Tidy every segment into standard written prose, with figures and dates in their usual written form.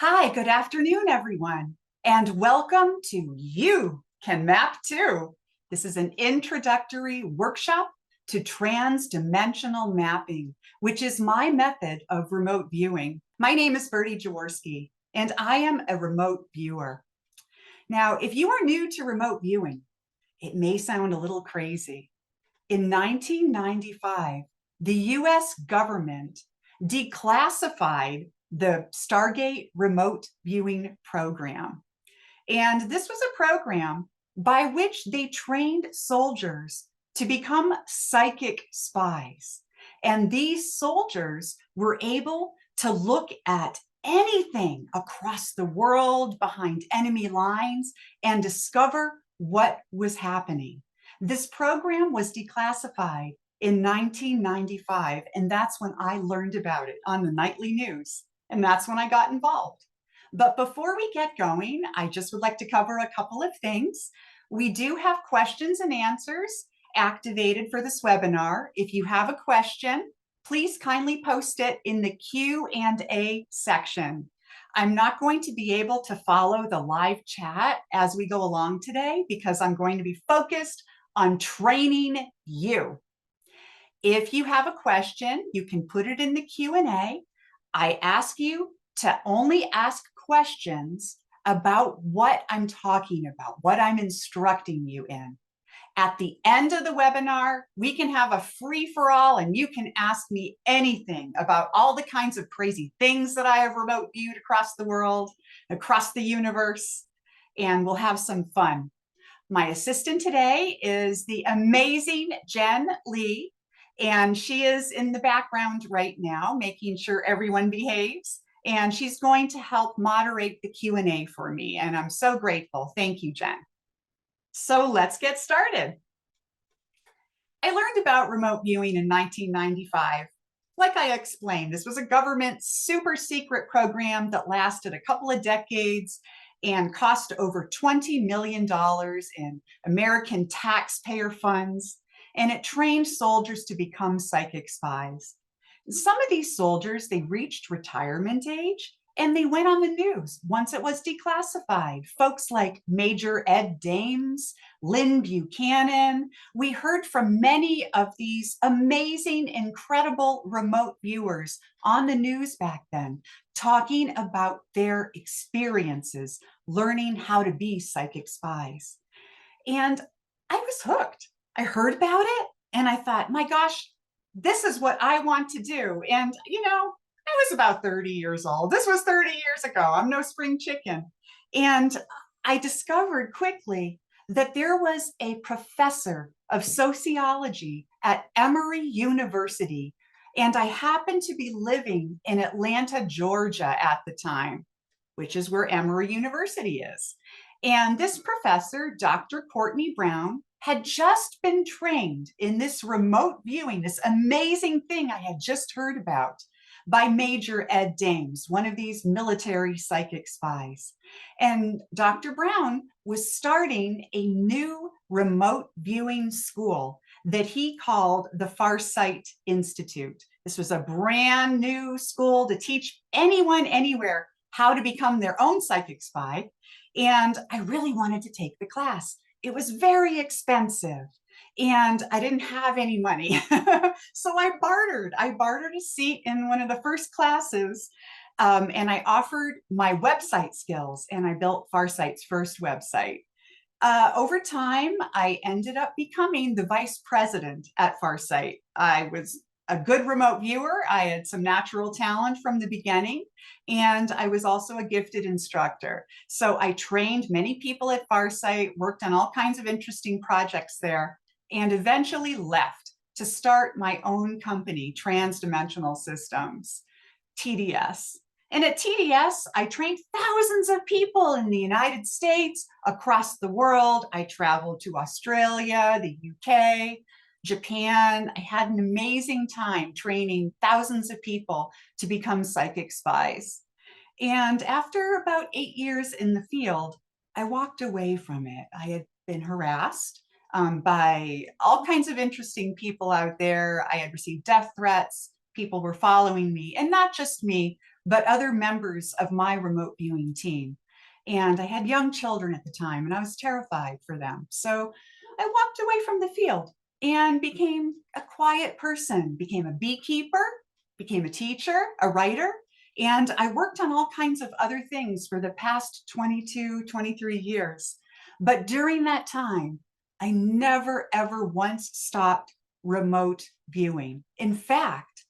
Hi, good afternoon, everyone, and welcome to You Can Map Too. This is an introductory workshop to transdimensional mapping, which is my method of remote viewing. My name is Birdie Jaworski, and I am a remote viewer. Now, if you are new to remote viewing, it may sound a little crazy. In 1995, the US government declassified the Stargate remote viewing program. And this was a program by which they trained soldiers to become psychic spies. And these soldiers were able to look at anything across the world behind enemy lines and discover what was happening. This program was declassified in 1995, and that's when I learned about it on the nightly news, and that's when I got involved. But before we get going, I just would like to cover a couple of things. We do have questions and answers activated for this webinar. If you have a question, please kindly post it in the Q&A section. I'm not going to be able to follow the live chat as we go along today because I'm going to be focused on training you. If you have a question, you can put it in the Q&A. I ask you to only ask questions about what I'm talking about, what I'm instructing you in. At the end of the webinar, we can have a free-for-all and you can ask me anything about all the kinds of crazy things that I have remote viewed across the world, across the universe, and we'll have some fun. My assistant today is the amazing Jen Lee, and she is in the background right now, making sure everyone behaves. And she's going to help moderate the Q&A for me. And I'm so grateful. Thank you, Jen. So let's get started. I learned about remote viewing in 1995. Like I explained, this was a government super secret program that lasted a couple of decades and cost over $20 million in American taxpayer funds. And it trained soldiers to become psychic spies. Some of these soldiers, they reached retirement age and they went on the news once it was declassified. Folks like Major Ed Dames, Lynn Buchanan. We heard from many of these amazing, incredible remote viewers on the news back then, talking about their experiences, learning how to be psychic spies. And I was hooked. I heard about it and I thought, my gosh, this is what I want to do. And, I was about 30 years old. This was 30 years ago. I'm no spring chicken. And I discovered quickly that there was a professor of sociology at Emory University. And I happened to be living in Atlanta, Georgia at the time, which is where Emory University is. And this professor, Dr. Courtney Brown, had just been trained in this remote viewing, this amazing thing I had just heard about by Major Ed Dames, one of these military psychic spies. And Dr. Brown was starting a new remote viewing school that he called the Farsight Institute. This was a brand new school to teach anyone, anywhere, how to become their own psychic spy. And I really wanted to take the class. It was very expensive and I didn't have any money. So I bartered a seat in one of the first classes. And I offered my website skills and I built Farsight's first website. Over time, I ended up becoming the vice president at Farsight. I was a good remote viewer. I had some natural talent from the beginning, and I was also a gifted instructor. So I trained many people at Farsight, worked on all kinds of interesting projects there, and eventually left to start my own company, TransDimensional Systems, TDS. And at TDS, I trained thousands of people in the United States, across the world. I traveled to Australia, the UK, Japan. I had an amazing time training thousands of people to become psychic spies. And after about 8 years in the field, I walked away from it. I had been harassed by all kinds of interesting people out there. I had received death threats. People were following me, and not just me, but other members of my remote viewing team. And I had young children at the time, and I was terrified for them. So I walked away from the field and became a quiet person, became a beekeeper, became a teacher, a writer, and I worked on all kinds of other things for the past 22, 23 years. But during that time, I never, ever once stopped remote viewing. In fact,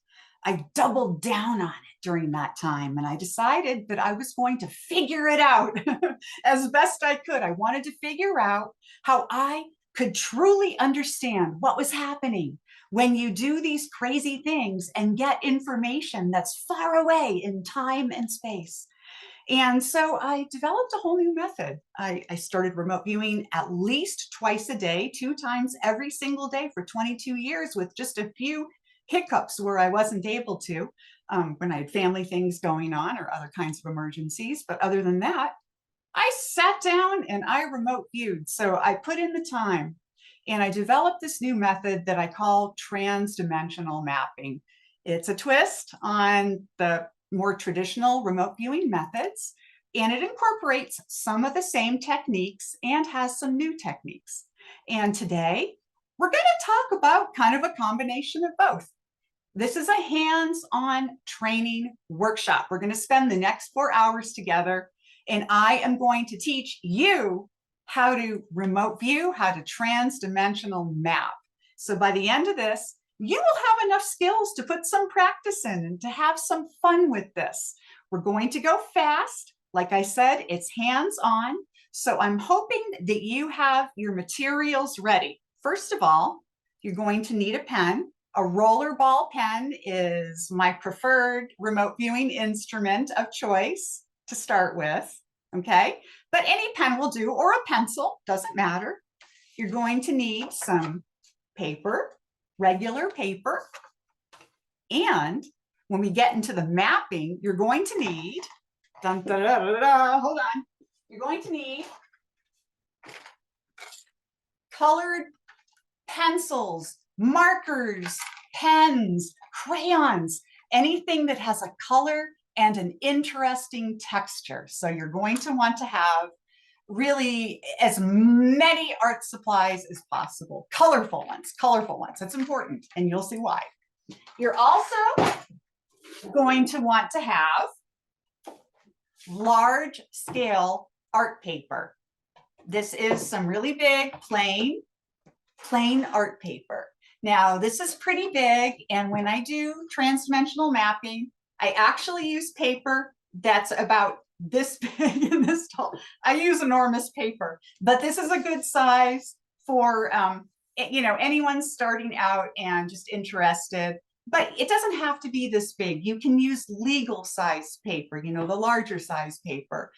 I doubled down on it during that time, and I decided that I was going to figure it out as best I could. I wanted to figure out how I could truly understand what was happening when you do these crazy things and get information that's far away in time and space. And so I developed a whole new method. I started remote viewing at least twice a day, 2 times every single day for 22 years, with just a few hiccups where I wasn't able to when I had family things going on or other kinds of emergencies. But other than that, I sat down and I remote viewed. So I put in the time and I developed this new method that I call TransDimensional Mapping. It's a twist on the more traditional remote viewing methods, and it incorporates some of the same techniques and has some new techniques. And today, we're going to talk about kind of a combination of both. This is a hands-on training workshop. We're going to spend the next 4 hours together, and I am going to teach you how to remote view, how to transdimensional map. So by the end of this, you will have enough skills to put some practice in and to have some fun with this. We're going to go fast. Like I said, it's hands-on. So I'm hoping that you have your materials ready. First of all, you're going to need a pen. A rollerball pen is my preferred remote viewing instrument of choice to start with, okay? But any pen will do, or a pencil, doesn't matter. You're going to need some paper, regular paper. And when we get into the mapping, you're going to need, hold on, you're going to need colored pencils, markers, pens, crayons, anything that has a color and an interesting texture. So you're going to want to have really as many art supplies as possible. Colorful ones, colorful ones. That's important, and you'll see why. You're also going to want to have large scale art paper. This is some really big, plain art paper. Now, this is pretty big, and when I do transdimensional mapping, I actually use paper that's about this big and this tall. I use enormous paper, but this is a good size for anyone starting out and just interested. But it doesn't have to be this big. You can use legal size paper, the larger size paper,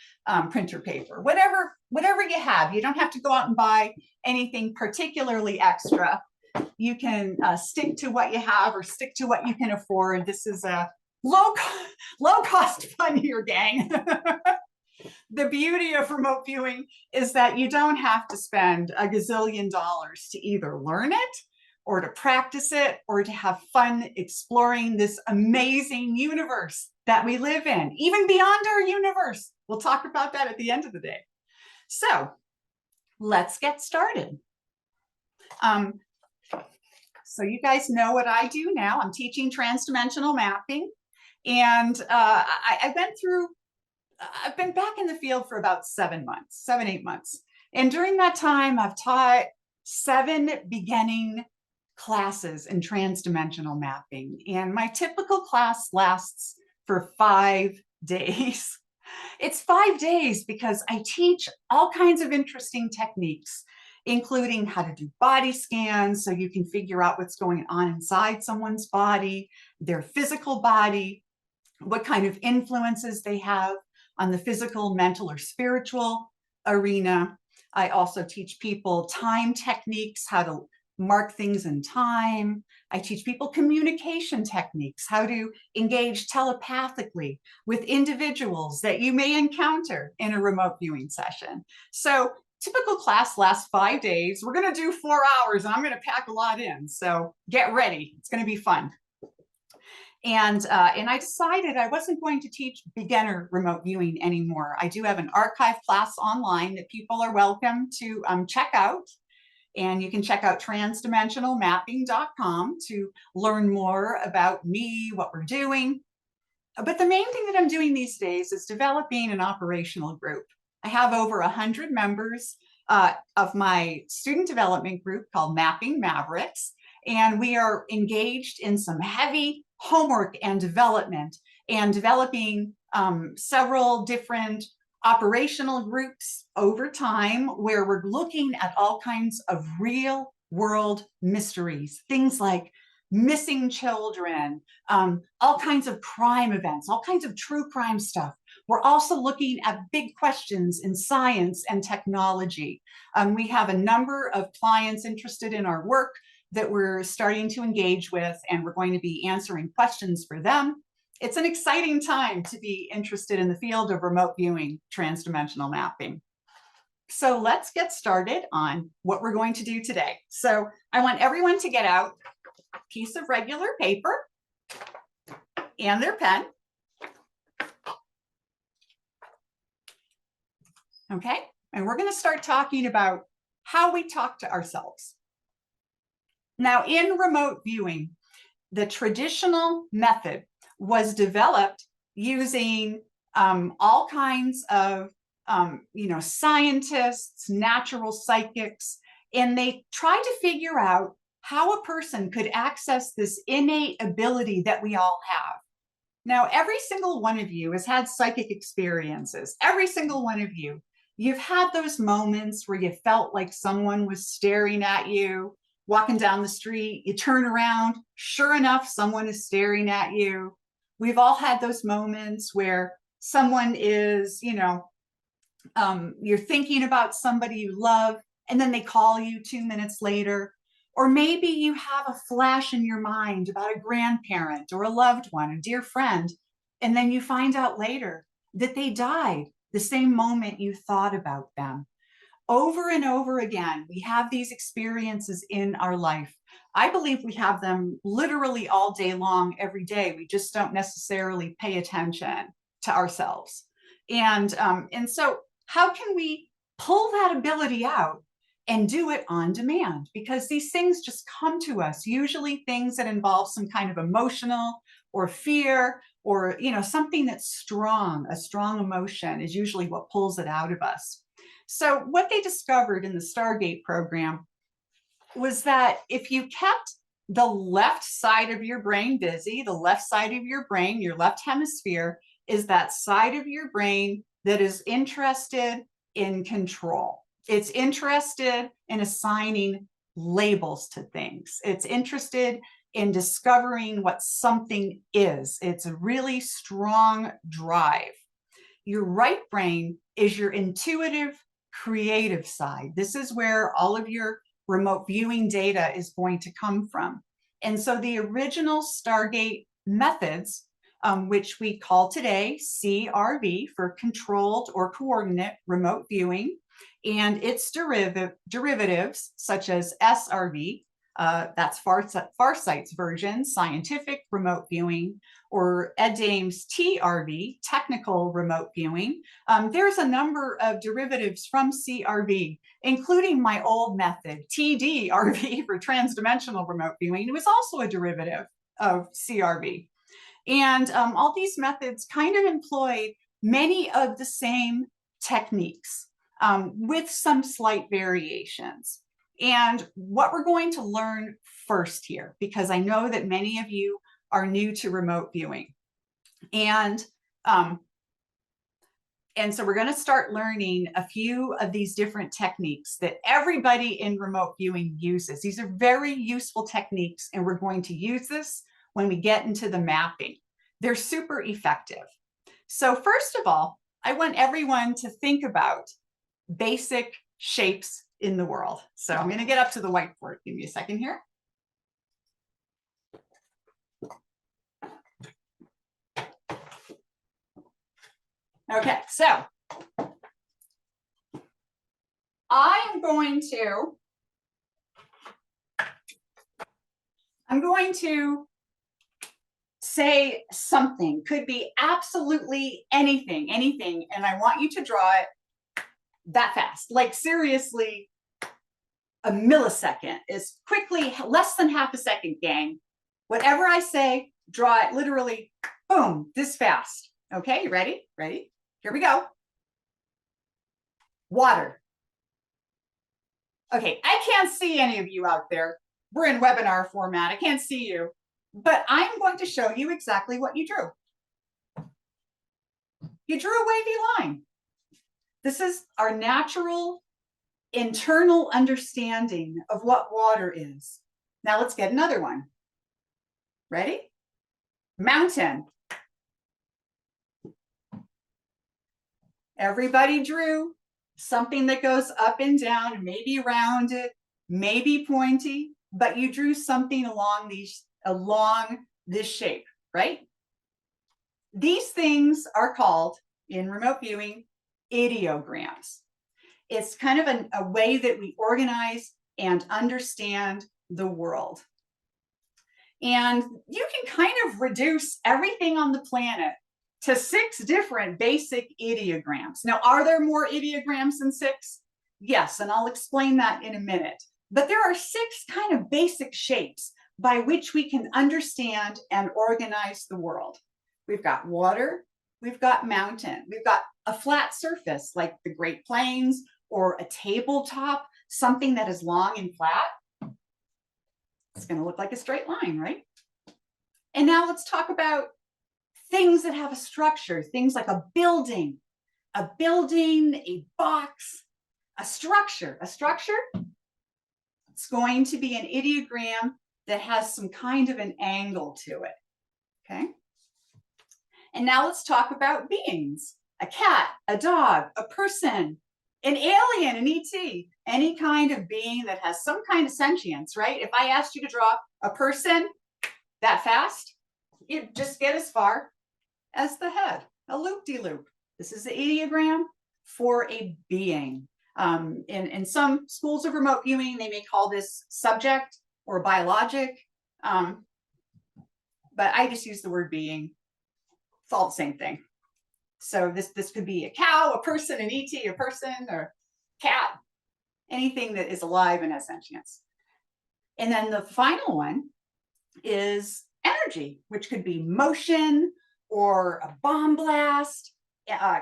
printer paper, whatever you have. You don't have to go out and buy anything particularly extra. You can stick to what you have or stick to what you can afford. This is a low cost fun here, gang. The beauty of remote viewing is that you don't have to spend a gazillion dollars to either learn it or to practice it or to have fun exploring this amazing universe that we live in, even beyond our universe. We'll talk about that at the end of the day. So let's get started. So you guys know what I do now. I'm teaching transdimensional mapping. And I've been back in the field for about 7 months, 7-8 months. And during that time, I've taught 7 beginning classes in transdimensional mapping. And my typical class lasts for 5 days. It's 5 days because I teach all kinds of interesting techniques, including how to do body scans so you can figure out what's going on inside someone's body, their physical body, what kind of influences they have on the physical, mental, or spiritual arena. I also teach people time techniques, how to mark things in time. I teach people communication techniques, how to engage telepathically with individuals that you may encounter in a remote viewing session. So typical class lasts 5 days. We're going to do 4 hours, and I'm going to pack a lot in. So get ready. It's going to be fun. And I decided I wasn't going to teach beginner remote viewing anymore. I do have an archive class online that people are welcome to check out. And you can check out transdimensionalmapping.com to learn more about me, what we're doing. But the main thing that I'm doing these days is developing an operational group. I have over 100 members of my student development group called Mapping Mavericks, and we are engaged in some heavy homework and development and developing several different operational groups over time where we're looking at all kinds of real world mysteries, things like missing children, all kinds of crime events, all kinds of true crime stuff. We're also looking at big questions in science and technology. We have a number of clients interested in our work that we're starting to engage with, and we're going to be answering questions for them. It's an exciting time to be interested in the field of remote viewing transdimensional mapping. So let's get started on what we're going to do today. So I want everyone to get out a piece of regular paper and their pen. Okay, and we're going to start talking about how we talk to ourselves. Now, in remote viewing, the traditional method was developed using all kinds of scientists, natural psychics, and they tried to figure out how a person could access this innate ability that we all have. Now, every single one of you has had psychic experiences. Every single one of you. You've had those moments where you felt like someone was staring at you, walking down the street, you turn around, sure enough, someone is staring at you. We've all had those moments where someone is, you're thinking about somebody you love, and then they call you 2 minutes later. Or maybe you have a flash in your mind about a grandparent or a loved one, a dear friend, and then you find out later that they died the same moment you thought about them. Over and over again, we have these experiences in our life. I believe we have them literally all day long, every day. We just don't necessarily pay attention to ourselves. And so how can we pull that ability out and do it on demand? Because these things just come to us, usually things that involve some kind of emotional or fear or something that's strong. A strong emotion is usually what pulls it out of us. So what they discovered in the Stargate program was that if you kept the left side of your brain busy, the left side of your brain, your left hemisphere, is that side of your brain that is interested in control. It's interested in assigning labels to things. It's interested in discovering what something is. It's a really strong drive. Your right brain is your intuitive, creative side. This is where all of your remote viewing data is going to come from. And so the original Stargate methods, which we call today CRV for controlled or coordinate remote viewing, and its derivatives such as SRV, that's Farsight's version, scientific remote viewing, or Ed Dame's TRV, technical remote viewing. There's a number of derivatives from CRV, including my old method, TDRV for transdimensional remote viewing. It was also a derivative of CRV. And all these methods kind of employ many of the same techniques with some slight variations. And what we're going to learn first here, because I know that many of you are new to remote viewing. And so we're going to start learning a few of these different techniques that everybody in remote viewing uses. These are very useful techniques, and we're going to use this when we get into the mapping. They're super effective. So first of all, I want everyone to think about basic shapes in the world. So I'm going to get up to the whiteboard. Give me a second here. Okay, so I'm going to say something, could be absolutely anything, and I want you to draw it that fast, like seriously, a millisecond is quickly less than half a second, gang. Whatever I say, draw it literally, boom, this fast. Okay, you ready? Ready? Here we go. Water. Okay, I can't see any of you out there. We're in webinar format. I can't see you, but I'm going to show you exactly what you drew. You drew a wavy line. This is our natural internal understanding of what water is. Now let's get another one. Ready? Mountain. Everybody drew something that goes up and down, maybe rounded, maybe pointy, but you drew something along this shape, right? These things are called, in remote viewing, ideograms. It's kind of a way that we organize and understand the world. And you can kind of reduce everything on the planet to 6 different basic ideograms. Now, are there more ideograms than 6? Yes, and I'll explain that in a minute. But there are 6 kind of basic shapes by which we can understand and organize the world. We've got water, we've got mountain, we've got a flat surface like the Great Plains or a tabletop, something that is long and flat. It's going to look like a straight line, right? And now let's talk about things that have a structure, things like a building, a box, a structure. A structure, it's going to be an ideogram that has some kind of an angle to it, okay? And now let's talk about beings, a cat, a dog, a person, an alien, an ET, any kind of being that has some kind of sentience, right? If I asked you to draw a person that fast, you'd just get as far as the head, a loop-de-loop. This is the ideogram for a being. In some schools of remote viewing, they may call this subject or biologic, but I just use the word being. It's all the same thing. So this could be a cow, a person, an ET, a person, or cat, anything that is alive and has sentience. And then the final one is energy, which could be motion or a bomb blast.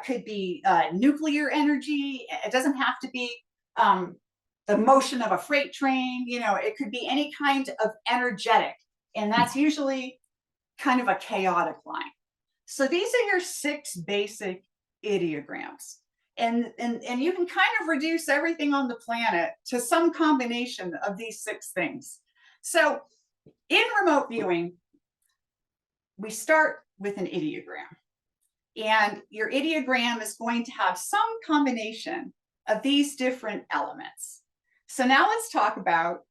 Could be nuclear energy. It doesn't have to be the motion of a freight train. You know, it could be any kind of energetic, and that's usually kind of a chaotic line. So these are your 6 basic ideograms, and you can kind of reduce everything on the planet to some combination of these 6 things. So in remote viewing, we start with an ideogram. And your ideogram is going to have some combination of these different elements. So now let's talk about,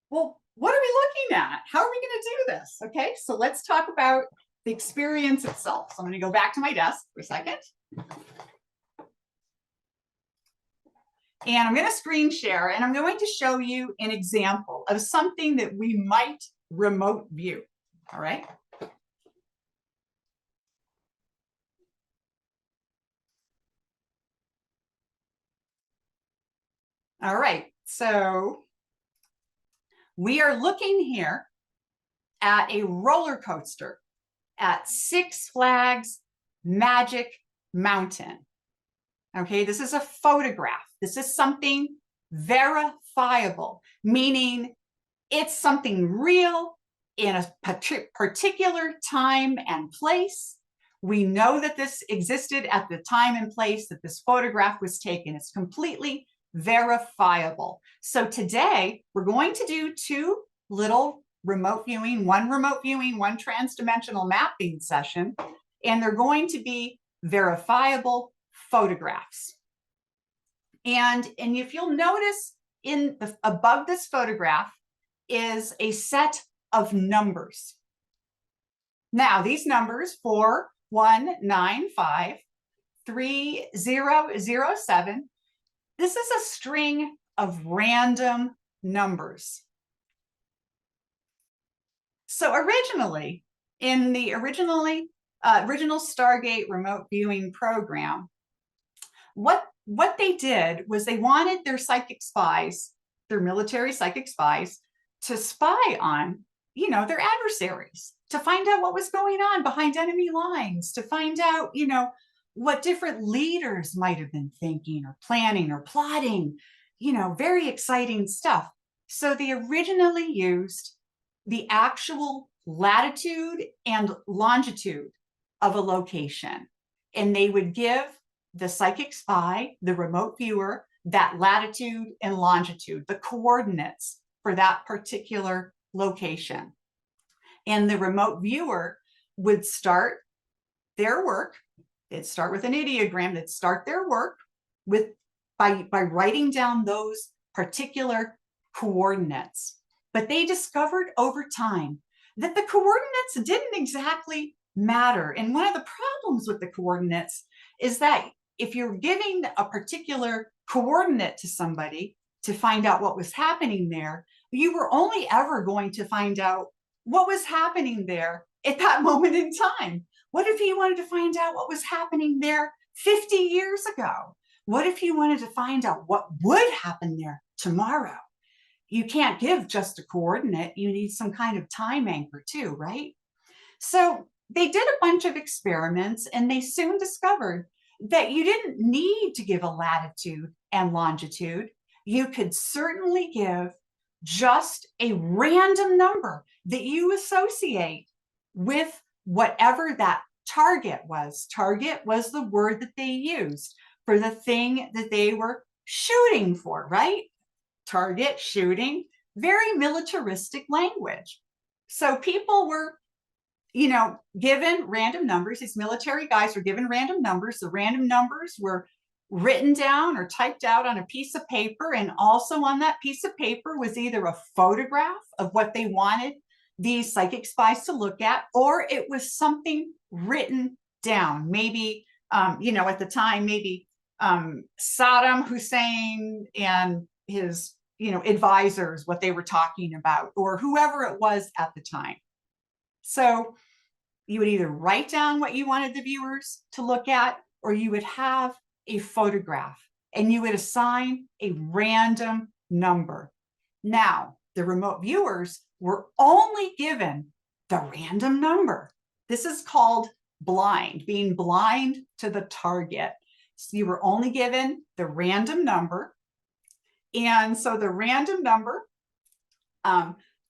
well, what are we looking at? How are we going to do this? Okay, so let's talk about the experience itself. So I'm going to go back to my desk for a second. And I'm going to screen share, and I'm going to show you an example of something that we might remote view. All right. All right, so we are looking here at a roller coaster at Six Flags Magic Mountain. Okay, this is a photograph. This is something verifiable, meaning it's something real in a particular time and place. We know that this existed at the time and place that this photograph was taken. It's completely verifiable. So today we're going to do 2 little remote viewing, one transdimensional mapping session, and they're going to be verifiable photographs. And if you'll notice above this photograph is a set of numbers. Now these numbers 4195 3007. This is a string of random numbers. So originally, in the original Stargate remote viewing program, what they did was they wanted their psychic spies, their military psychic spies, to spy on, their adversaries, to find out what was going on behind enemy lines, to find out, what different leaders might have been thinking or planning or plotting, very exciting stuff. So they originally used the actual latitude and longitude of a location, and they would give the psychic spy, the remote viewer, that latitude and longitude, the coordinates for that particular location. And the remote viewer would start their work. They'd start with an ideogram. They'd start their work by writing down those particular coordinates. But they discovered over time that the coordinates didn't exactly matter. And one of the problems with the coordinates is that if you're giving a particular coordinate to somebody to find out what was happening there, you were only ever going to find out what was happening there at that moment in time. What if you wanted to find out what was happening there 50 years ago? What if you wanted to find out what would happen there tomorrow? You can't give just a coordinate. You need some kind of time anchor too, right? So they did a bunch of experiments, and they soon discovered that you didn't need to give a latitude and longitude. You could certainly give just a random number that you associate with whatever that target was. Target was the word that they used for the thing that they were shooting for, right? Target, shooting, very militaristic language. So people were, given random numbers. These military guys were given random numbers. The random numbers were written down or typed out on a piece of paper. And also on that piece of paper was either a photograph of what they wanted these psychic spies to look at, or it was something written down. Maybe, at the time, maybe Saddam Hussein and his, advisors, what they were talking about, or whoever it was at the time. So you would either write down what you wanted the viewers to look at, or you would have a photograph, and you would assign a random number. Now, the remote viewers were only given the random number. This is called blind, being blind to the target. So you were only given the random number. And so the random number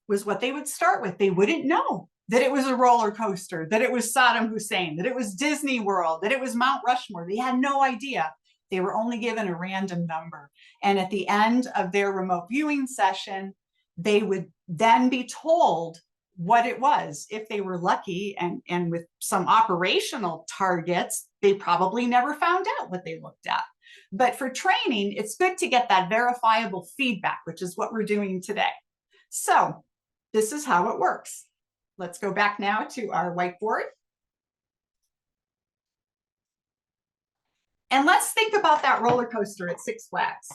was what they would start with. They wouldn't know that it was a roller coaster, that it was Saddam Hussein, that it was Disney World, that it was Mount Rushmore. They had no idea. They were only given a random number. And at the end of their remote viewing session, they would then be told what it was. If they were lucky and with some operational targets, they probably never found out what they looked at. But for training, it's good to get that verifiable feedback, which is what we're doing today. So this is how it works. Let's go back now to our whiteboard. And let's think about that roller coaster at Six Flags.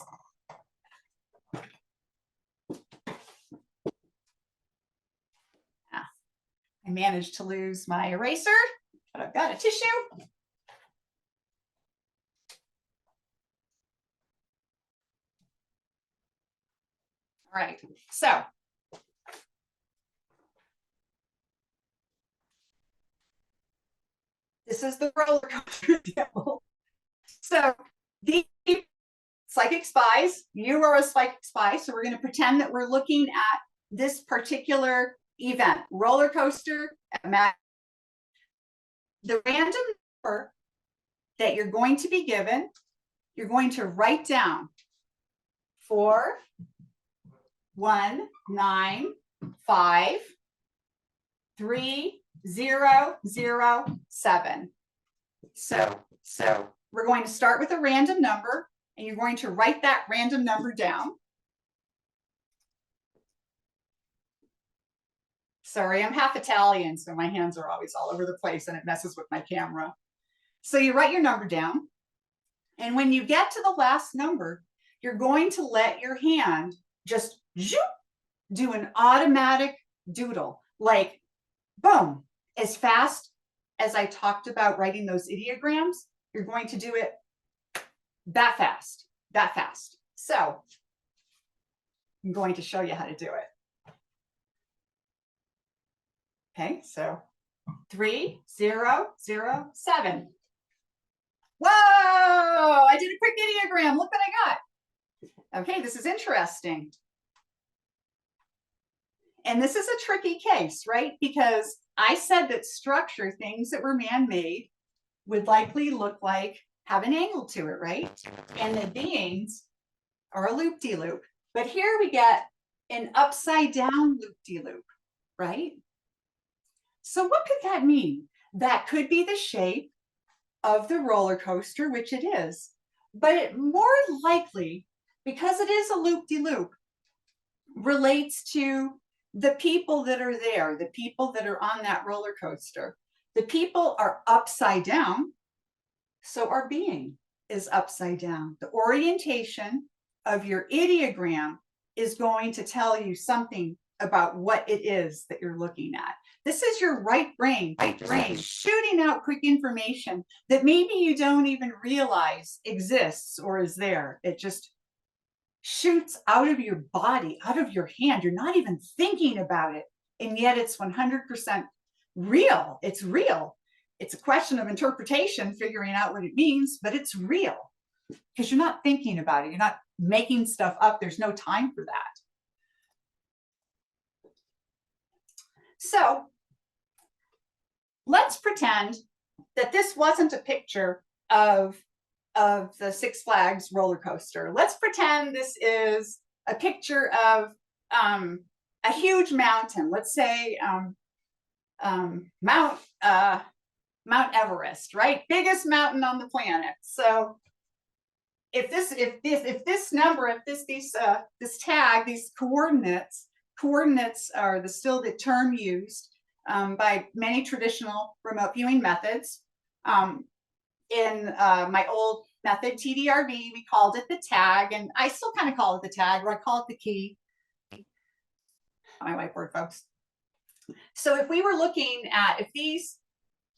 I managed to lose my eraser, but I've got a tissue. All right, so this is the roller coaster deal. So the psychic spies, you are a psychic spy, so we're going to pretend that we're looking at this particular event, roller coaster. The random number that you're going to be given, you're going to write down 4, 1, 9, 5, 3, 0, 0, 7. So we're going to start with a random number, and you're going to write that random number down. Sorry, I'm half Italian, so my hands are always all over the place and it messes with my camera. So you write your number down, and when you get to the last number, you're going to let your hand just do an automatic doodle, like boom, as fast as I talked about writing those ideograms, you're going to do it that fast, that fast. So I'm going to show you how to do it. Okay, so 3, 0, 0, 7. Whoa, I did a quick ideogram. Look what I got. Okay, this is interesting. And this is a tricky case, right? Because I said that structure, things that were man-made, would likely look like, have an angle to it, right? And the beings are a loop-de-loop. But here we get an upside-down loop-de-loop, right? So what could that mean? That could be the shape of the roller coaster, which it is. But it more likely, because it is a loop-de-loop, relates to the people that are there, the people that are on that roller coaster. The people are upside down, so our being is upside down. The orientation of your ideogram is going to tell you something about what it is that you're looking at. This is your right brain shooting out quick information that maybe you don't even realize exists or is there. It just shoots out of your body, out of your hand. You're not even thinking about it. And yet it's 100% real. It's real. It's a question of interpretation, figuring out what it means, but it's real because you're not thinking about it. You're not making stuff up. There's no time for that. So let's pretend that this wasn't a picture of the Six Flags roller coaster. Let's pretend this is a picture of a huge mountain. Let's say Mount Everest, right? Biggest mountain on the planet. So if this tag, these coordinates are still the term used by many traditional remote viewing methods. In my old method, TDRV, we called it the tag, and I still kind of call it the tag, or I call it the key. My whiteboard, folks. So if we were looking at, if these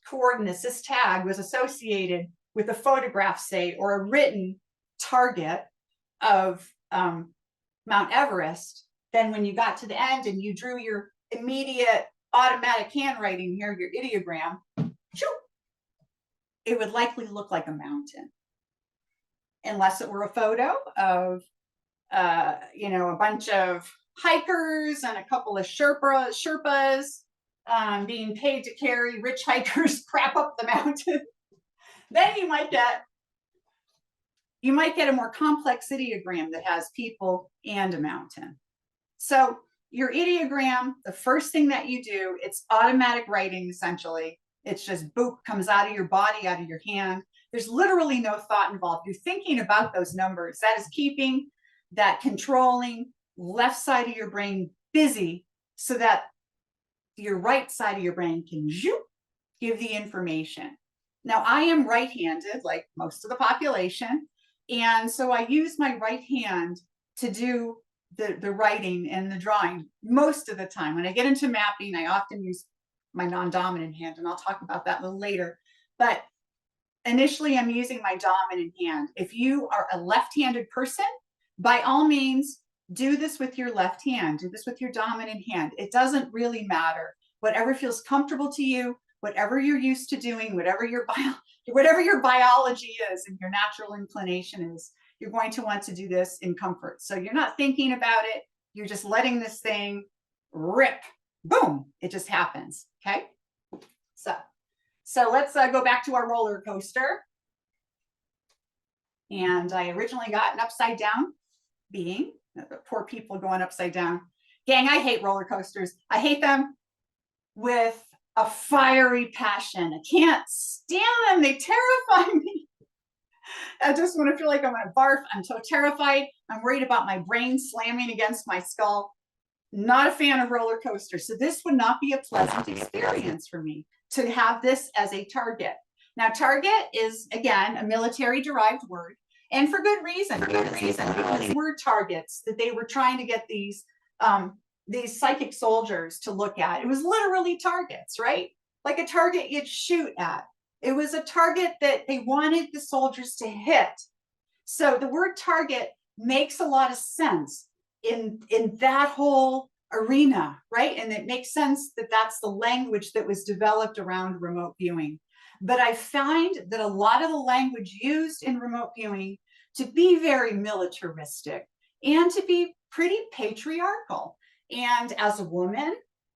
coordinates, this tag was associated with a photograph, say, or a written target of Mount Everest, then when you got to the end and you drew your immediate automatic handwriting here, your ideogram, it would likely look like a mountain, unless it were a photo of, a bunch of hikers and a couple of Sherpas being paid to carry rich hikers crap up the mountain. Then you might get a more complex ideogram that has people and a mountain. So your ideogram, the first thing that you do, it's automatic writing essentially. It's just boop, comes out of your body, out of your hand. There's literally no thought involved. You're thinking about those numbers. That is keeping that controlling left side of your brain busy so that your right side of your brain can give the information. Now, I am right-handed, like most of the population, and so I use my right hand to do the writing and the drawing most of the time. When I get into mapping, I often use my non-dominant hand, and I'll talk about that a little later. But initially, I'm using my dominant hand. If you are a left-handed person, by all means, do this with your left hand. Do this with your dominant hand. It doesn't really matter. Whatever feels comfortable to you, whatever you're used to doing, whatever your biology is and your natural inclination is, you're going to want to do this in comfort. So you're not thinking about it. You're just letting this thing rip. Boom, it just happens. Okay. So let's go back to our roller coaster. And I originally got an upside down being, poor people going upside down. Gang, I hate roller coasters. I hate them with a fiery passion. I can't stand them. They terrify me. I just want to feel like I'm going to barf. I'm so terrified. I'm worried about my brain slamming against my skull. Not a fan of roller coasters. So this would not be a pleasant experience for me to have this as a target. Now, target is, again, a military-derived word, and for good reason. These were targets that they were trying to get these psychic soldiers to look at. It was literally targets, right? like a target you'd shoot at. It was a target that they wanted the soldiers to hit. So the word target makes a lot of sense in that whole arena, right? And it makes sense that that's the language that was developed around remote viewing. But I find that a lot of the language used in remote viewing to be very militaristic and to be pretty patriarchal. And as a woman,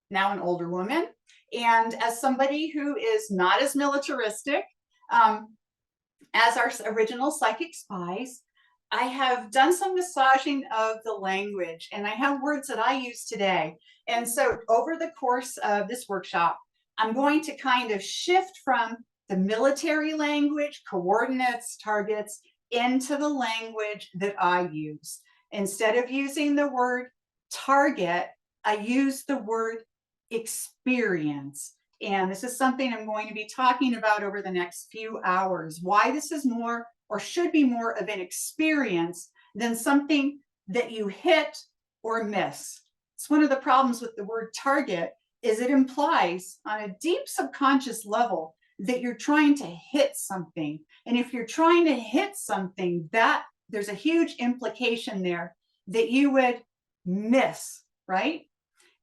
now an older woman, and as somebody who is not as militaristic as our original psychic spies, I have done some massaging of the language, and I have words that I use today. And so over the course of this workshop, I'm going to kind of shift from the military language, coordinates, targets, into the language that I use. Instead of using the word target, I use the word experience. And this is something I'm going to be talking about over the next few hours, why this is more or should be more of an experience than something that you hit or miss. It's one of the problems with the word target is it implies on a deep subconscious level that you're trying to hit something. And if you're trying to hit something, that there's a huge implication there that you would miss, right?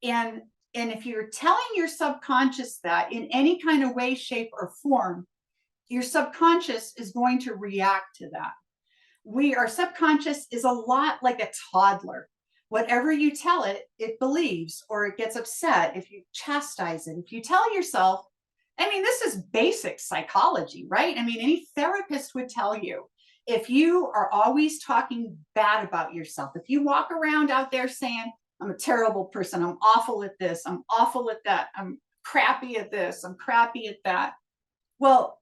And if you're telling your subconscious that in any kind of way, shape, or form, your subconscious is going to react to that. Our subconscious is a lot like a toddler. Whatever you tell it, it believes, or it gets upset if you chastise it. If you tell yourself, I mean, this is basic psychology, right? I mean, any therapist would tell you, if you are always talking bad about yourself, if you walk around out there saying, I'm a terrible person, I'm awful at this, I'm awful at that, I'm crappy at this, I'm crappy at that. Well,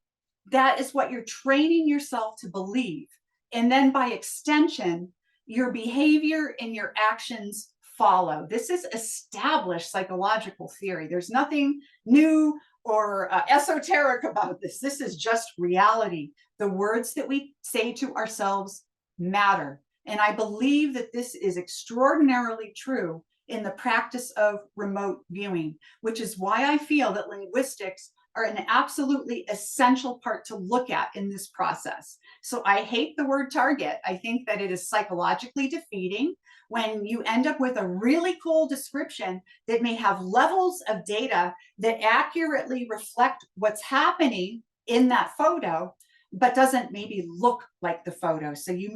that is what you're training yourself to believe. And then by extension, your behavior and your actions follow. This is established psychological theory. There's nothing new or esoteric about this. This is just reality. The words that we say to ourselves matter. And I believe that this is extraordinarily true in the practice of remote viewing, which is why I feel that linguistics are an absolutely essential part to look at in this process. So I hate the word target. I think that it is psychologically defeating when you end up with a really cool description that may have levels of data that accurately reflect what's happening in that photo, but doesn't maybe look like the photo. So you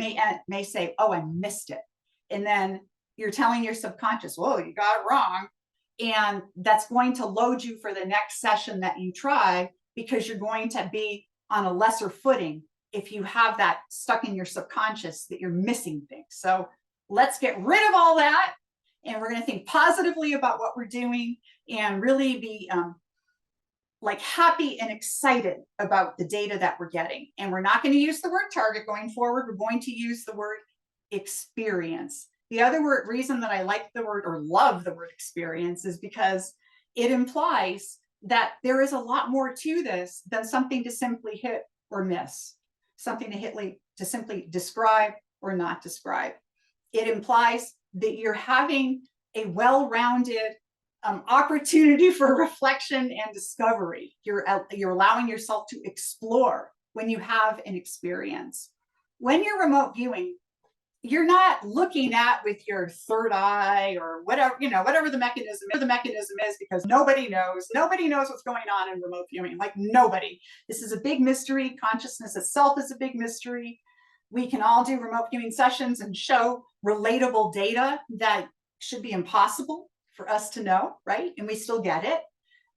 may say, oh, I missed it. And then you're telling your subconscious, whoa, you got it wrong. And that's going to load you for the next session that you try, because you're going to be on a lesser footing if you have that stuck in your subconscious that you're missing things. So let's get rid of all that. And we're going to think positively about what we're doing and really be like happy and excited about the data that we're getting. And we're not going to use the word target going forward. We're going to use the word experience. The other reason that I like the word or love the word experience is because it implies that there is a lot more to this than something to simply hit or miss, something to simply describe or not describe. It implies that you're having a well-rounded opportunity for reflection and discovery. You're allowing yourself to explore when you have an experience. When you're remote viewing, you're not looking at with your third eye or whatever, whatever the mechanism is, because nobody knows what's going on in remote viewing, like nobody. This is a big mystery. Consciousness itself is a big mystery. We can all do remote viewing sessions and show relatable data that should be impossible for us to know, right? And we still get it.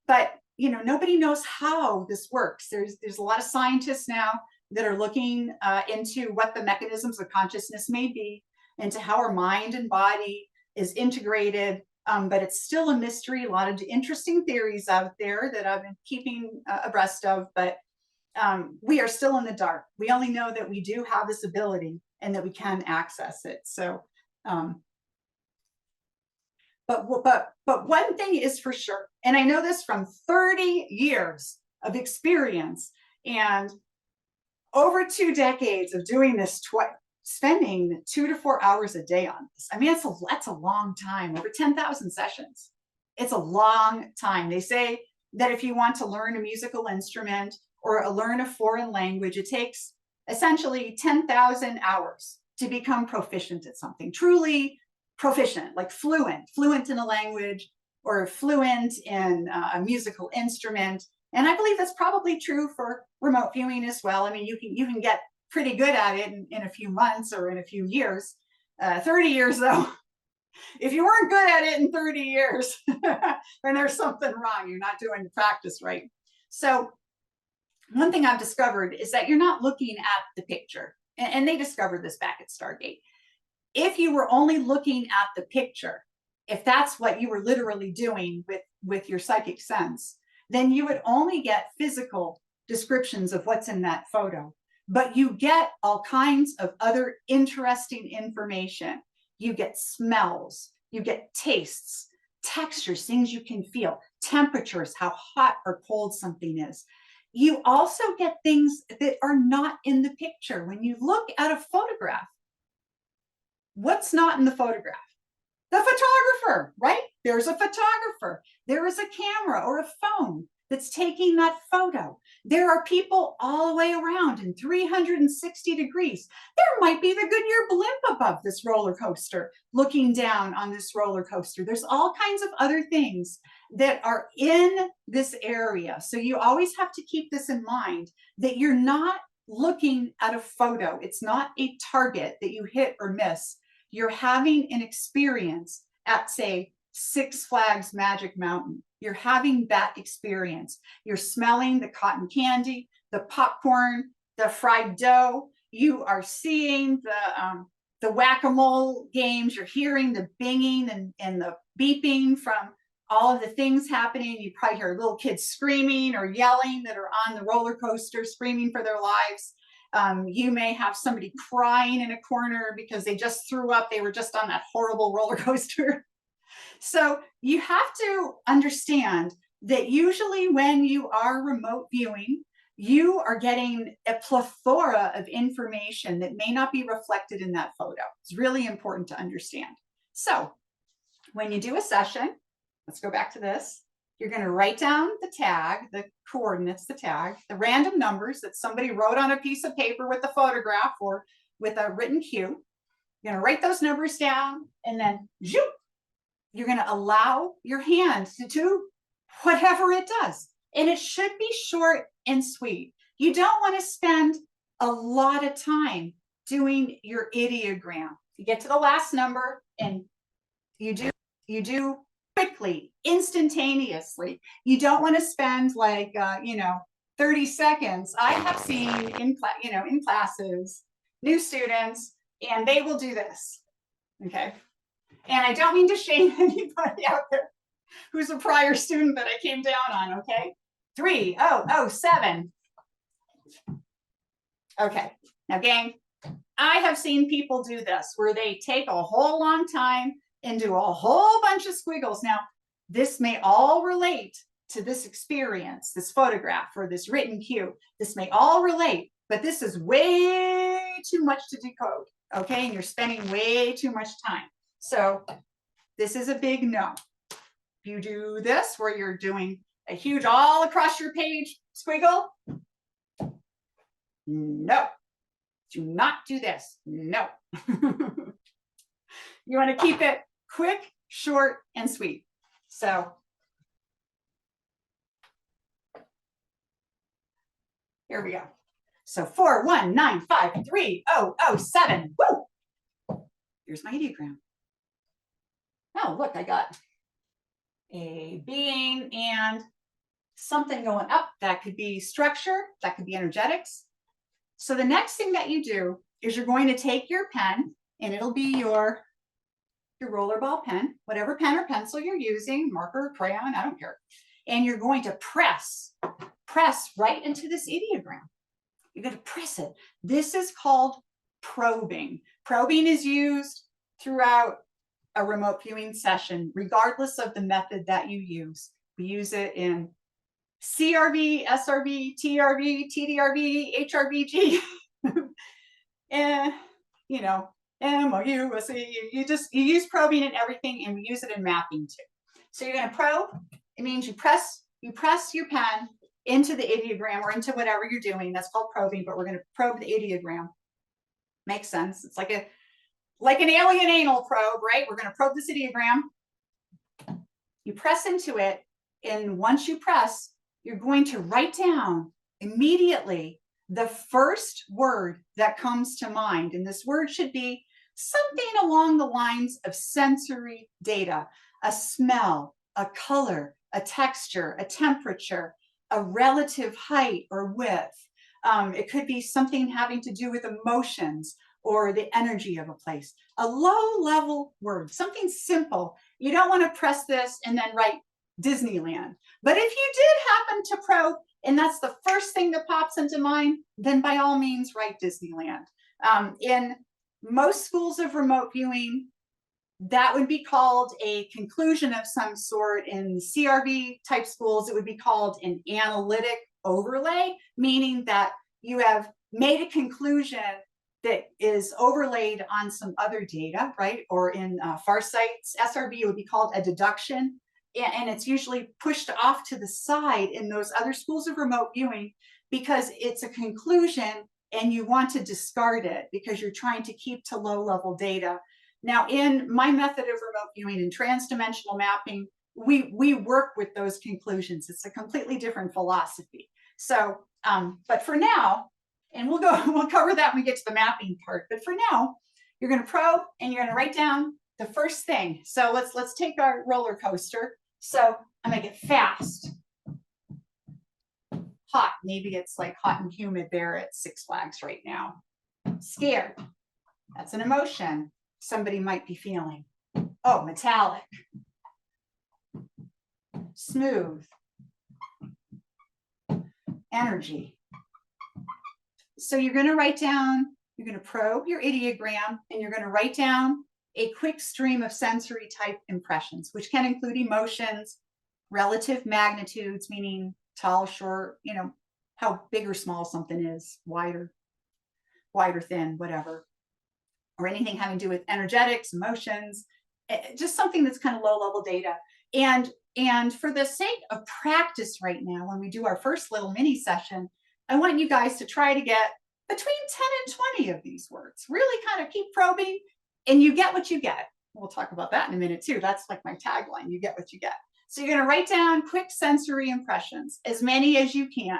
But, nobody knows how this works. There's a lot of scientists now that are looking into what the mechanisms of consciousness may be, into how our mind and body is integrated. But it's still a mystery. A lot of interesting theories out there that I've been keeping abreast of, but we are still in the dark. We only know that we do have this ability and that we can access it. So, but one thing is for sure, and I know this from 30 years of experience and over 2 decades of doing this, spending 2 to 4 hours a day on this. I mean, that's a long time, over 10,000 sessions. It's a long time. They say that if you want to learn a musical instrument or learn a foreign language, it takes essentially 10,000 hours to become proficient at something, truly proficient, like fluent in a language or fluent in a musical instrument. And I believe that's probably true for remote viewing as well. I mean, you can get pretty good at it in a few months or in a few years. 30 years though, if you weren't good at it in 30 years, then there's something wrong. You're not doing the practice right. So one thing I've discovered is that you're not looking at the picture. And they discovered this back at Stargate. If you were only looking at the picture, if that's what you were literally doing with your psychic sense, then you would only get physical descriptions of what's in that photo. But you get all kinds of other interesting information. You get smells, you get tastes, textures, things you can feel, temperatures, how hot or cold something is. You also get things that are not in the picture. When you look at a photograph, what's not in the photograph? The photographer, right? There's a photographer. There is a camera or a phone that's taking that photo. There are people all the way around in 360 degrees. There might be the Goodyear blimp above this roller coaster, looking down on this roller coaster. There's all kinds of other things that are in this area. So you always have to keep this in mind, that you're not looking at a photo. It's not a target that you hit or miss. You're having an experience at, say, Six Flags Magic Mountain. You're having that experience. You're smelling the cotton candy, the popcorn, the fried dough. You are seeing the whack-a-mole games. You're hearing the binging and the beeping from all of the things happening. You probably hear little kids screaming or yelling that are on the roller coaster, screaming for their lives. You may have somebody crying in a corner because they just threw up. They were just on that horrible roller coaster. So you have to understand that usually when you are remote viewing, you are getting a plethora of information that may not be reflected in that photo. It's really important to understand. So when you do a session, let's go back to this. You're going to write down the tag, the coordinates, the tag, the random numbers that somebody wrote on a piece of paper with a photograph or with a written cue. You're going to write those numbers down, and then zoop, you're going to allow your hand to do whatever it does. And it should be short and sweet. You don't want to spend a lot of time doing your ideogram. You get to the last number and you do quickly, instantaneously. You don't want to spend like 30 seconds. I have seen in classes new students, and they will do this. Okay. And I don't mean to shame anybody out there who's a prior student that I came down on, okay? 3007. Okay, now gang, I have seen people do this where they take a whole long time and do a whole bunch of squiggles. Now, this may all relate to this experience, this photograph, or this written cue. This may all relate, but this is way too much to decode, okay? And you're spending way too much time. So this is a big no. If you do this where you're doing a huge all across your page squiggle, no. Do not do this. No. You want to keep it quick, short, and sweet. So here we go. So 419530007. Woo! Here's my ideogram. Oh, look, I got a being and something going up. That could be structure, that could be energetics. So the next thing that you do is you're going to take your pen, and it'll be your rollerball pen, whatever pen or pencil you're using, marker or crayon, I don't care. And you're going to press right into this ideogram. You're going to press it. This is called probing. Probing is used throughout a remote viewing session, regardless of the method that you use. We use it in CRV, SRV, TRV, TDRV, HRVG, and MOUSE. You use probing in everything, and we use it in mapping too. So you're going to probe. It means you press you press your pen into the ideogram or into whatever you're doing. That's called probing, but we're going to probe the ideogram. Makes sense. It's like an alien anal probe, right? We're going to probe this ideogram. You press into it, and once you press, you're going to write down immediately the first word that comes to mind. And this word should be something along the lines of sensory data, a smell, a color, a texture, a temperature, a relative height or width. It could be something having to do with emotions or the energy of a place. A low-level word, something simple. You don't want to press this and then write Disneyland. But if you did happen to probe, and that's the first thing that pops into mind, then by all means write Disneyland. In most schools of remote viewing, that would be called a conclusion of some sort. In CRV type schools, it would be called an analytic overlay, meaning that you have made a conclusion that is overlaid on some other data, right? Or in Farsight's SRV, it would be called a deduction. And it's usually pushed off to the side in those other schools of remote viewing because it's a conclusion and you want to discard it because you're trying to keep to low-level data. Now, in my method of remote viewing and transdimensional mapping, we work with those conclusions. It's a completely different philosophy. So, but for now, and we'll cover that when we get to the mapping part. But for now, you're going to probe and you're going to write down the first thing. So let's take our roller coaster. So I'm going to get fast, hot. Maybe it's like hot and humid there at Six Flags right now. Scared. That's an emotion somebody might be feeling. Oh, metallic. Smooth. Energy. So you're going to write down, you're going to probe your ideogram, and you're going to write down a quick stream of sensory type impressions, which can include emotions, relative magnitudes, meaning tall, short, you know, how big or small something is, wide or thin, whatever, or anything having to do with energetics, emotions, just something that's kind of low-level data. And for the sake of practice right now, when we do our first little mini session, I want you guys to try to get between 10 and 20 of these words. Really kind of keep probing, and you get what you get. We'll talk about that in a minute too. That's like my tagline, you get what you get. So you're going to write down quick sensory impressions, as many as you can,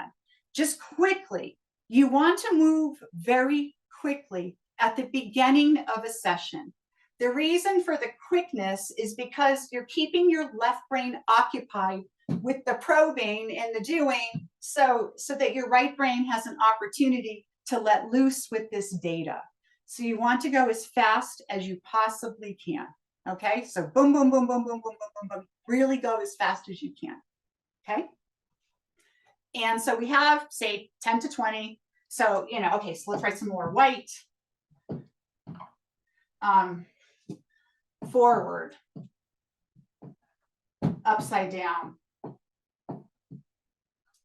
just quickly. You want to move very quickly at the beginning of a session. The reason for the quickness is because you're keeping your left brain occupied with the probing and the doing, so that your right brain has an opportunity to let loose with this data. So you want to go as fast as you possibly can. Okay, so boom, boom, boom, boom, boom, boom, boom, boom, boom. Really go as fast as you can. Okay. And so we have, say, 10 to 20. So, you know, okay, so let's write some more. White. Forward. Upside down.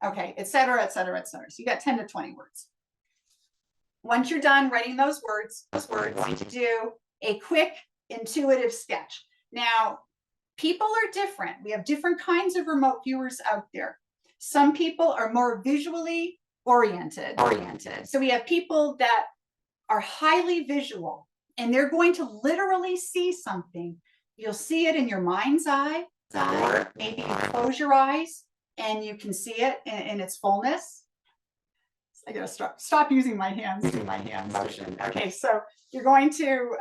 Okay, et cetera, et cetera, et cetera. So you got 10 to 20 words. Once you're done writing those words, you're going to do a quick intuitive sketch. Now, people are different. We have different kinds of remote viewers out there. Some people are more visually oriented. So we have people that are highly visual, and they're going to literally see something. You'll see it in your mind's eye, or maybe you close your eyes and you can see it in its fullness. I gotta stop using my hands. Motion. Okay, so you're going to,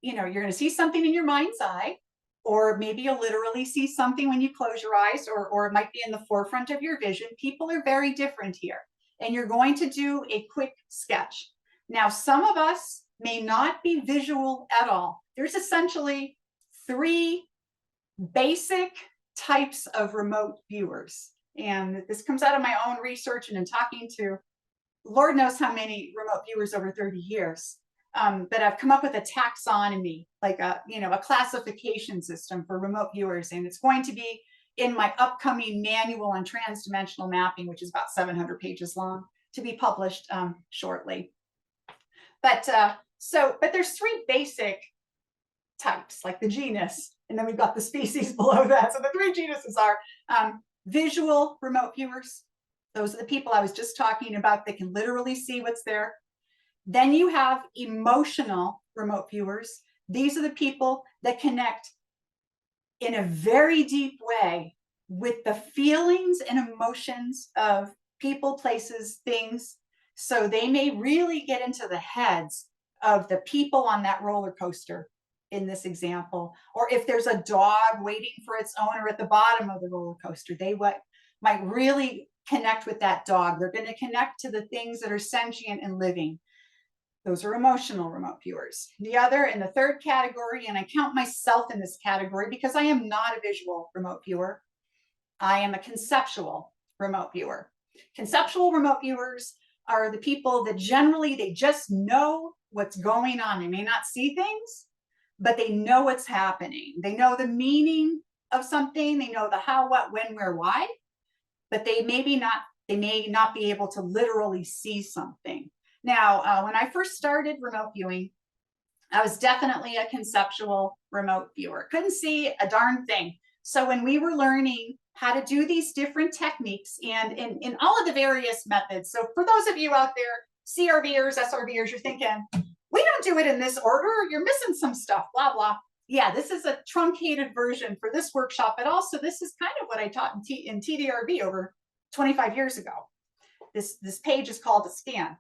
you know, you're going to see something in your mind's eye, or maybe you'll literally see something when you close your eyes, or it might be in the forefront of your vision. People are very different here, and you're going to do a quick sketch. Now, some of us may not be visual at all. There's essentially 3 basic types of remote viewers. And this comes out of my own research and in talking to Lord knows how many remote viewers over 30 years. But I've come up with a taxonomy, like a classification system for remote viewers. And it's going to be in my upcoming manual on transdimensional mapping, which is about 700 pages long, to be published shortly. But there's 3 basic types, like the genus, and then we've got the species below that. So the 3 genuses are visual remote viewers. Those are the people I was just talking about. They can literally see what's there. Then you have emotional remote viewers. These are the people that connect in a very deep way with the feelings and emotions of people, places, things. So they may really get into the heads of the people on that roller coaster in this example. Or if there's a dog waiting for its owner at the bottom of the roller coaster, they might really connect with that dog. They're going to connect to the things that are sentient and living. Those are emotional remote viewers. The other, in the third category, and I count myself in this category because I am not a visual remote viewer. I am a conceptual remote viewer. Conceptual remote viewers are the people that generally, they just know what's going on. They may not see things, but they know what's happening. They know the meaning of something. They know the how, what, when, where, why, but they may not be able to literally see something. Now, when I first started remote viewing, I was definitely a conceptual remote viewer. Couldn't see a darn thing. So when we were learning how to do these different techniques and in all of the various methods, so for those of you out there, CRVers, SRVers, you're thinking, we don't do it in this order, you're missing some stuff, blah, blah. Yeah, this is a truncated version for this workshop, but also this is kind of what I taught in TDRV over 25 years ago. This page is called a scan.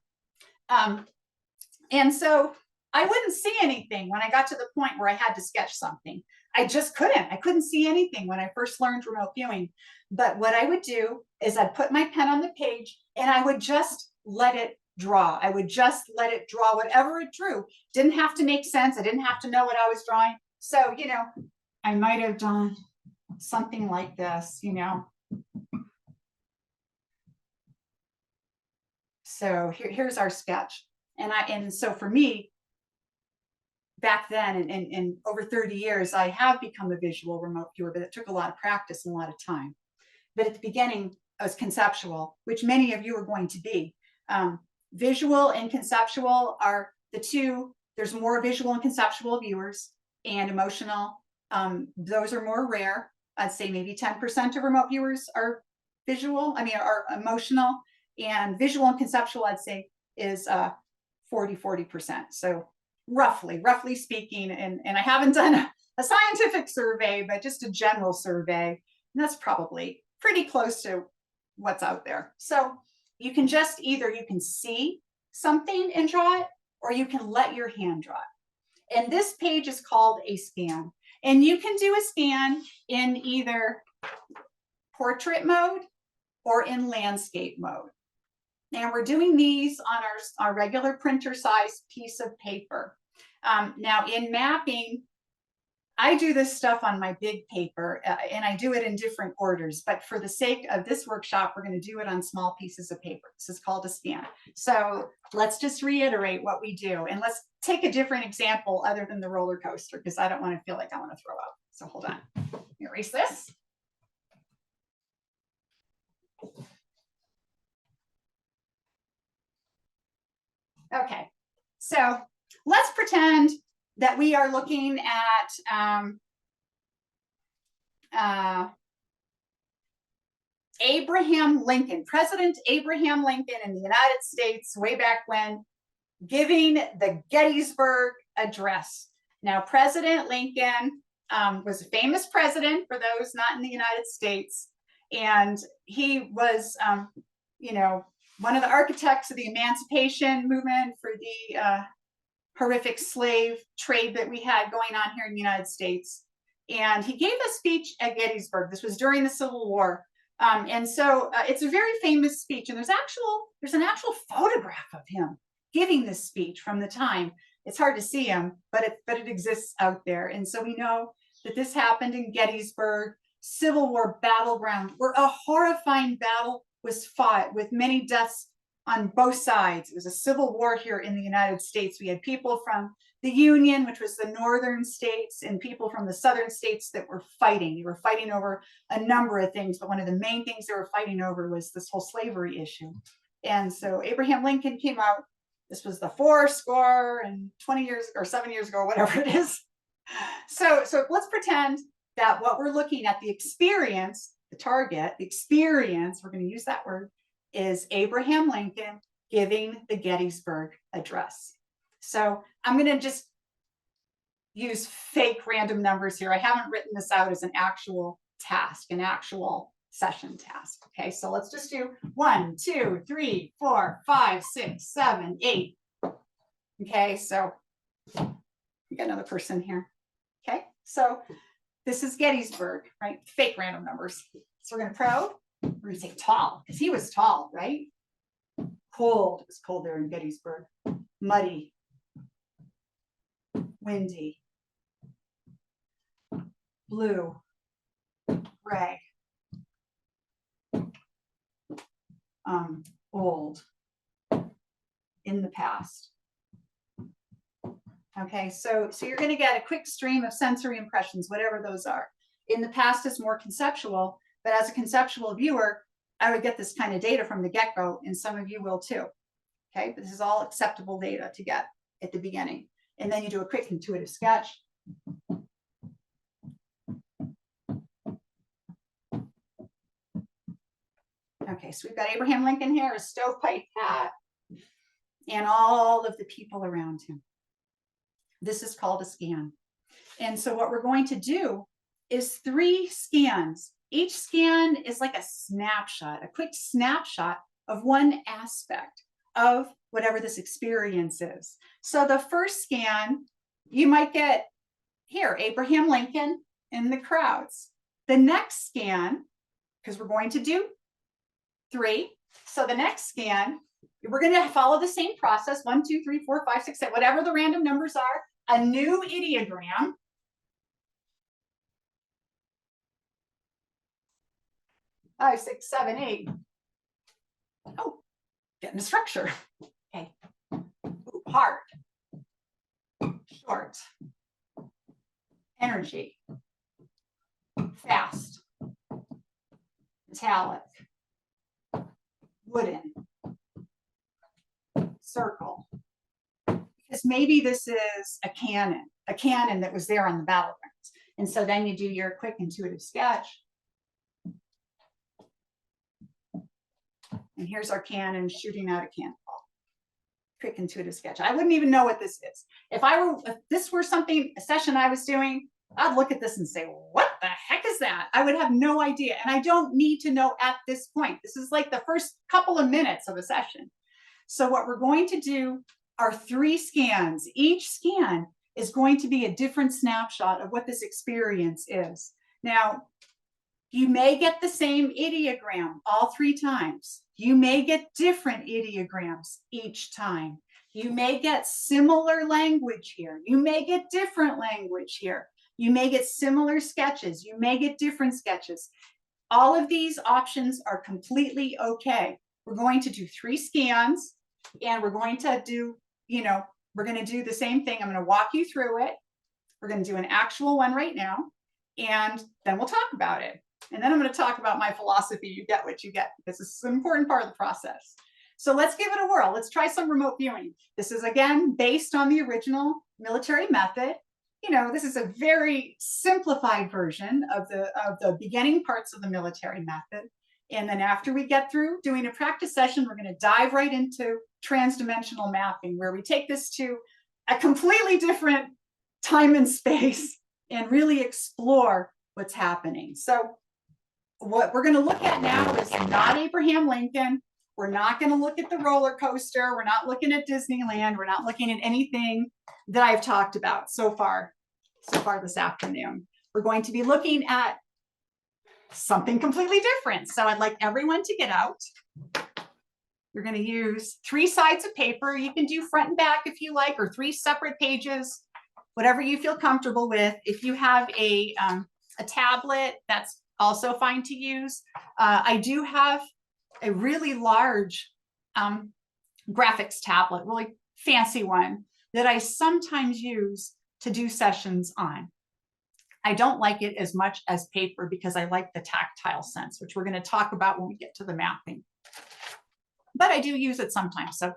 And so I wouldn't see anything when I got to the point where I had to sketch something. I just couldn't. I couldn't see anything when I first learned remote viewing. But what I would do is I'd put my pen on the page and I would just let it draw. I would just let it draw whatever it drew. Didn't have to make sense. I didn't have to know what I was drawing. So, you know, I might have done something like this, you know. So here's our sketch. And so for me, back then and over 30 years, I have become a visual remote viewer, but it took a lot of practice and a lot of time. But at the beginning, I was conceptual, which many of you are going to be. Visual and conceptual are the two. There's more visual and conceptual viewers, and emotional. Those are more rare. I'd say maybe 10% of remote viewers are visual, are emotional, and visual and conceptual, I'd say, is 40%. So roughly speaking, and I haven't done a scientific survey, but just a general survey, and that's probably pretty close to what's out there. So you can just you can see something and draw it, or you can let your hand draw it. And this page is called a scan. And you can do a scan in either portrait mode or in landscape mode. And we're doing these on our regular printer size piece of paper. Now in mapping, I do this stuff on my big paper and I do it in different orders, but for the sake of this workshop, we're going to do it on small pieces of paper. This is called a scan. So let's just reiterate what we do, and let's take a different example other than the roller coaster, because I don't want to feel like I want to throw up. So hold on, erase this. Okay, so let's pretend that we are looking at Abraham Lincoln, President Abraham Lincoln in the United States way back when, giving the Gettysburg Address. Now, President Lincoln was a famous president for those not in the United States, and he was, one of the architects of the emancipation movement for the horrific slave trade that we had going on here in the United States. And he gave a speech at Gettysburg. This was during the Civil War. And so it's a very famous speech. And there's an actual photograph of him giving this speech from the time. It's hard to see him, but it exists out there. And so we know that this happened in Gettysburg, Civil War battleground, where a horrifying battle was fought with many deaths on both sides. It was a civil war here in the United States. We had people from the Union, which was the northern states, and people from the southern states that were fighting. They were fighting over a number of things, but one of the main things they were fighting over was this whole slavery issue. And so Abraham Lincoln came out. This was the 4 score and 20 years or 7 years ago, whatever it is. So let's pretend that what we're looking at, the experience, the target, the experience, we're going to use that word, is Abraham Lincoln giving the Gettysburg Address. So I'm going to just use fake random numbers here. I haven't written this out as an actual task, an actual session task. Okay, so let's just do 1, 2, 3, 4, 5, 6, 7, 8. Okay, so we got another person here. Okay, so this is Gettysburg, right? Fake random numbers. So we're going to probe. We're going to say tall, because he was tall, right? Cold. It was cold there in Gettysburg. Muddy. Windy. Blue. Gray. Old. In the past. Okay, so you're going to get a quick stream of sensory impressions, whatever those are. In the past is more conceptual, but as a conceptual viewer, I would get this kind of data from the get-go, and some of you will too. Okay, but this is all acceptable data to get at the beginning. And then you do a quick intuitive sketch. Okay, so we've got Abraham Lincoln here, a stovepipe hat, and all of the people around him. This is called a scan. And so what we're going to do is 3 scans. Each scan is like a snapshot, a quick snapshot of one aspect of whatever this experience is. So the first scan, you might get here, Abraham Lincoln in the crowds. The next scan, because we're going to do 3. So the next scan, we're going to follow the same process, 1, 2, 3, 4, 5, 6, 7, whatever the random numbers are, a new ideogram. 5, 6, 7, 8. Oh, getting the structure. Okay. Ooh, hard. Short. Energy. Fast. Metallic. Wooden. Circle. Because maybe this is a cannon that was there on the battlegrounds. And so then you do your quick intuitive sketch. And here's our cannon shooting out a cannonball. Quick intuitive sketch. I wouldn't even know what this is. If this were a session I was doing, I'd look at this and say, what the heck is that? I would have no idea. And I don't need to know at this point. This is like the first couple of minutes of a session. So what we're going to do are 3 scans. Each scan is going to be a different snapshot of what this experience is. Now, you may get the same ideogram all 3 times. You may get different ideograms each time. You may get similar language here. You may get different language here. You may get similar sketches. You may get different sketches. All of these options are completely okay. We're going to do 3 scans, and we're going to do, we're going to do the same thing. I'm going to walk you through it. We're going to do an actual one right now, and then we'll talk about it. And then I'm going to talk about my philosophy. You get what you get, because this is an important part of the process. So let's give it a whirl. Let's try some remote viewing. This is, again, based on the original military method. This is a very simplified version of the beginning parts of the military method. And then after we get through doing a practice session, we're going to dive right into TransDimensional Mapping, where we take this to a completely different time and space and really explore what's happening. So what we're going to look at now is not Abraham Lincoln. We're not going to look at the roller coaster. We're not looking at Disneyland. We're not looking at anything that I've talked about so far this afternoon. We're going to be looking at something completely different. So I'd like everyone to get out. You're going to use 3 sides of paper. You can do front and back if you like, or 3 separate pages, whatever you feel comfortable with. If you have a tablet, that's also fine to use. I do have a really large graphics tablet, really fancy one, that I sometimes use to do sessions on. I don't like it as much as paper because I like the tactile sense, which we're going to talk about when we get to the mapping. But I do use it sometimes. So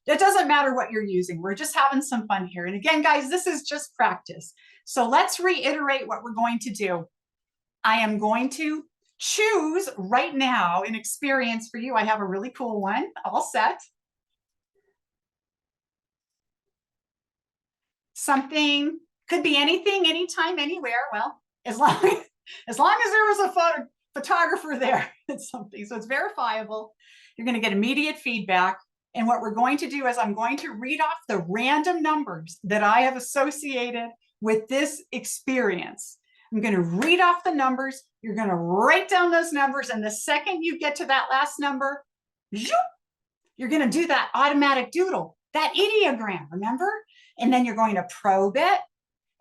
It doesn't matter what you're using. We're just having some fun here. And again, guys, this is just practice. So let's reiterate what we're going to do. I am going to choose right now an experience for you. I have a really cool one all set. Something could be anything, anytime, anywhere. Well, as long as there was a photographer there, it's something. So it's verifiable. You're going to get immediate feedback. And what we're going to do is I'm going to read off the random numbers that I have associated with this experience. I'm going to read off the numbers. You're going to write down those numbers. And the second you get to that last number, you're going to do that automatic doodle, that ideogram, remember? And then you're going to probe it.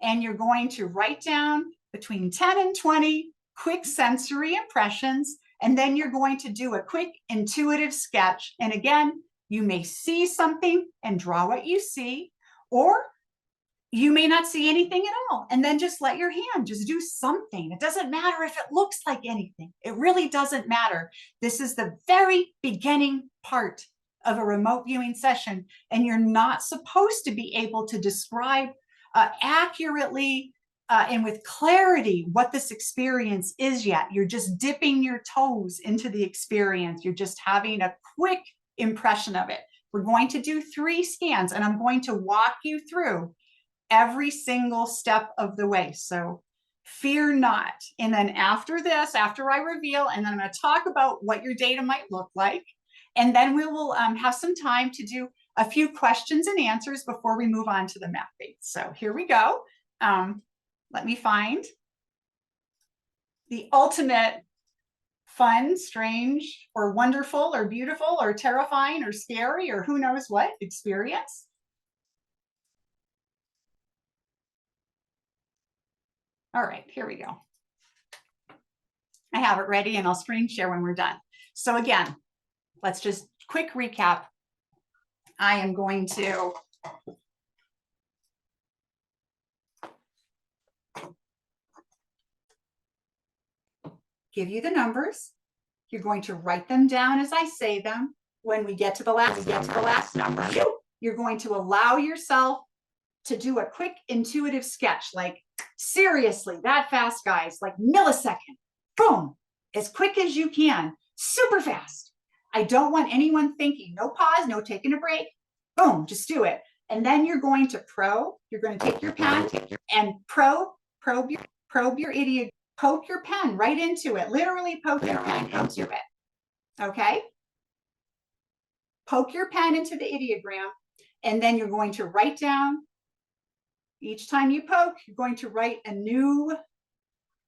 And you're going to write down between 10 and 20 quick sensory impressions. And then you're going to do a quick intuitive sketch. And again, you may see something and draw what you see, or you may not see anything at all. And then just let your hand just do something. It doesn't matter if it looks like anything. It really doesn't matter. This is the very beginning part of a remote viewing session. And you're not supposed to be able to describe accurately and with clarity what this experience is yet. You're just dipping your toes into the experience. You're just having a quick impression of it. We're going to do 3 scans, and I'm going to walk you through every single step of the way. So fear not. And then after this, after I reveal, and then I'm going to talk about what your data might look like. And then we will have some time to do a few questions and answers before we move on to the mapping. So here we go. Let me find the ultimate fun, strange, or wonderful, or beautiful, or terrifying, or scary, or who knows what experience. All right, here we go. I have it ready and I'll screen share when we're done. So again, let's just quick recap. I am going to give you the numbers. You're going to write them down as I say them. When we get to the last number, you're going to allow yourself to do a quick intuitive sketch, like seriously, that fast, guys, like millisecond, boom, as quick as you can, super fast. I don't want anyone thinking, no pause, no taking a break, boom, just do it. And then you're going to probe, you're going to take your pen and probe your idiot, poke your pen right into it, literally poke your pen into it, okay? Poke your pen into the ideogram, and then you're going to write down, each time you poke, you're going to write a new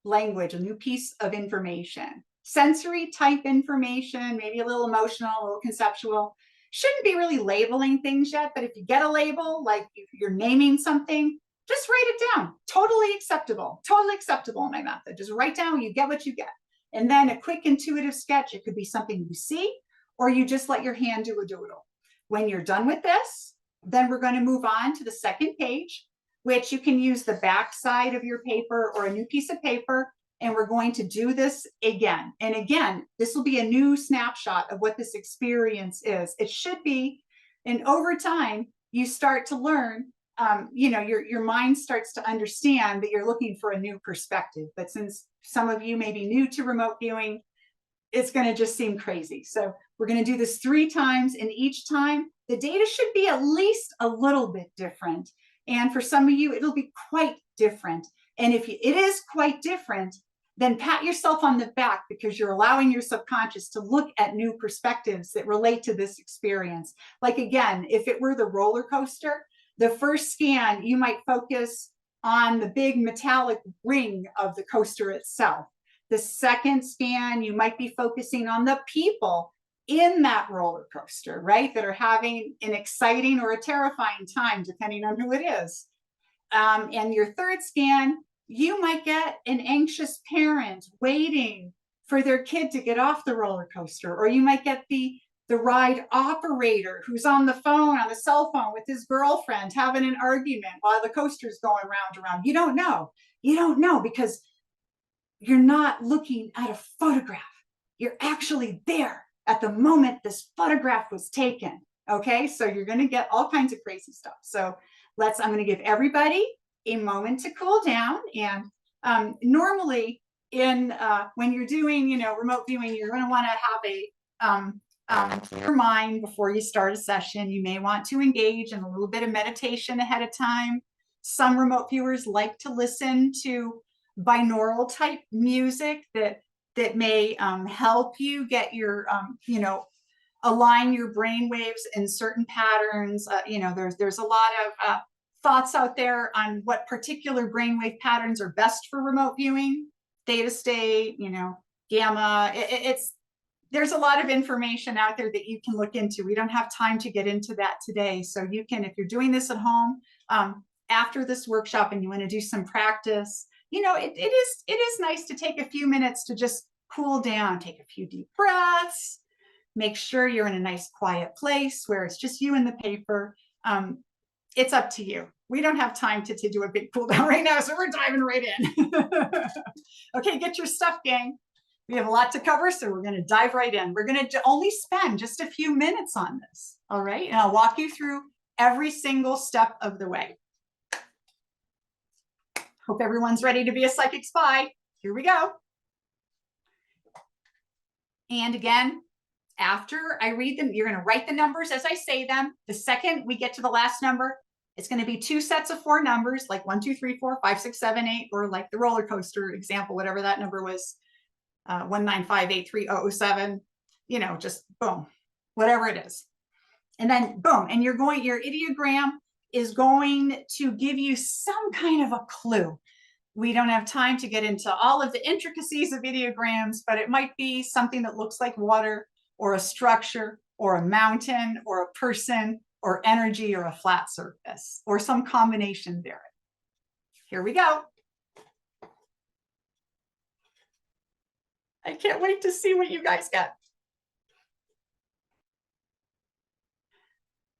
language, a new piece of information. Sensory type information, maybe a little emotional, a little conceptual. Shouldn't be really labeling things yet, but if you get a label, like if you're naming something, just write it down. Totally acceptable in my method. Just write down, you get what you get. And then a quick intuitive sketch. It could be something you see, or you just let your hand do a doodle. When you're done with this, then we're going to move on to the second page, which you can use the back side of your paper or a new piece of paper. And we're going to do this again. And again, this will be a new snapshot of what this experience is. It should be, and over time, you start to learn, your mind starts to understand that you're looking for a new perspective. But since some of you may be new to remote viewing, it's going to just seem crazy. So we're going to do this 3 times, and each time the data should be at least a little bit different. And for some of you, it'll be quite different. And if it is quite different, then pat yourself on the back, because you're allowing your subconscious to look at new perspectives that relate to this experience. Like again, if it were the roller coaster, the first scan, you might focus on the big metallic ring of the coaster itself. The second scan, you might be focusing on the people in that roller coaster, right? That are having an exciting or a terrifying time, depending on who it is. And your third scan, you might get an anxious parent waiting for their kid to get off the roller coaster, or you might get the ride operator who's on the phone, on the cell phone with his girlfriend, having an argument while the coaster's going round and round. You don't know. You don't know, because you're not looking at a photograph. You're actually there at the moment this photograph was taken. Okay, so you're going to get all kinds of crazy stuff. So I'm going to give everybody a moment to cool down. And normally when you're doing, remote viewing, you're going to want to have a clear mind before you start a session. You may want to engage in a little bit of meditation ahead of time. Some remote viewers like to listen to binaural type music that may help you get your, align your brain waves in certain patterns. There's a lot of thoughts out there on what particular brainwave patterns are best for remote viewing, theta state, gamma. There's a lot of information out there that you can look into. We don't have time to get into that today. So you can, if you're doing this at home, after this workshop and you want to do some practice, it is nice to take a few minutes to just cool down, take a few deep breaths, make sure you're in a nice quiet place where it's just you and the paper. It's up to you. We don't have time to do a big cool down right now, so we're diving right in. Okay, get your stuff, gang. We have a lot to cover, so we're going to dive right in. We're going to only spend just a few minutes on this, all right? And I'll walk you through every single step of the way. Hope everyone's ready to be a psychic spy. Here we go. And again, after I read them, you're going to write the numbers as I say them. The second we get to the last number, it's going to be 2 sets of 4 numbers, like 1, 2, 3, 4, 5, 6, 7, 8, or like the roller coaster example, whatever that number was, 1958307. Just boom, whatever it is, and then boom, and your ideogram is going to give you some kind of a clue. We don't have time to get into all of the intricacies of ideograms, but it might be something that looks like water, or a structure, or a mountain, or a person, or energy, or a flat surface, or some combination thereof. Here we go. I can't wait to see what you guys get.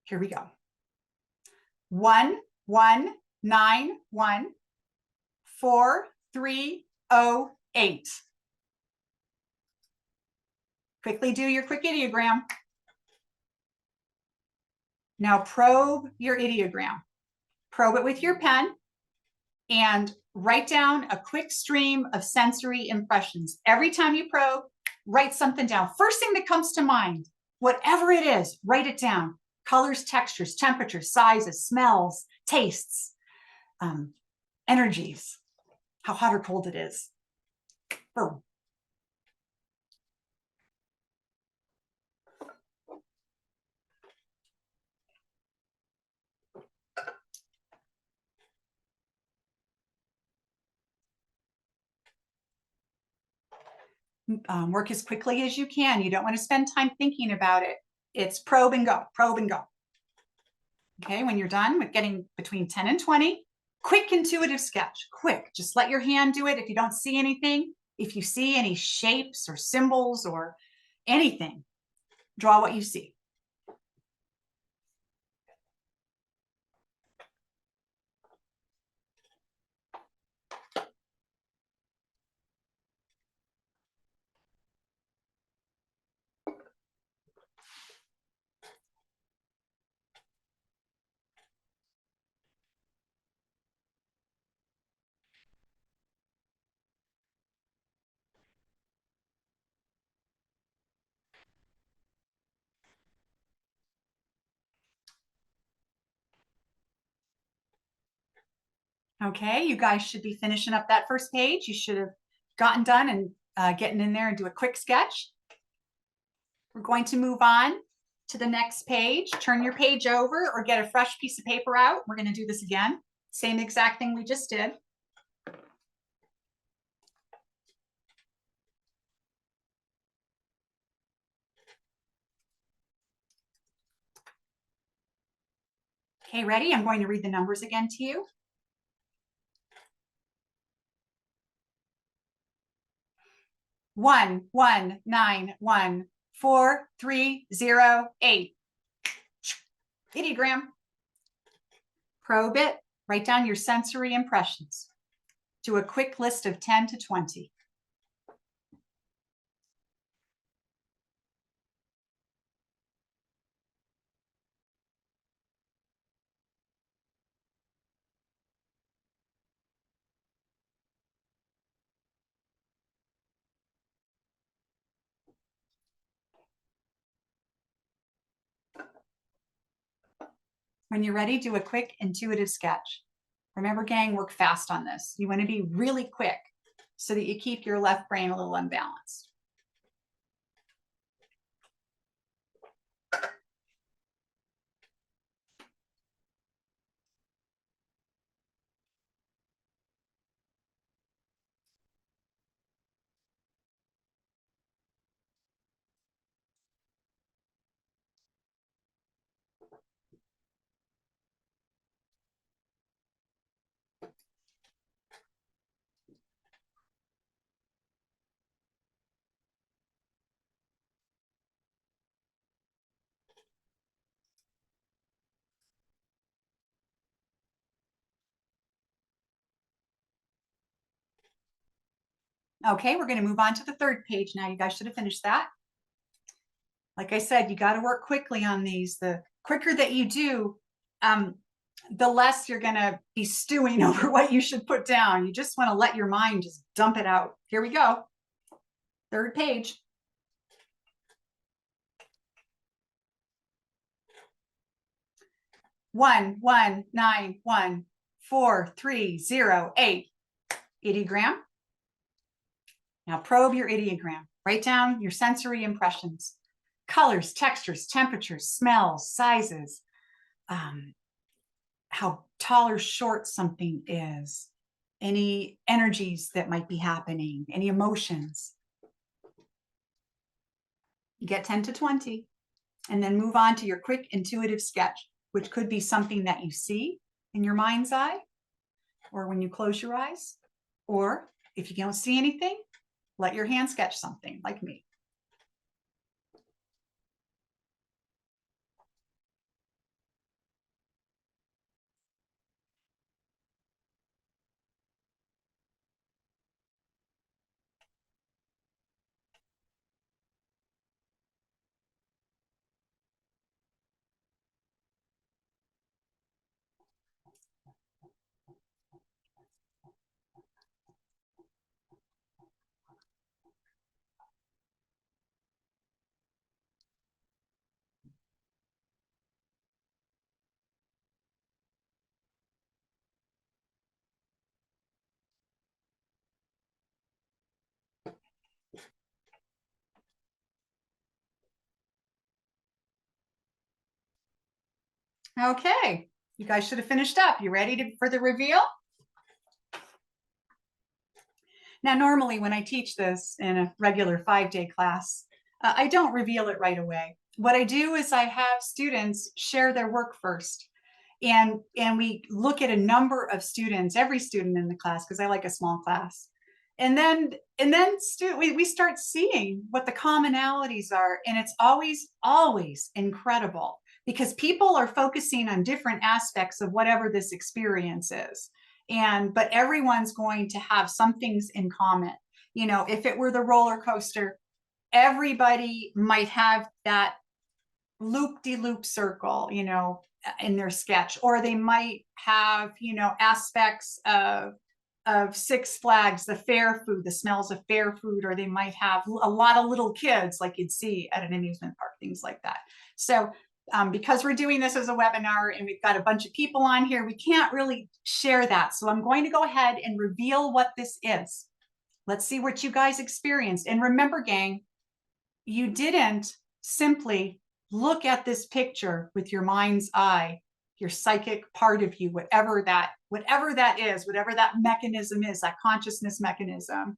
Here we go. 1191 4308. Quickly do your quick ideogram. Now probe your ideogram. Probe it with your pen and write down a quick stream of sensory impressions. Every time you probe, write something down. First thing that comes to mind, whatever it is, write it down. Colors, textures, temperatures, sizes, smells, tastes, energies, how hot or cold it is. Boom. Work as quickly as you can. You don't want to spend time thinking about it. It's probe and go, probe and go. Okay, when you're done with getting between 10 and 20, quick intuitive sketch, quick. Just let your hand do it if you don't see anything. If you see any shapes or symbols or anything, draw what you see. Okay, you guys should be finishing up that first page. You should have gotten done and getting in there and do a quick sketch. We're going to move on to the next page. Turn your page over or get a fresh piece of paper out. We're going to do this again. Same exact thing we just did. Okay, ready? I'm going to read the numbers again to you. 11914308. Ideogram. Probe it. Write down your sensory impressions. Do a quick list of 10 to 20. When you're ready, do a quick intuitive sketch. Remember, gang, work fast on this. You want to be really quick so that you keep your left brain a little unbalanced. Okay, we're going to move on to the third page now. You guys should have finished that. Like I said, you got to work quickly on these. The quicker that you do, the less you're going to be stewing over what you should put down. You just want to let your mind just dump it out. Here we go. Third page. 1191430 ideogram. Now probe your ideogram. Write down your sensory impressions, colors, textures, temperatures, smells, sizes, how tall or short something is, any energies that might be happening, any emotions. You get 10 to 20, and then move on to your quick intuitive sketch, which could be something that you see in your mind's eye, or when you close your eyes, or if you don't see anything, let your hand sketch something like me. Okay, you guys should have finished up. You ready for the reveal? Now, normally when I teach this in a regular 5-day class, I don't reveal it right away. What I do is I have students share their work first. And we look at a number of students, every student in the class, because I like a small class. And then we start seeing what the commonalities are. And it's always incredible, because people are focusing on different aspects of whatever this experience is. But everyone's going to have some things in common. You know, if it were the roller coaster, everybody might have that loop-de-loop circle, you know, in their sketch, or they might have, you know, aspects of Six Flags, the fair food, the smells of fair food, or they might have a lot of little kids like you'd see at an amusement park, things like that. So because we're doing this as a webinar and we've got a bunch of people on here, we can't really share that. So I'm going to go ahead and reveal what this is. Let's see what you guys experienced. And remember, gang, you didn't simply look at this picture with your mind's eye, your psychic part of you, whatever that is, whatever that mechanism is, that consciousness mechanism.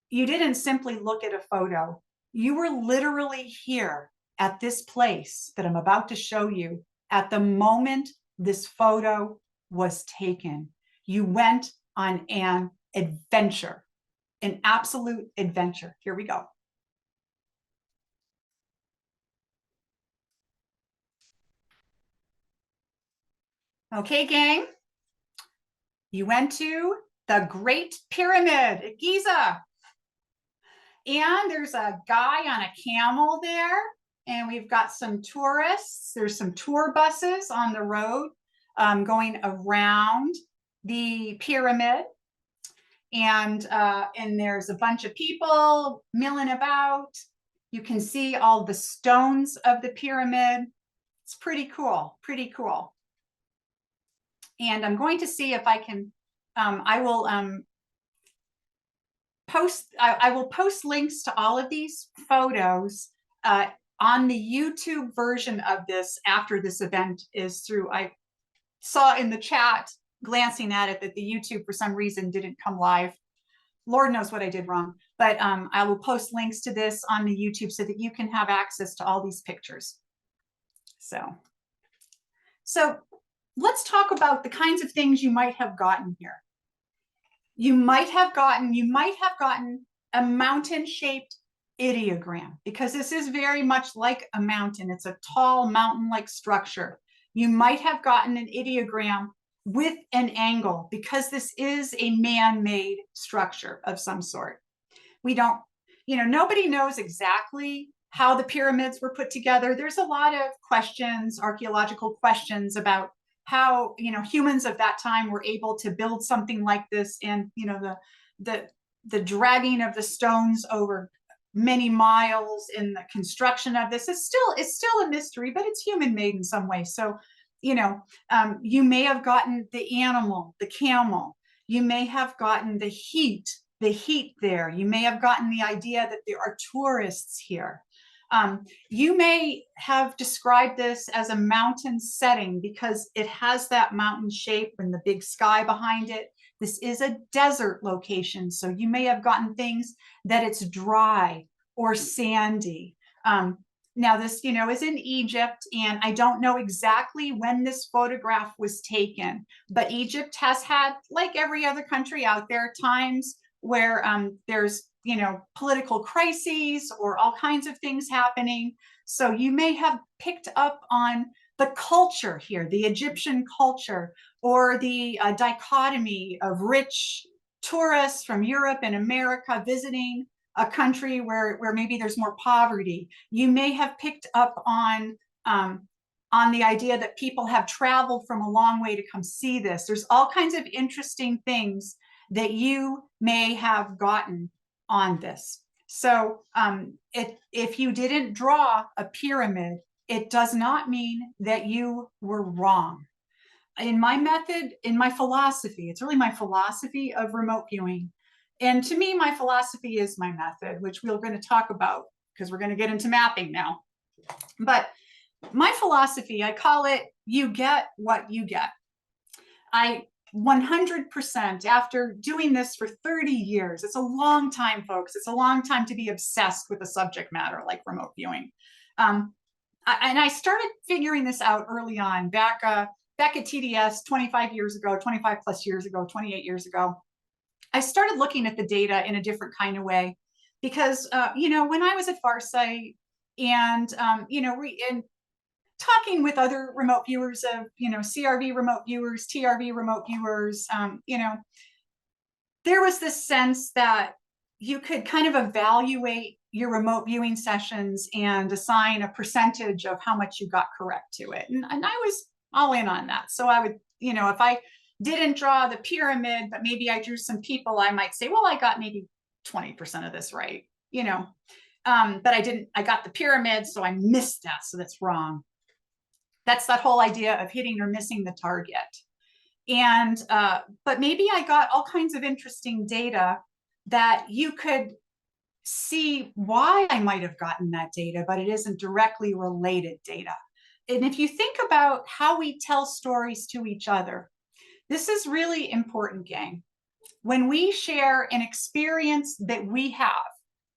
You didn't simply look at a photo. You were literally here at this place that I'm about to show you at the moment this photo was taken. You went on an adventure, an absolute adventure. Here we go. Okay, gang. You went to the Great Pyramid at Giza. And there's a guy on a camel there. And we've got some tourists. There's some tour buses on the road going around the pyramid. And there's a bunch of people milling about. You can see all the stones of the pyramid. It's pretty cool, pretty cool. And I'm going to see if I can, I will post links to all of these photos on the YouTube version of this after this event is through. I saw in the chat, glancing at it, that the YouTube for some reason didn't come live. Lord knows what I did wrong, but I will post links to this on the YouTube so that you can have access to all these pictures. So let's talk about the kinds of things you might have gotten here. You might have gotten a mountain-shaped ideogram, because this is very much like a mountain. It's a tall mountain-like structure. You might have gotten an ideogram with an angle, because this is a man-made structure of some sort. We don't, nobody knows exactly how the pyramids were put together. There's a lot of questions, archaeological questions, about how humans of that time were able to build something like this, and the dragging of the stones over many miles in the construction of this is still a mystery, but it's human made in some way. So you may have gotten the animal, the camel. You may have gotten the heat there. You may have gotten the idea that there are tourists here. You may have described this as a mountain setting because it has that mountain shape and the big sky behind it. This is a desert location, so you may have gotten things that it's dry or sandy. Now this, is in Egypt, and I don't know exactly when this photograph was taken, but Egypt has had, like every other country out there, times where there's, political crises or all kinds of things happening. So you may have picked up on the culture here, the Egyptian culture, or the dichotomy of rich tourists from Europe and America visiting a country where maybe there's more poverty. You may have picked up on the idea that people have traveled from a long way to come see this. There's all kinds of interesting things that you may have gotten on this. So if you didn't draw a pyramid, it does not mean that you were wrong. In my method, in my philosophy, it's really my philosophy of remote viewing. And to me, my philosophy is my method, which we're going to talk about because we're going to get into mapping now. But my philosophy, I call it, you get what you get. I 100%, after doing this for 30 years, it's a long time, folks. It's a long time to be obsessed with a subject matter like remote viewing. And I started figuring this out early on, back at TDS 25 years ago, 25 plus years ago, 28 years ago. I started looking at the data in a different kind of way because, when I was at Farsight and, and talking with other remote viewers of, CRV remote viewers, TRV remote viewers, there was this sense that you could kind of evaluate your remote viewing sessions and assign a percentage of how much you got correct to it. And I was all in on that. So I would, if I didn't draw the pyramid, but maybe I drew some people, I might say, well, I got maybe 20% of this right, but I got the pyramid, so I missed that. So that's wrong. That's that whole idea of hitting or missing the target. And, but maybe I got all kinds of interesting data that you could see why I might have gotten that data, but it isn't directly related data. And if you think about how we tell stories to each other, this is really important, gang. When we share an experience that we have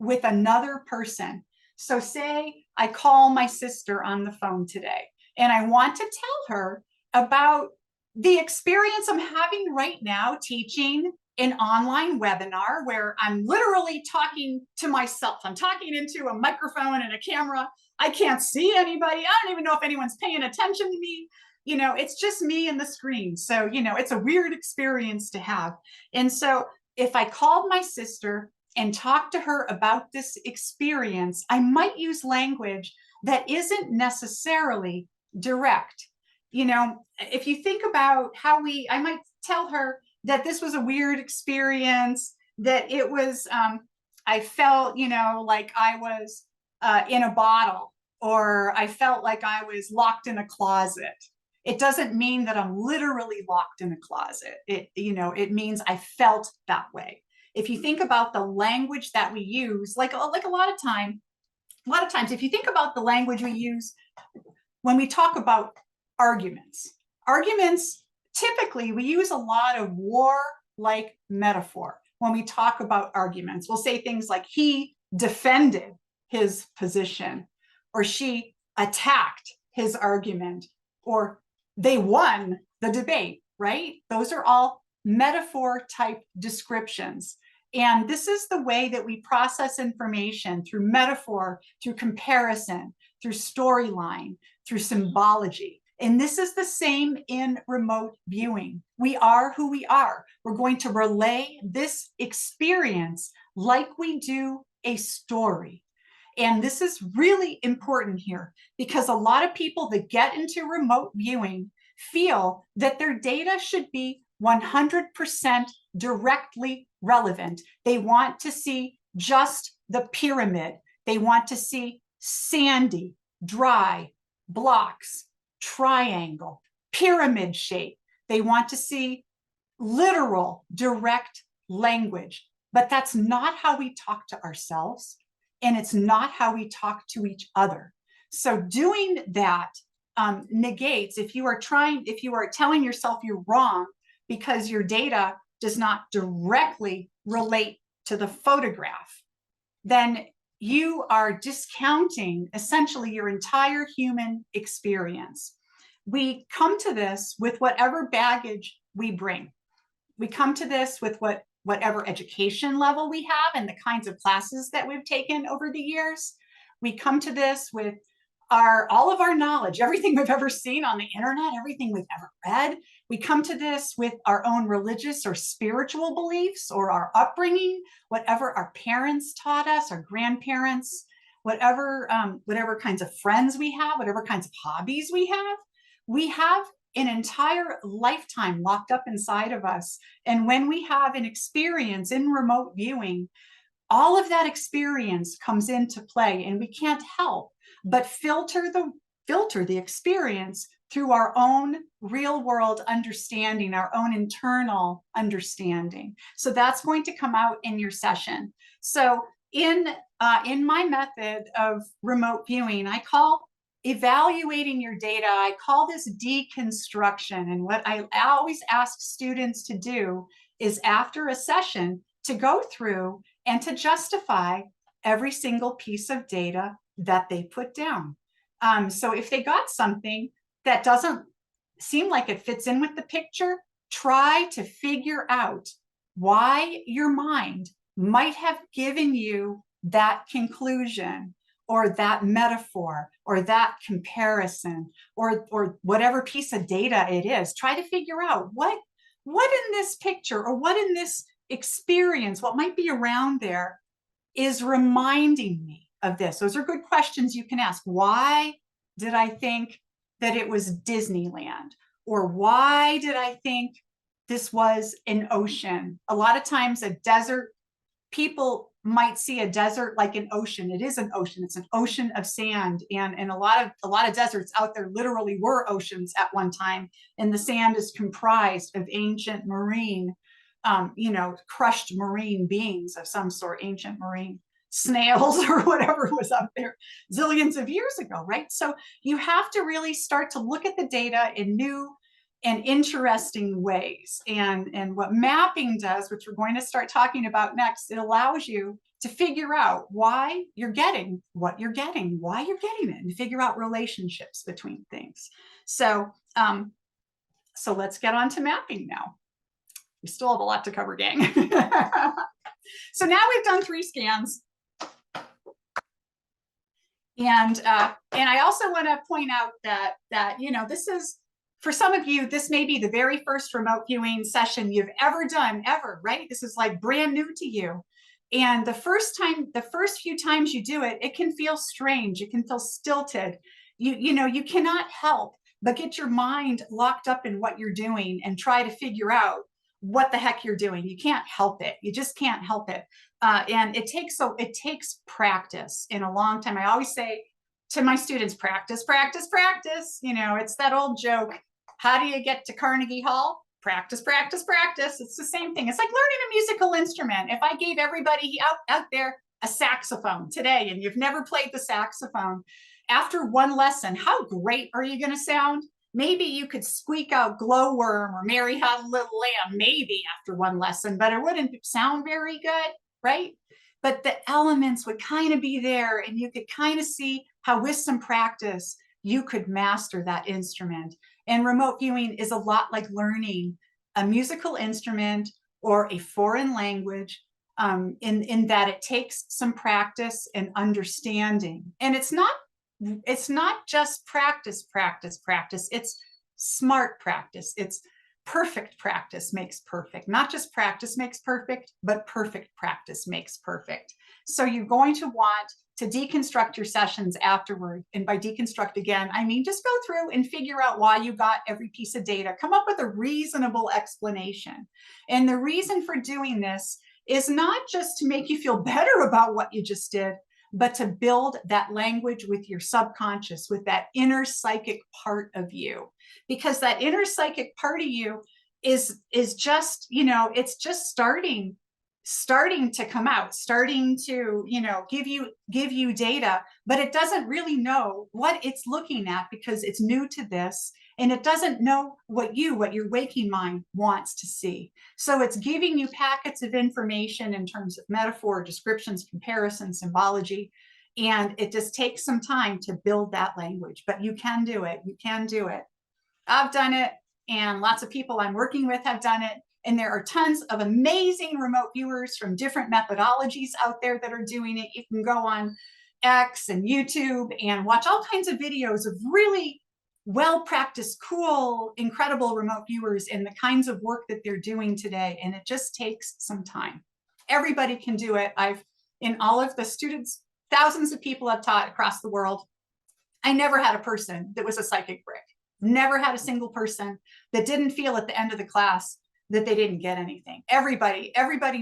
with another person, so say I call my sister on the phone today, and I want to tell her about the experience I'm having right now teaching an online webinar where I'm literally talking to myself. I'm talking into a microphone and a camera. I can't see anybody. I don't even know if anyone's paying attention to me. It's just me and the screen. So, it's a weird experience to have. And so if I called my sister and talked to her about this experience, I might use language that isn't necessarily direct. If you think about how I might tell her that this was a weird experience, that it was, I felt, like I was in a bottle, or I felt like I was locked in a closet. It doesn't mean that I'm literally locked in a closet. It means I felt that way. If you think about the language that we use, like a lot of times, if you think about the language we use when we talk about arguments, typically we use a lot of war-like metaphor. When we talk about arguments, we'll say things like he defended his position, or she attacked his argument, or they won the debate, right? Those are all metaphor type descriptions. And this is the way that we process information, through metaphor, through comparison, through storyline, through symbology. And this is the same in remote viewing. We are who we are. We're going to relay this experience like we do a story. And this is really important here, because a lot of people that get into remote viewing feel that their data should be 100% directly relevant. They want to see just the pyramid. They want to see sandy, dry, blocks, triangle, pyramid shape. They want to see literal, direct language. But that's not how we talk to ourselves, and it's not how we talk to each other. So doing that negates, if you are telling yourself you're wrong because your data does not directly relate to the photograph, then you are discounting essentially your entire human experience. We come to this with whatever baggage we bring. We come to this with whatever education level we have and the kinds of classes that we've taken over the years. We come to this with all of our knowledge, everything we've ever seen on the internet, everything we've ever read. We come to this with our own religious or spiritual beliefs, or our upbringing, whatever our parents taught us, our grandparents, whatever kinds of friends we have, whatever kinds of hobbies we have. We have an entire lifetime locked up inside of us. And when we have an experience in remote viewing, all of that experience comes into play, and we can't help but filter the experience through our own real world understanding, our own internal understanding. So that's going to come out in your session. So in my method of remote viewing, I call evaluating your data, I call this deconstruction. And what I always ask students to do is, after a session, to go through and to justify every single piece of data that they put down. So if they got something that doesn't seem like it fits in with the picture, try to figure out why your mind might have given you that conclusion, or that metaphor, or that comparison, or whatever piece of data it is. Try to figure out what in this picture, or what in this experience, what might be around there, is reminding me of this. Those are good questions you can ask. Why did I think that it was Disneyland? Or why did I think this was an ocean? A lot of times a desert, people might see a desert like an ocean. It is an ocean. It's an ocean of sand. And a lot of deserts out there literally were oceans at one time. And the sand is comprised of ancient marine, crushed marine beings of some sort, ancient marine snails or whatever was up there zillions of years ago, right? So you have to really start to look at the data in new and interesting ways. And what mapping does, which we're going to start talking about next, it allows you to figure out why you're getting what you're getting, why you're getting it, and figure out relationships between things. So let's get on to mapping now. We still have a lot to cover, gang. So now we've done 3 scans. And I also want to point out that this is, for some of you, this may be the very first remote viewing session you've ever done, right? This is like brand new to you. And the first few times you do it, it can feel strange. It can feel stilted. You cannot help but get your mind locked up in what you're doing and try to figure out what the heck you're doing. You can't help it. You just can't help it. And it takes practice in a long time. I always say to my students, practice, practice, practice. It's that old joke. How do you get to Carnegie Hall? Practice, practice, practice. It's the same thing. It's like learning a musical instrument. If I gave everybody out there a saxophone today and you've never played the saxophone, after one lesson, how great are you going to sound? Maybe you could squeak out Glowworm or Mary Had a Little Lamb, maybe after one lesson, but it wouldn't sound very good, right? But the elements would kind of be there, and you could kind of see how with some practice, you could master that instrument. And remote viewing is a lot like learning a musical instrument or a foreign language, in that it takes some practice and understanding. And it's not just practice, practice, practice. It's smart practice. It's perfect practice makes perfect. Not just practice makes perfect, but perfect practice makes perfect. So you're going to want to deconstruct your sessions afterward. And by deconstruct, again, I mean just go through and figure out why you got every piece of data. Come up with a reasonable explanation. And the reason for doing this is not just to make you feel better about what you just did, but to build that language with your subconscious, with that inner psychic part of you. Because that inner psychic part of you is just, it's just starting to come out, starting to, give you data, but it doesn't really know what it's looking at because it's new to this. And it doesn't know what your waking mind wants to see. So it's giving you packets of information in terms of metaphor, descriptions, comparison, symbology. And it just takes some time to build that language, but you can do it. You can do it. I've done it, and lots of people I'm working with have done it. And there are tons of amazing remote viewers from different methodologies out there that are doing it. You can go on X and YouTube and watch all kinds of videos of really well-practiced, cool, incredible remote viewers and the kinds of work that they're doing today. And it just takes some time. Everybody can do it. In all of the students, thousands of people I've taught across the world, I never had a person that was a psychic brick. Never had a single person that didn't feel at the end of the class that they didn't get anything. Everybody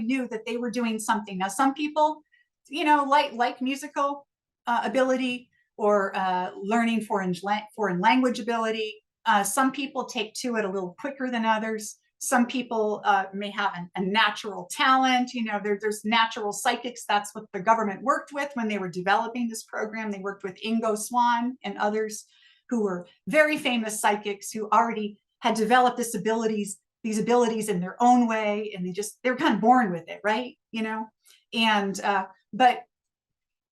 knew that they were doing something. Now, some people, like musical ability or learning foreign language ability. Some people take to it a little quicker than others. Some people may have a natural talent. There's natural psychics. That's what the government worked with when they were developing this program. They worked with Ingo Swann and others who were very famous psychics who already had developed these abilities in their own way, and they're kind of born with it, right? But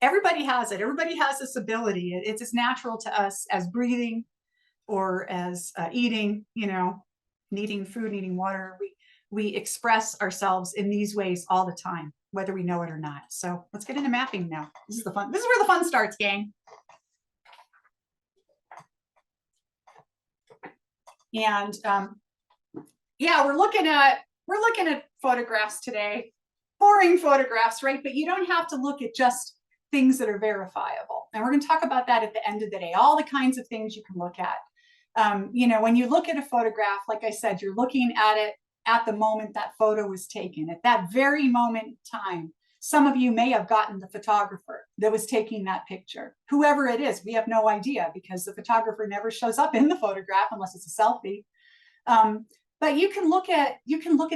everybody has it. Everybody has this ability. It's as natural to us as breathing or as eating, needing food, needing water. We express ourselves in these ways all the time, whether we know it or not. So let's get into mapping now. This is where the fun starts, gang. And yeah, we're looking at photographs today, boring photographs, right? But you don't have to look at just things that are verifiable. And we're going to talk about that at the end of the day, all the kinds of things you can look at. When you look at a photograph, like I said, you're looking at it at the moment that photo was taken. At that very moment in time, some of you may have gotten the photographer that was taking that picture. Whoever it is, we have no idea because the photographer never shows up in the photograph unless it's a selfie. But you can look at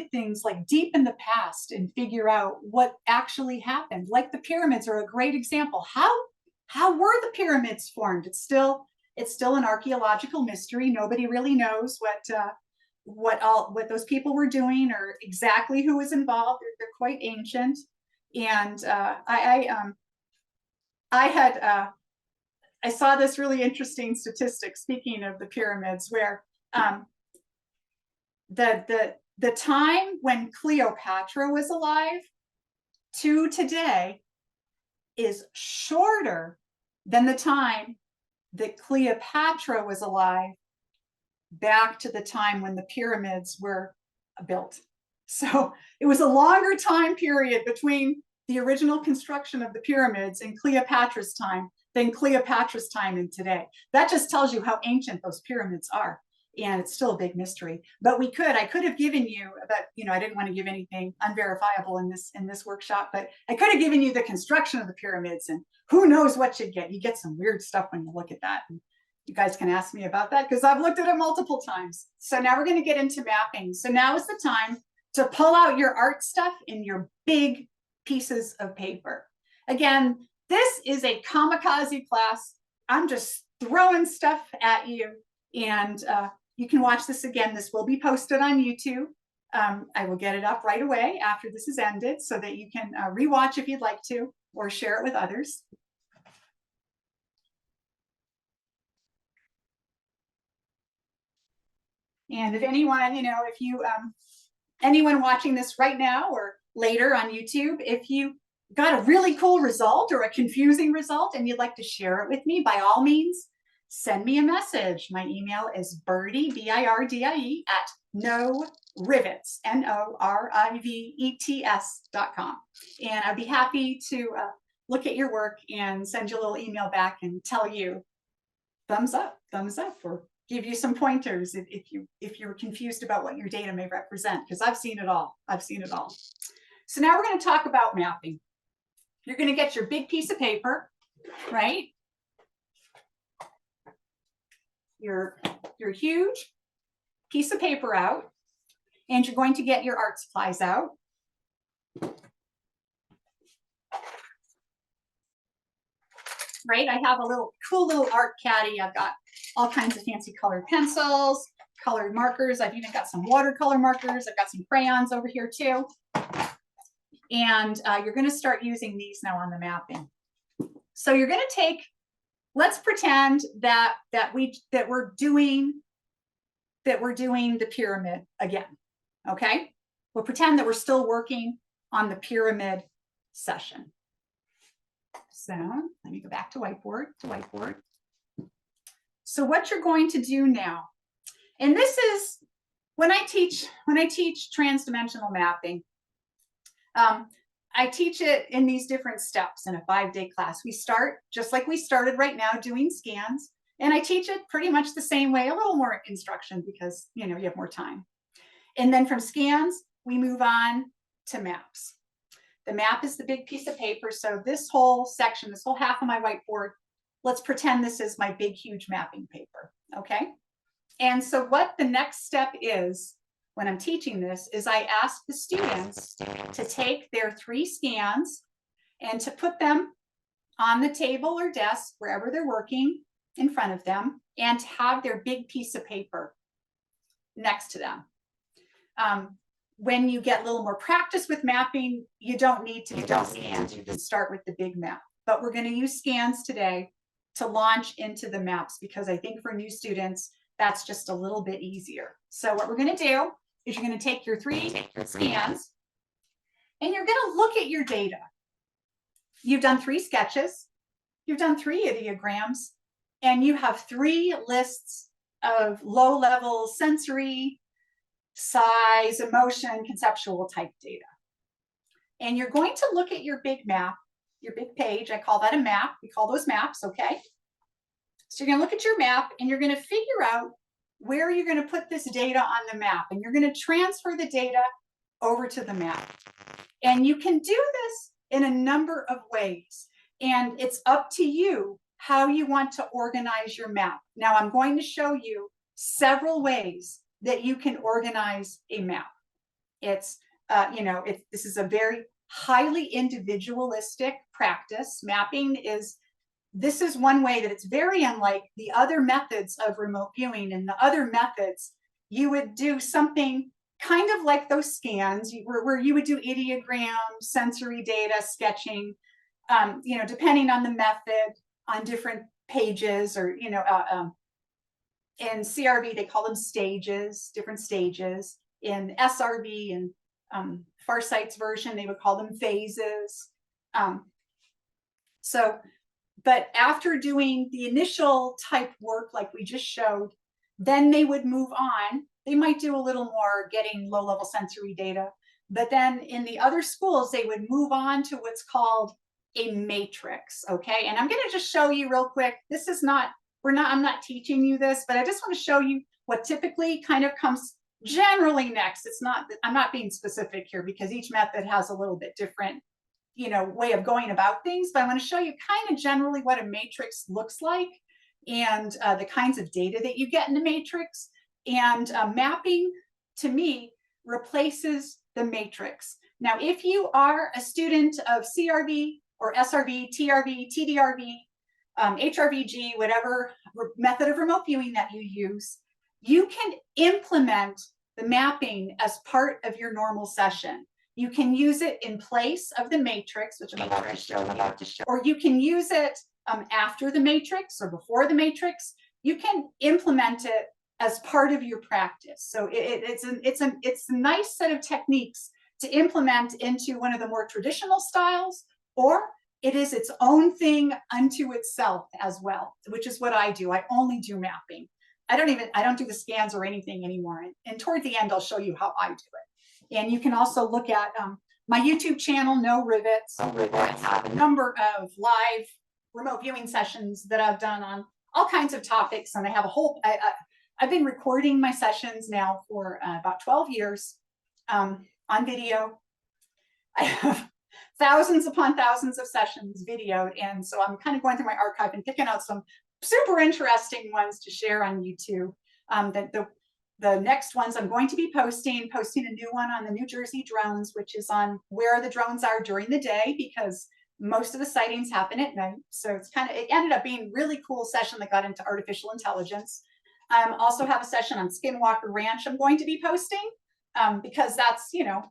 things like deep in the past and figure out what actually happened. Like the pyramids are a great example. How were the pyramids formed? It's still an archaeological mystery. Nobody really knows what those people were doing or exactly who was involved. They're quite ancient. And I saw this really interesting statistic, speaking of the pyramids, where the time when Cleopatra was alive to today is shorter than the time that Cleopatra was alive back to the time when the pyramids were built. So it was a longer time period between the original construction of the pyramids and Cleopatra's time than Cleopatra's time and today. That just tells you how ancient those pyramids are. And it's still a big mystery. But I could have given you, but I didn't want to give anything unverifiable in this workshop, but I could have given you the construction of the pyramids, and who knows what you get. You get some weird stuff when you look at that. And You guys can ask me about that because I've looked at it multiple times. So now we're going to get into mapping. So now is the time to pull out your art stuff in your big pieces of paper. Again, this is a kamikaze class. I'm just throwing stuff at you, and you can watch this again. This will be posted on YouTube. I will get it up right away after this is ended so that you can rewatch if you'd like to, or share it with others. And if anyone, if you, anyone watching this right now or later on YouTube, if you got a really cool result or a confusing result and you'd like to share it with me, by all means, send me a message. My email is Birdie, B-I-R-D-I-E, @norivets, NORIVETS.com. And I'd be happy to look at your work and send you a little email back and tell you thumbs up, or give you some pointers if you're confused about what your data may represent, because I've seen it all. So now we're going to talk about mapping. You're going to get your big piece of paper, right? Your huge piece of paper out, and you're going to get your art supplies out. Right, I have a cool little art caddy. I've got all kinds of fancy colored pencils, colored markers. I've even got some watercolor markers. I've got some crayons over here too. And you're going to start using these now on the mapping. So you're going to take, let's pretend that we're doing the pyramid again. Okay, we'll pretend that we're still working on the pyramid session. So let me go back to whiteboard. So what you're going to do now, and this is when I teach transdimensional mapping, I teach it in these different steps in a 5-day class. We start just like we started right now doing scans, and I teach it pretty much the same way, a little more instruction because you have more time. And then from scans, we move on to maps. The map is the big piece of paper. So this whole section, this whole half of my whiteboard, let's pretend this is my big, huge mapping paper, okay? And so what the next step is when I'm teaching this is I ask the students to take their 3 scans and to put them on the table or desk, wherever they're working, in front of them, and to have their big piece of paper next to them. When you get a little more practice with mapping, you don't need to do scans. You can start with the big map. But we're going to use scans today to launch into the maps because I think for new students, that's just a little bit easier. So what we're going to do is you're going to take your 3 scans and you're going to look at your data. You've done 3 sketches, you've done 3 ideograms, and you have 3 lists of low-level sensory, size, emotion, conceptual type data. And you're going to look at your big map, your big page. I call that a map. We call those maps, okay? So you're going to look at your map and you're going to figure out where you're going to put this data on the map. And you're going to transfer the data over to the map. And you can do this in a number of ways. And it's up to you how you want to organize your map. Now I'm going to show you several ways that you can organize a map. It's, this is a very highly individualistic practice. Mapping this is one way that it's very unlike the other methods of remote viewing. And the other methods, you would do something kind of like those scans where you would do ideograms, sensory data, sketching, depending on the method, on different pages, or, in CRV, they call them stages, different stages. In SRV and Farsight's version, they would call them phases. But after doing the initial type work like we just showed, then they would move on. They might do a little more getting low-level sensory data. But then in the other schools, they would move on to what's called a matrix, okay? And I'm going to just show you real quick. This is not, I'm not teaching you this, but I just want to show you what typically kind of comes generally next. It's not, I'm not being specific here because each method has a little bit different, way of going about things, but I want to show you kind of generally what a matrix looks like. and the kinds of data that you get in the matrix. And mapping, to me, replaces the matrix. Now, if you are a student of CRV or SRV, TRV, TDRV, HRVG, whatever method of remote viewing that you use, you can implement the mapping as part of your normal session. You can use it in place of the matrix, which I'm about to show, or you can use it after the matrix or before the matrix. You can implement it as part of your practice. So it's a nice set of techniques to implement into one of the more traditional styles, or it is its own thing unto itself as well, which is what I do. I only do mapping. I don't do the scans or anything anymore. And toward the end, I'll show you how I do it. And you can also look at my YouTube channel, No Rivets. I have a number of live remote viewing sessions that I've done on all kinds of topics. And I have a whole, I've been recording my sessions now for about 12 years on video. I have thousands upon thousands of sessions videoed. And so I'm kind of going through my archive and picking out some super interesting ones to share on YouTube. The next ones I'm going to be posting a new one on the New Jersey drones, which is on where the drones are during the day, because most of the sightings happen at night. So it ended up being a really cool session that got into artificial intelligence. Also have a session on Skinwalker Ranch I'm going to be posting because that's, you know,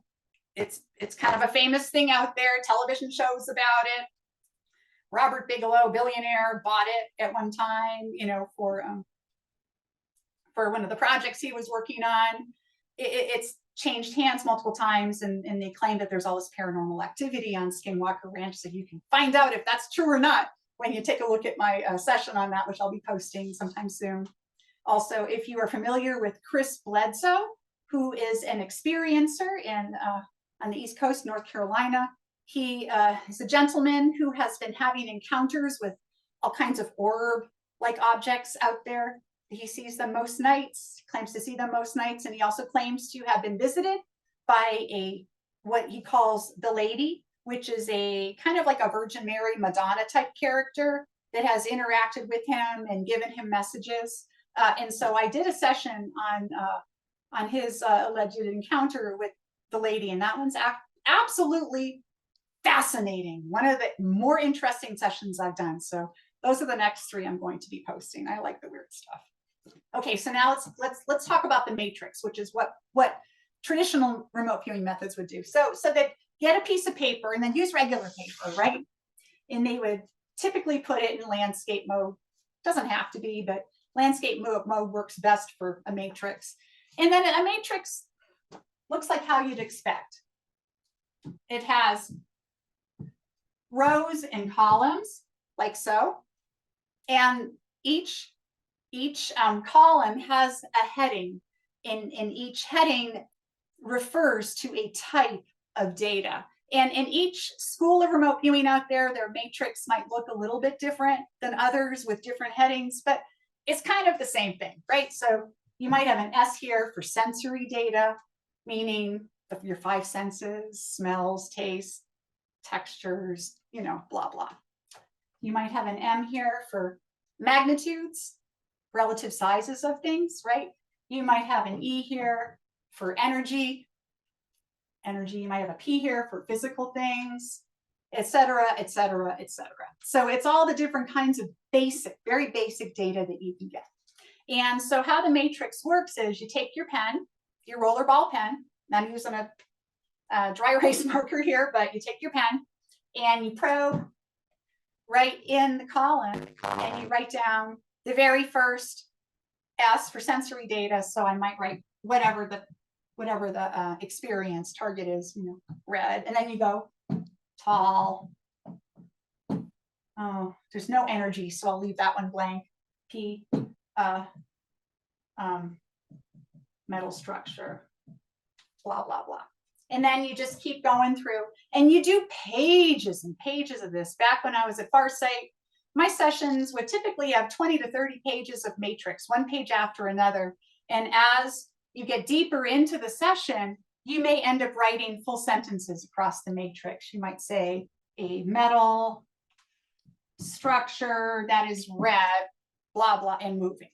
it's kind of a famous thing out there, television shows about it. Robert Bigelow, billionaire, bought it at one time, you know, for one of the projects he was working on. It's changed hands multiple times, and they claim that there's all this paranormal activity on Skinwalker Ranch, so you can find out if that's true or not when you take a look at my session on that, which I'll be posting sometime soon. Also, if you are familiar with Chris Bledsoe, who is an experiencer on the East Coast, North Carolina, he is a gentleman who has been having encounters with all kinds of orb-like objects out there. He sees them most nights, claims to see them most nights, and he also claims to have been visited by what he calls the lady, which is a kind of like a Virgin Mary, Madonna type character that has interacted with him and given him messages. And so I did a session on his alleged encounter with the lady, and that one's absolutely fascinating. One of the more interesting sessions I've done. So those are the next three I'm going to be posting. I like the weird stuff. Okay, so now let's talk about the matrix, which is what traditional remote viewing methods would do. So they get a piece of paper and then use regular paper, right? And they would typically put it in landscape mode. Doesn't have to be, but landscape mode works best for a matrix. And then a matrix looks like how you'd expect. It has rows and columns, like so, and each column has a heading, and each heading refers to a type of data. And in each school of remote viewing out there, their matrix might look a little bit different than others with different headings, but it's kind of the same thing, right? So you might have an S here for sensory data, meaning your five senses, smells, taste, textures, you know, blah, blah. You might have an M here for magnitudes, relative sizes of things, right? You might have an E here for energy. You might have a P here for physical things, et cetera, et cetera, et cetera. So it's all the different kinds of very basic data that you can get. And so how the matrix works is you take your pen, your rollerball pen, and I'm using a dry erase marker here, but you take your pen and you probe right in the column and you write down the very first S for sensory data. So I might write whatever the experience target is, you know, red, and then you go tall. Oh, there's no energy, so I'll leave that one blank. P, metal structure, blah, blah, blah. And then you just keep going through and you do pages and pages of this. Back when I was at Farsight, my sessions would typically have 20 to 30 pages of matrix, one page after another. And as you get deeper into the session, you may end up writing full sentences across the matrix. You might say a metal structure that is red blah, blah, and moving,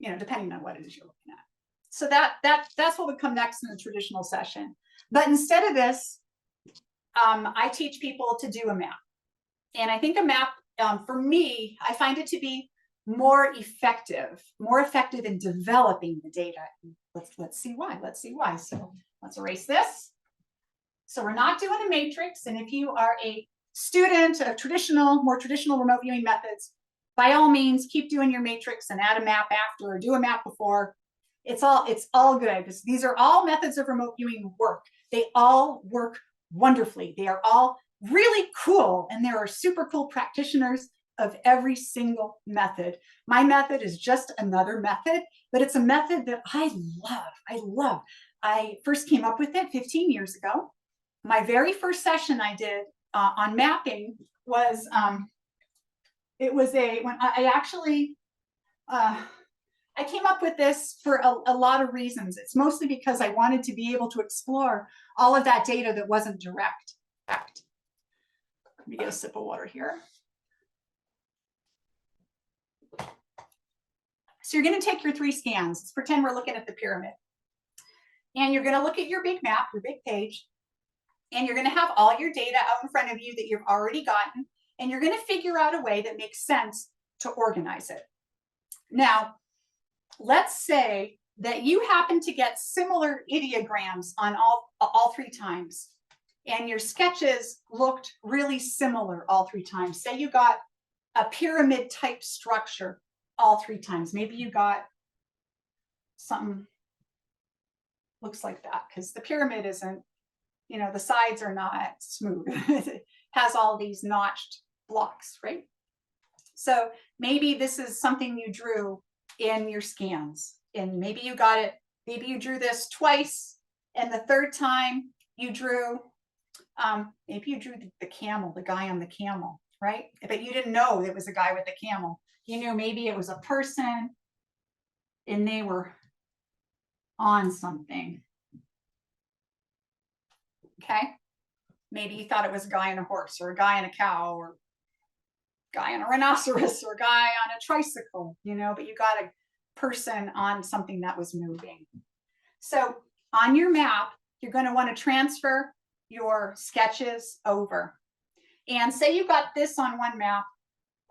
depending on what it is you're looking at. So that's what would come next in the traditional session. But instead of this, I teach people to do a map. And I think a map, for me, I find it to be more effective in developing the data. Let's see why. So let's erase this. So we're not doing a matrix. And if you are a student of more traditional remote viewing methods, by all means, keep doing your matrix and add a map after or do a map before. It's all good, because these are all methods of remote viewing work. They all work wonderfully. They are all really cool, and there are super cool practitioners of every single method. My method is just another method, but it's a method that I love. I first came up with it 15 years ago. My very first session I did on mapping was I came up with this for a lot of reasons. It's mostly because I wanted to be able to explore all of that data that wasn't direct. Let me get a sip of water here. So you're going to take your 3 scans. Let's pretend we're looking at the pyramid. And you're going to look at your big map, your big page, and you're going to have all your data out in front of you that you've already gotten, and you're going to figure out a way that makes sense to organize it. Now, let's say that you happen to get similar ideograms on all 3 times, and your sketches looked really similar all 3 times. Say you got a pyramid type structure all 3 times. Maybe you got something looks like that, because the pyramid isn't, the sides are not smooth. It has all these notched blocks, right? So maybe this is something you drew in your scans, and maybe you got it, maybe you drew this twice, and the 3rd time you drew, maybe you drew the camel, the guy on the camel, right? But you didn't know it was a guy with the camel. You knew maybe it was a person and they were on something. Okay, maybe you thought it was a guy on a horse, or a guy on a cow, or a guy on a rhinoceros, or a guy on a tricycle, but you got a person on something that was moving. So on your map, you're going to want to transfer your sketches over. And say you got this on one map,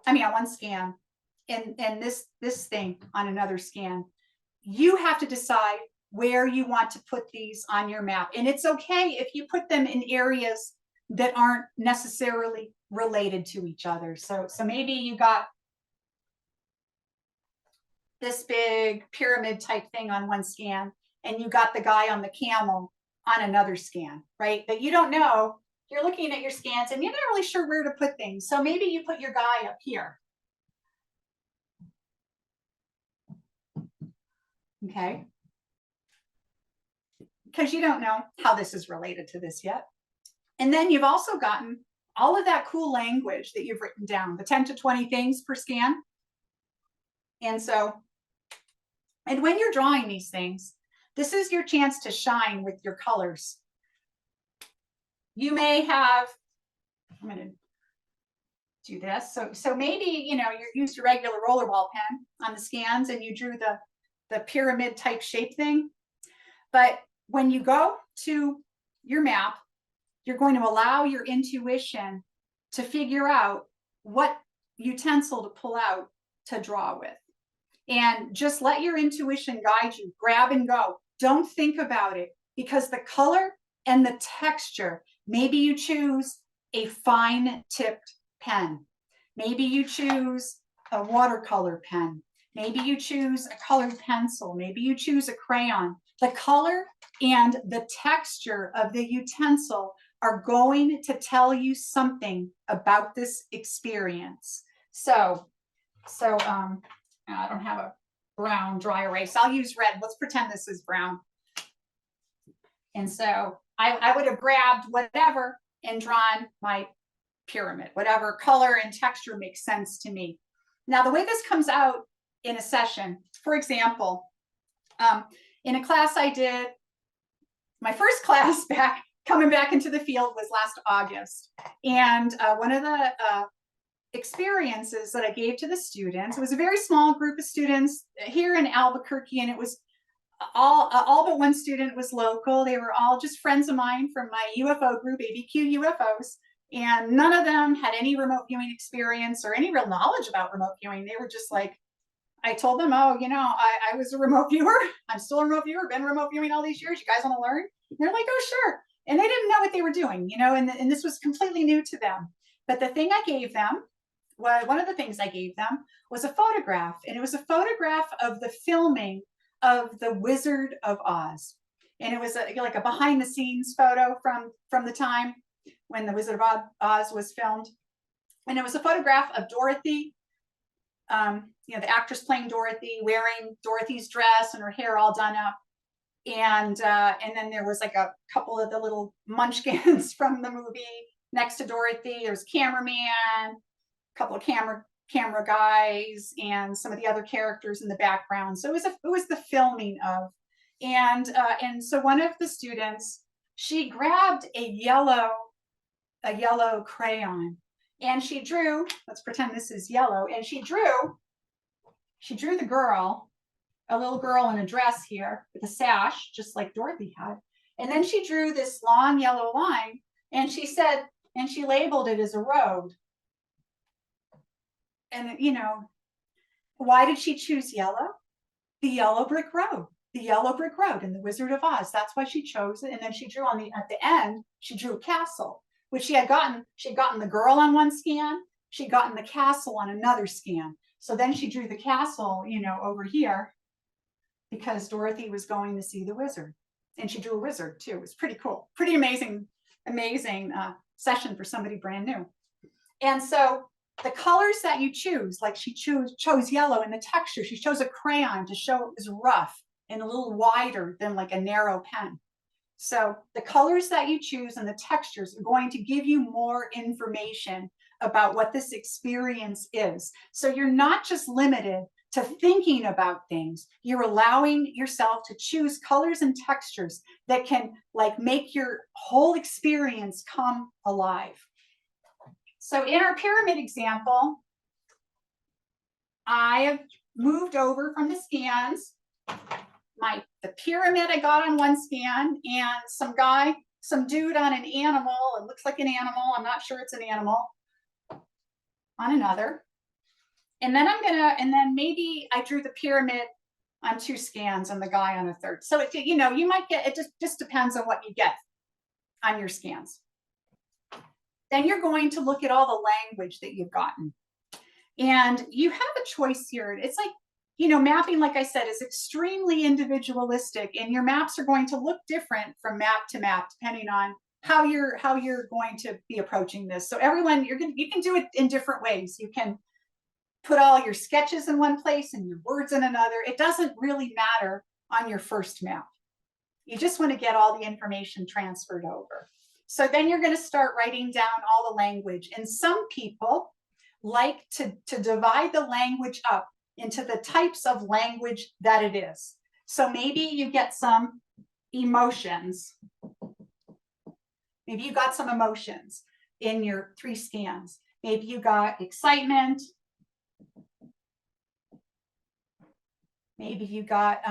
on one scan, and this thing on another scan. You have to decide where you want to put these on your map. And it's okay if you put them in areas that aren't necessarily related to each other. So maybe you got this big pyramid type thing on one scan, and you got the guy on the camel on another scan, right? But you don't know, you're looking at your scans and you're not really sure where to put things. So maybe you put your guy up here. Okay. Because you don't know how this is related to this yet. And then you've also gotten all of that cool language that you've written down, the 10 to 20 things per scan. And when you're drawing these things, this is your chance to shine with your colors. You may have, I'm going to do this. So maybe, you used your regular rollerball pen on the scans and you drew the pyramid type shape thing. But when you go to your map, you're going to allow your intuition to figure out what utensil to pull out to draw with. And just let your intuition guide you. Grab and go. Don't think about it, because the color and the texture, maybe you choose a fine tipped pen. Maybe you choose a watercolor pen. Maybe you choose a colored pencil. Maybe you choose a crayon. The color and the texture of the utensil are going to tell you something about this experience. So I don't have a brown dry erase. I'll use red. Let's pretend this is brown. And so I would have grabbed whatever and drawn my pyramid, whatever color and texture makes sense to me. Now, the way this comes out in a session, for example, in a class I did, my first class coming back into the field was last August. And one of the experiences that I gave to the students. It was a very small group of students here in Albuquerque, and it was all but one student was local. They were all just friends of mine from my UFO group, ABQ UFOs, and none of them had any remote viewing experience or any real knowledge about remote viewing. They were just like, I told them, oh, I was a remote viewer. I'm still a remote viewer, been remote viewing all these years. You guys want to learn? And they're like, oh, sure. And they didn't know what they were doing, and this was completely new to them. But the thing I gave them, one of the things I gave them was a photograph, and it was a photograph of the filming of The Wizard of Oz. And it was like a behind the scenes photo from the time when The Wizard of Oz was filmed. And it was a photograph of Dorothy, the actress playing Dorothy, wearing Dorothy's dress and her hair all done up. And then there was like a couple of the little munchkins from the movie next to Dorothy. There was cameraman, a couple of camera guys, and some of the other characters in the background. So it was the filming of, and so one of the students, she grabbed a yellow crayon, and she drew, let's pretend this is yellow, and she drew the girl, a little girl in a dress here with a sash, just like Dorothy had. And then she drew this long yellow line, and she labeled it as a road. And, why did she choose yellow? The yellow brick road in The Wizard of Oz. That's why she chose it. And then she drew at the end, she drew a castle, which she had gotten the girl on one scan. She'd gotten the castle on another scan. So then she drew the castle, over here, because Dorothy was going to see the wizard. And she drew a wizard too. It was pretty cool. Pretty amazing session for somebody brand new. And so the colors that you choose, like she chose yellow, and the texture, she chose a crayon to show it was rough and a little wider than like a narrow pen. So the colors that you choose and the textures are going to give you more information about what this experience is. So you're not just limited to thinking about things, you're allowing yourself to choose colors and textures that can make your whole experience come alive. So in our pyramid example, I have moved over from the scans, the pyramid I got on one scan, and some dude on an animal, it looks like an animal, I'm not sure it's an animal, on another. And then maybe I drew the pyramid on two scans and the guy on a third. So you might get, it just depends on what you get on your scans. Then you're going to look at all the language that you've gotten. And you have a choice here. It's like, mapping, like I said, is extremely individualistic, and your maps are going to look different from map to map, depending on how you're going to be approaching this. So everyone, you can do it in different ways. You can put all your sketches in one place and your words in another. It doesn't really matter on your first map. You just want to get all the information transferred over. So then you're going to start writing down all the language. And some people like to divide the language up into the types of language that it is. So maybe you get some emotions. Maybe you got some emotions in your 3 scans. Maybe you got excitement. Maybe you got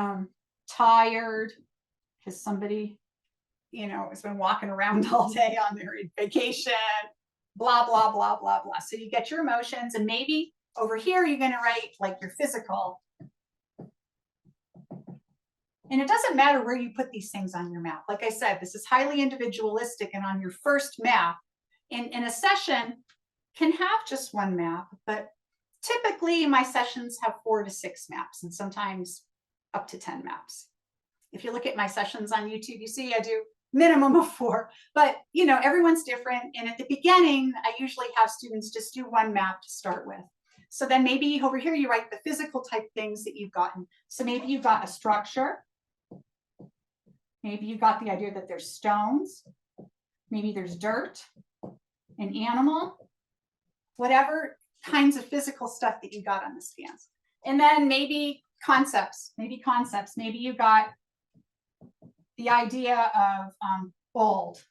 tired because somebody, has been walking around all day on their vacation, blah, blah, blah, blah, blah. So you get your emotions, and maybe over here, you're going to write like your physical. And it doesn't matter where you put these things on your map. Like I said, this is highly individualistic, and on your first map, in a session, can have just one map, but typically my sessions have 4 to 6 maps, and sometimes up to 10 maps. If you look at my sessions on YouTube, you see I do minimum of 4, but everyone's different. And at the beginning, I usually have students just do 1 map to start with. So then maybe over here, you write the physical type things that you've gotten. So maybe you've got a structure. Maybe you've got the idea that there's stones. Maybe there's dirt, an animal, whatever kinds of physical stuff that you got on the scans. And then maybe concepts. Maybe you got the idea of old,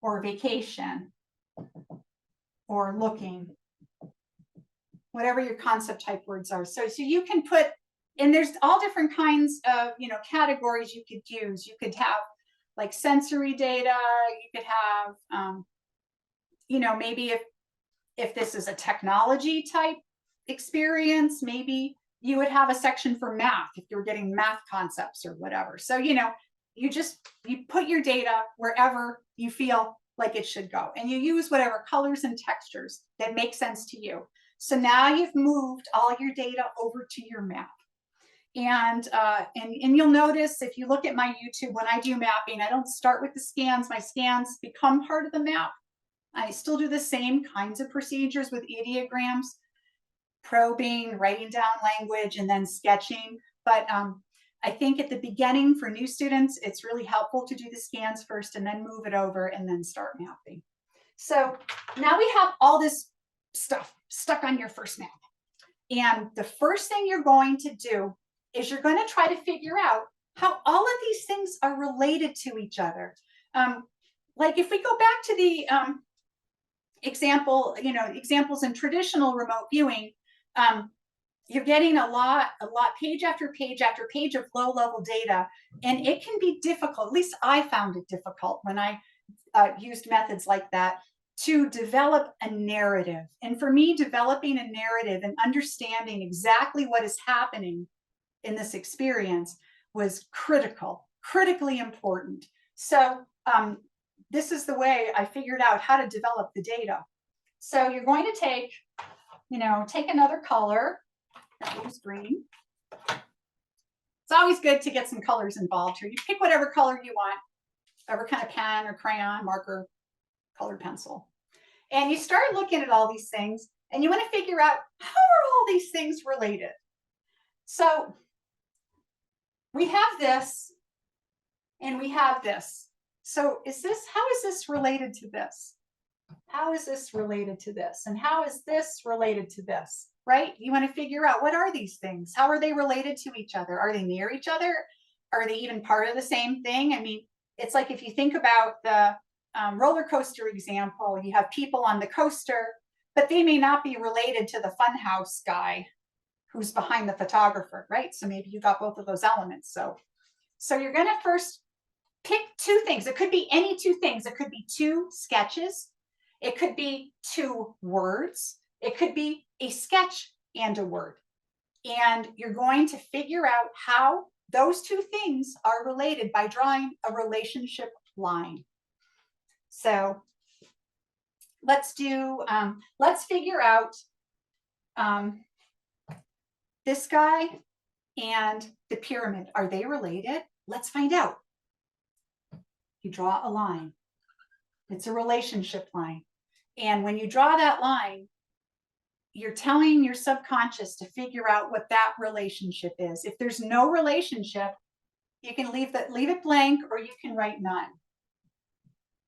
or vacation, or looking, whatever your concept type words are. So you can put, and there's all different kinds of, categories you could use. You could have like sensory data. You could have, maybe if this is a technology type experience, maybe you would have a section for math if you're getting math concepts or whatever. So, you put your data wherever you feel like it should go, and you use whatever colors and textures that make sense to you. So now you've moved all your data over to your map. And you'll notice if you look at my YouTube, when I do mapping, I don't start with the scans. My scans become part of the map. I still do the same kinds of procedures with ideograms, probing, writing down language, and then sketching. But I think at the beginning for new students, it's really helpful to do the scans first and then move it over and then start mapping. So now we have all this stuff stuck on your first map. And the first thing you're going to do is you're going to try to figure out how all of these things are related to each other. Like if we go back to the examples in traditional remote viewing, you're getting a lot, page after page after page of low-level data, and it can be difficult. At least I found it difficult when I used methods like that to develop a narrative. And for me, developing a narrative and understanding exactly what is happening in this experience was critically important. So this is the way I figured out how to develop the data. So you're going to take another color. Use green. It's always good to get some colors involved here. You pick whatever color you want, whatever kind of pen or crayon, marker, colored pencil. And you start looking at all these things, and you want to figure out, how are all these things related? So we have this, and we have this. So how is this related to this? How is this related to this? And how is this related to this? Right? You want to figure out, what are these things? How are they related to each other? Are they near each other? Are they even part of the same thing? I mean, it's like if you think about the roller coaster example, you have people on the coaster, but they may not be related to the funhouse guy who's behind the photographer, right? So maybe you got both of those elements. So you're going to first pick two things. It could be any two things. It could be two sketches. It could be two words. It could be a sketch and a word. And you're going to figure out how those two things are related by drawing a relationship line. So let's figure out this guy and the pyramid. Are they related? Let's find out. You draw a line. It's a relationship line. And when you draw that line, you're telling your subconscious to figure out what that relationship is. If there's no relationship, you can leave it blank, or you can write none.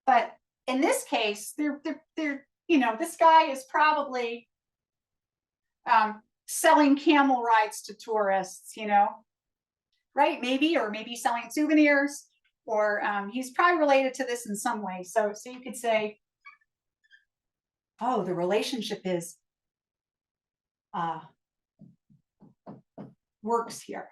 But in this case, this guy is probably selling camel rides to tourists, right? Or maybe selling souvenirs, or he's probably related to this in some way. So you could say, oh, the relationship is works here,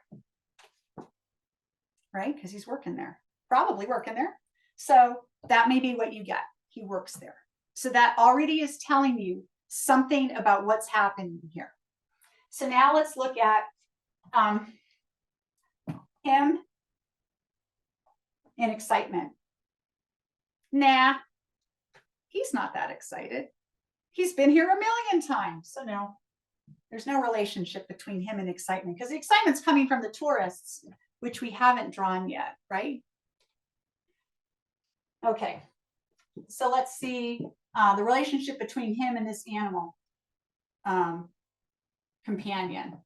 right? Because he's working there, probably working there. So that may be what you get. He works there. So that already is telling you something about what's happening here. So now let's look at him in excitement. Nah, he's not that excited. He's been here a million times. So no, there's no relationship between him and excitement, because the excitement's coming from the tourists, which we haven't drawn yet, right? Okay, so let's see the relationship between him and this animal companion.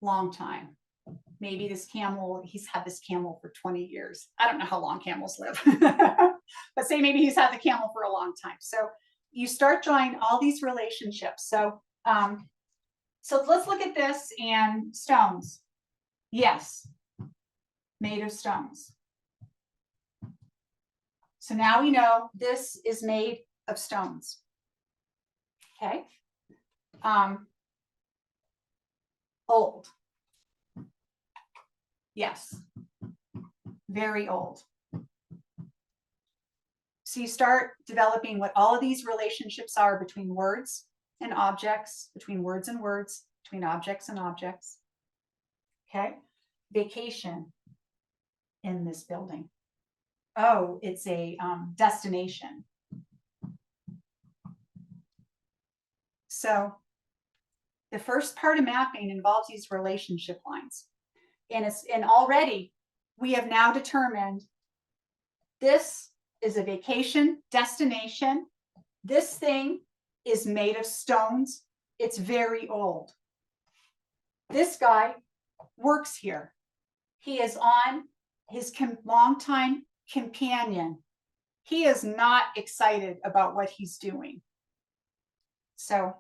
Long time. Maybe this camel, he's had this camel for 20 years. I don't know how long camels live, but say maybe he's had the camel for a long time. So you start drawing all these relationships. So let's look at this, and stones. Yes, made of stones. So now we know this is made of stones. Okay. Old. Yes. Very old. So you start developing what all of these relationships are between words and objects, between words and words, between objects and objects. Okay. Vacation in this building. Oh, it's a destination. So the first part of mapping involves these relationship lines. And already we have now determined this is a vacation destination. This thing is made of stones. It's very old. This guy works here. He is on his longtime companion. He is not excited about what he's doing. So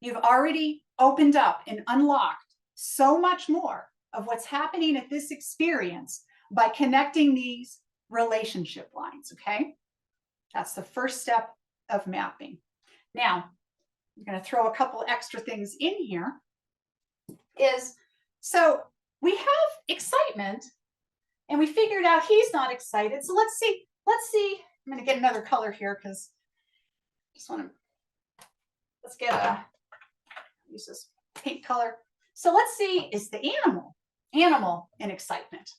you've already opened up and unlocked so much more of what's happening at this experience by connecting these relationship lines, okay? That's the first step of mapping. Now, I'm going to throw a couple extra things in here. So we have excitement, and we figured out he's not excited. So let's see. I'm going to get another color here because I just want to, let's get use this pink color. So let's see, is the animal in excitement?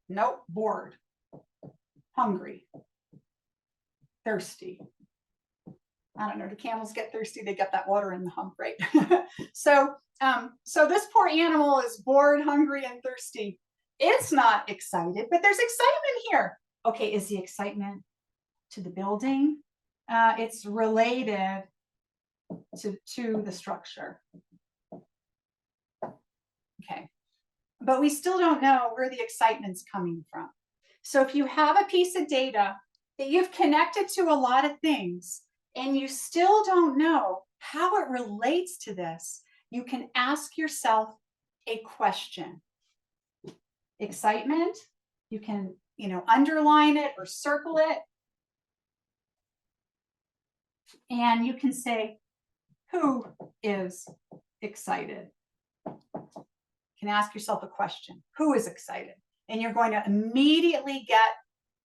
Nope, bored, hungry, thirsty. I don't know, do camels get thirsty? They get that water in the hump, right? So this poor animal is bored, hungry, and thirsty. It's not excited, but there's excitement here. Okay, is the excitement to the building? It's related to the structure. Okay, but we still don't know where the excitement's coming from. So if you have a piece of data that you've connected to a lot of things and you still don't know how it relates to this, you can ask yourself a question. Excitement, you can, underline it or circle it. And you can say, who is excited? You can ask yourself a question. Who is excited? And you're going to immediately get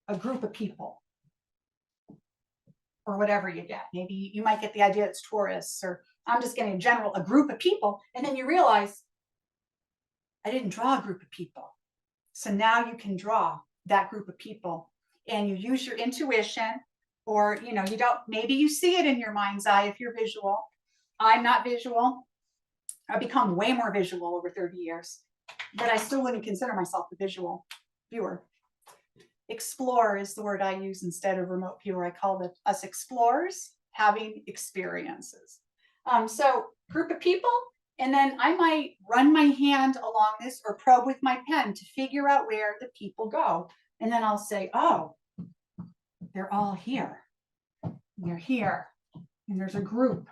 a group of people or whatever you get. Maybe you might get the idea it's tourists, or I'm just getting in general, a group of people. And then you realize I didn't draw a group of people. So now you can draw that group of people, and you use your intuition, or, you don't, maybe you see it in your mind's eye if you're visual. I'm not visual. I've become way more visual over 30 years, but I still wouldn't consider myself a visual viewer. Explore is the word I use instead of remote viewer. I call us explorers having experiences. So group of people, and then I might run my hand along this or probe with my pen to figure out where the people go. And then I'll say, oh, they're all here. They're here. And there's a group,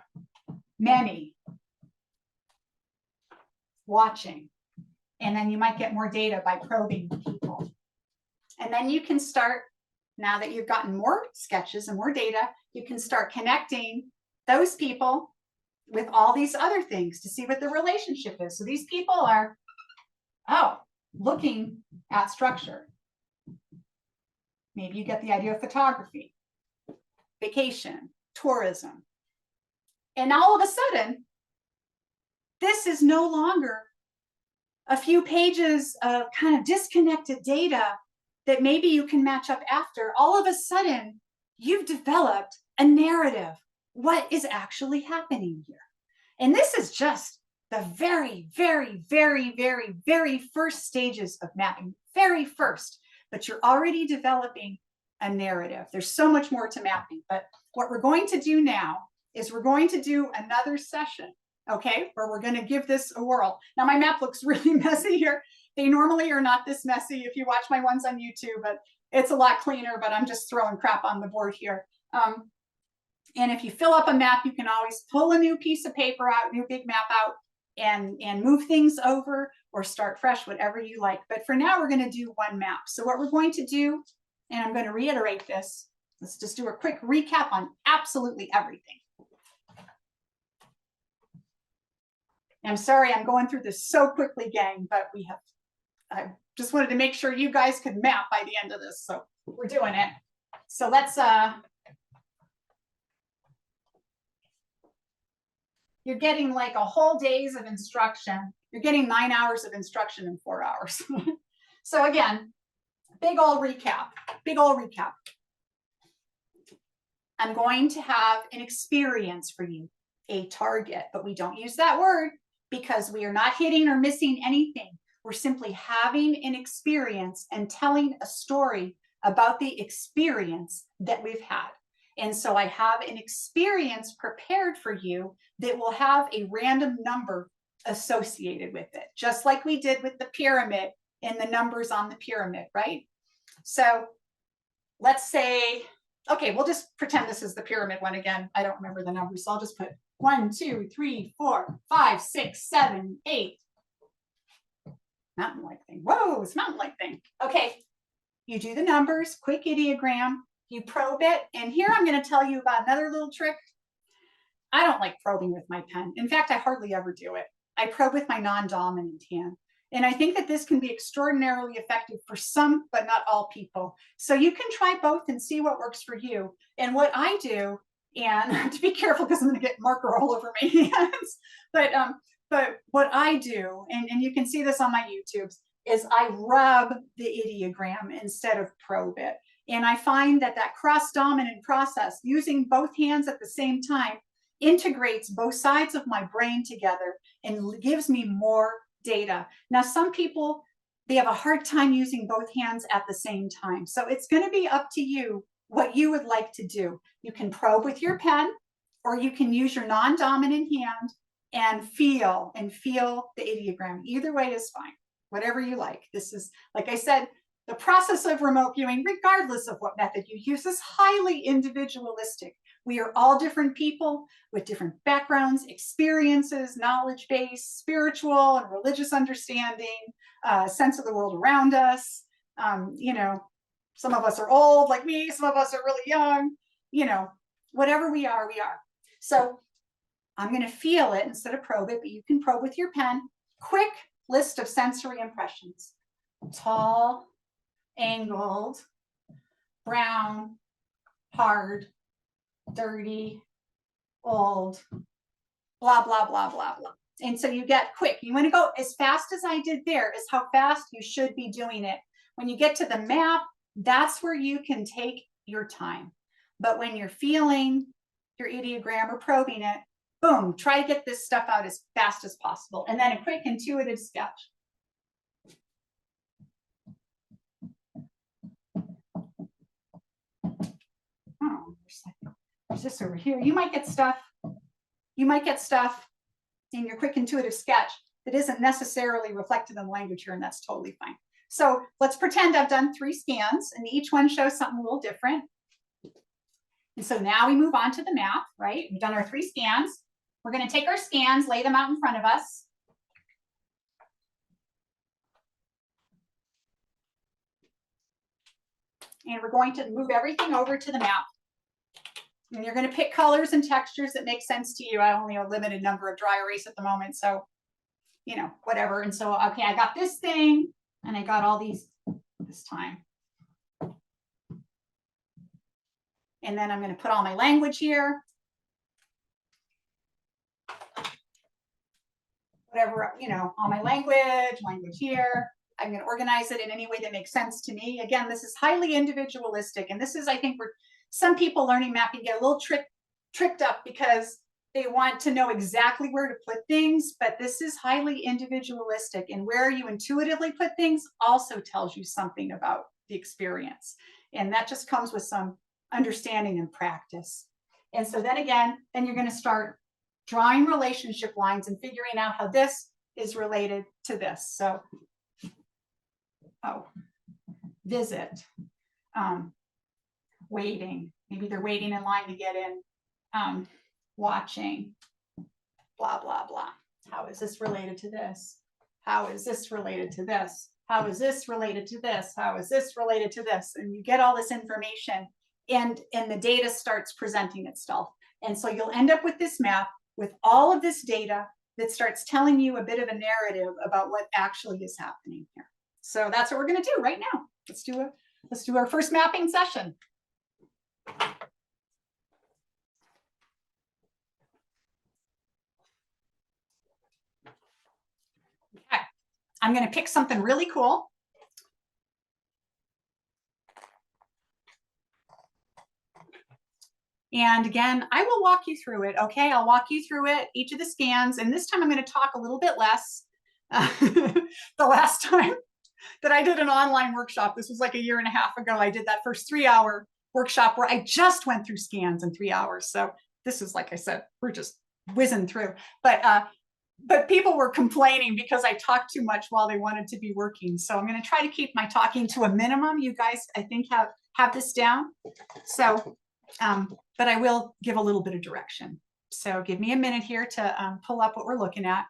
many, watching. And then you might get more data by probing people. And then you can start, now that you've gotten more sketches and more data, you can start connecting those people with all these other things to see what the relationship is. So these people are, looking at structure. Maybe you get the idea of photography, vacation, tourism. And all of a sudden, this is no longer a few pages of kind of disconnected data that maybe you can match up after. All of a sudden, you've developed a narrative. What is actually happening here? And this is just the very, very, very, very, very first stages of mapping, very first, but you're already developing a narrative. There's so much more to mapping, but what we're going to do now is we're going to do another session, okay, where we're going to give this a whirl. Now my map looks really messy here. They normally are not this messy if you watch my ones on YouTube, but it's a lot cleaner, but I'm just throwing crap on the board here. And if you fill up a map, you can always pull a new piece of paper out, new big map out, and move things over or start fresh, whatever you like. But for now, we're going to do one map. So what we're going to do, and I'm going to reiterate this, Let's just do a quick recap on absolutely everything. I'm sorry I'm going through this so quickly, gang, but I just wanted to make sure you guys could map by the end of this, so we're doing it. So let's, you're getting like a whole days of instruction. You're getting 9 hours of instruction in 4 hours. So again, big old recap. I'm going to have an experience for you, a target, but we don't use that word because we are not hitting or missing anything. We're simply having an experience and telling a story about the experience that we've had. And so I have an experience prepared for you that will have a random number associated with it, just like we did with the pyramid and the numbers on the pyramid, right? So let's say, okay, we'll just pretend this is the pyramid one again. I don't remember the numbers, so I'll just put 1, 2, 3, 4, 5, 6, 7, 8. Mountain-like thing. Whoa, it's mountain-like thing. Okay, you do the numbers, quick ideogram, you probe it, and here I'm going to tell you about another little trick. I don't like probing with my pen. In fact, I hardly ever do it. I probe with my non-dominant hand. And I think that this can be extraordinarily effective for some, but not all people. So you can try both and see what works for you. And what I do, and to be careful because I'm going to get marker all over my hands, but what I do, and you can see this on my YouTubes, is I rub the ideogram instead of probe it. And I find that that cross-dominant process, using both hands at the same time, integrates both sides of my brain together and gives me more data. Now, some people, they have a hard time using both hands at the same time. So it's going to be up to you what you would like to do. You can probe with your pen, or you can use your non-dominant hand and feel the ideogram. Either way is fine, whatever you like. This is, like I said, the process of remote viewing, regardless of what method you use, is highly individualistic. We are all different people with different backgrounds, experiences, knowledge base, spiritual and religious understanding, sense of the world around us. You know, some of us are old like me, some of us are really young, you know, whatever we are, we are. So I'm going to feel it instead of probe it, but you can probe with your pen. Quick list of sensory impressions. Tall, angled, brown, hard, dirty, old, blah, blah, blah, blah, blah. And so you get quick. You want to go as fast as I did there is how fast you should be doing it. When you get to the map, that's where you can take your time. But when you're feeling your ideogram or probing it, boom, try to get this stuff out as fast as possible. And then a quick intuitive sketch. Oh, there's this over here. You might get stuff in your quick intuitive sketch that isn't necessarily reflected in the language here, and that's totally fine. So let's pretend I've done 3 scans, and each one shows something a little different. And so now we move on to the map, right? We've done our 3 scans. We're going to take our scans, lay them out in front of us. And we're going to move everything over to the map. And you're going to pick colors and textures that make sense to you. I only have a limited number of dry erase at the moment, so, you know, whatever. And so, okay, I got this thing, and I got all these this time. And then I'm going to put all my language here. Whatever, you know, all my language here. I'm going to organize it in any way that makes sense to me. Again, this is highly individualistic. And this is, I think, where some people learning mapping get a little tricked up because they want to know exactly where to put things. But this is highly individualistic. And where you intuitively put things also tells you something about the experience. And that just comes with some understanding and practice. And so then again, then you're going to start drawing relationship lines and figuring out how this is related to this. So, visit, waiting. Maybe they're waiting in line to get in, watching, blah, blah, blah. How is this related to this? How is this related to this? How is this related to this? How is this related to this? And you get all this information and the data starts presenting itself. And so you'll end up with this map with all of this data that starts telling you a bit of a narrative about what actually is happening here. So that's what we're going to do right now. Let's do our first mapping session. Okay. I'm going to pick something really cool. And again, I will walk you through it. Okay, I'll walk you through it, each of the scans. And this time I'm going to talk a little bit less. The last time that I did an online workshop, this was like a year and a half ago, I did that first 3-hour workshop where I just went through scans in 3 hours. So this is, like I said, we're just whizzing through. But people were complaining because I talked too much while they wanted to be working. So I'm going to try to keep my talking to a minimum. You guys, I think, have this down. So, but I will give a little bit of direction. So give me a minute here to pull up what we're looking at.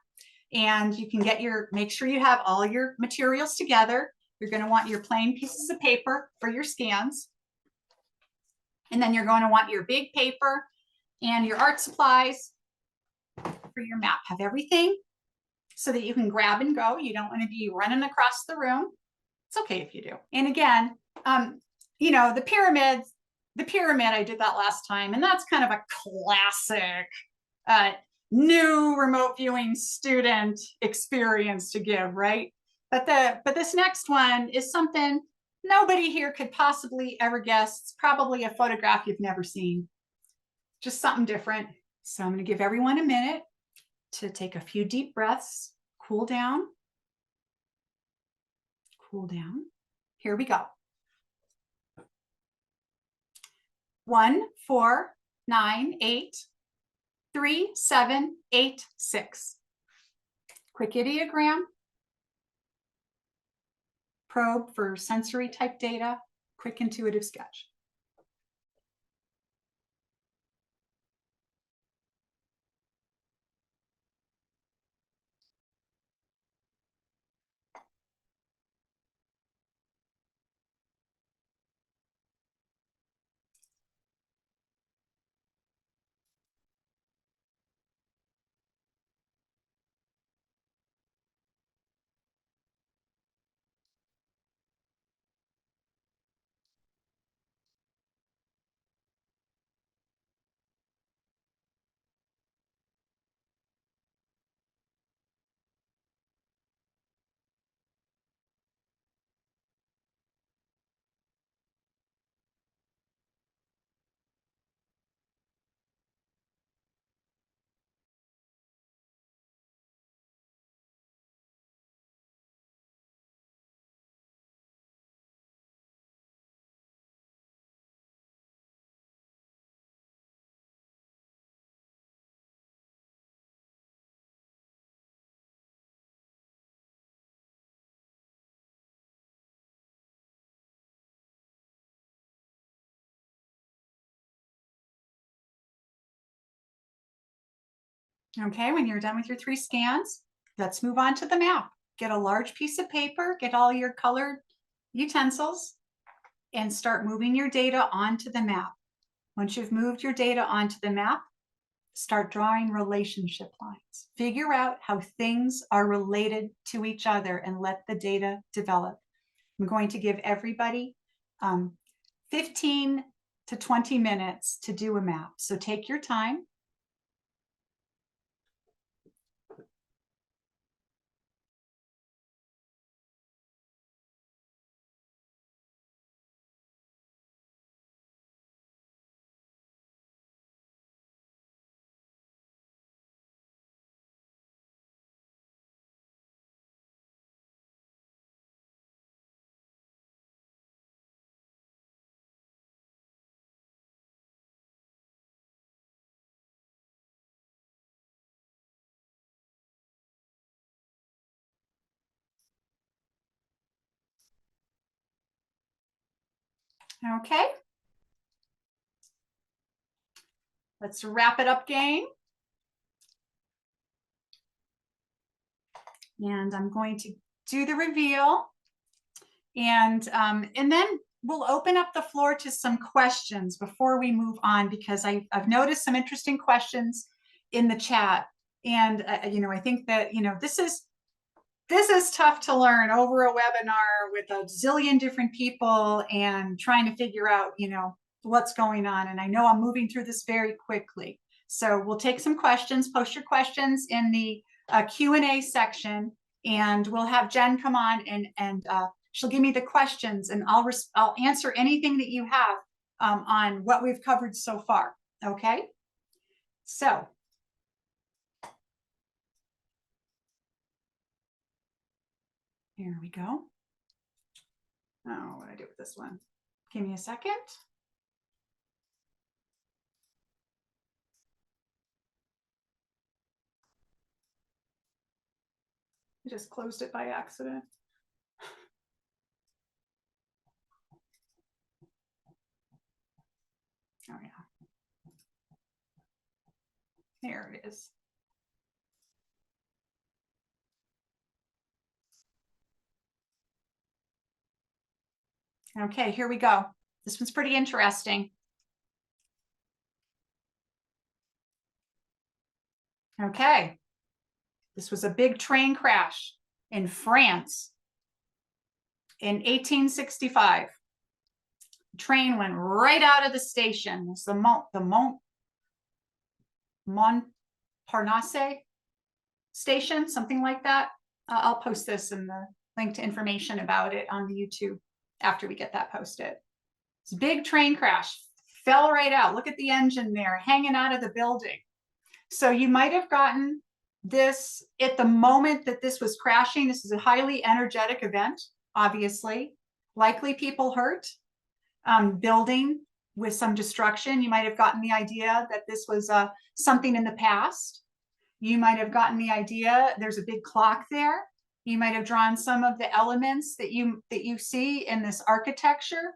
And you can get make sure you have all your materials together. You're going to want your plain pieces of paper for your scans. And then you're going to want your big paper and your art supplies for your map. Have everything so that you can grab and go. You don't want to be running across the room. It's okay if you do. And again, you know, the pyramid I did that last time, and that's kind of a classic new remote viewing student experience to give, right? But this next one is something nobody here could possibly ever guess. It's probably a photograph you've never seen. Just something different. So I'm going to give everyone a minute to take a few deep breaths, cool down. Cool down. Here we go. 1, 4, 9, 8, 3, 7, 8, 6. Quick ideogram. Probe for sensory type data. Quick intuitive sketch. Okay, when you're done with your 3 scans, let's move on to the map. Get a large piece of paper, get all your colored utensils, and start moving your data onto the map. Once you've moved your data onto the map, start drawing relationship lines. Figure out how things are related to each other and let the data develop. I'm going to give everybody 15 to 20 minutes to do a map. So take your time. Okay. Let's wrap it up, gang. And I'm going to do the reveal. And then we'll open up the floor to some questions before we move on, because I've noticed some interesting questions in the chat. And, I think that, this is tough to learn over a webinar with a zillion different people and trying to figure out, what's going on. And I know I'm moving through this very quickly. So we'll take some questions, post your questions in the Q&A section, and we'll have Jen come on and she'll give me the questions, and I'll answer anything that you have on what we've covered so far. Okay. So here we go. Oh, what do I do with this one? Give me a second. I just closed it by accident. Oh yeah. There it is. Okay, here we go. This one's pretty interesting. Okay. This was a big train crash in France in 1865. The train went right out of the station. It's the Montparnasse station, something like that. I'll post this in the link to information about it on the YouTube after we get that posted. It's a big train crash, fell right out. Look at the engine there hanging out of the building. So you might have gotten this at the moment that this was crashing. This is a highly energetic event, obviously. Likely people hurt, building with some destruction. You might have gotten the idea that this was something in the past. You might have gotten the idea there's a big clock there. You might have drawn some of the elements that you see in this architecture.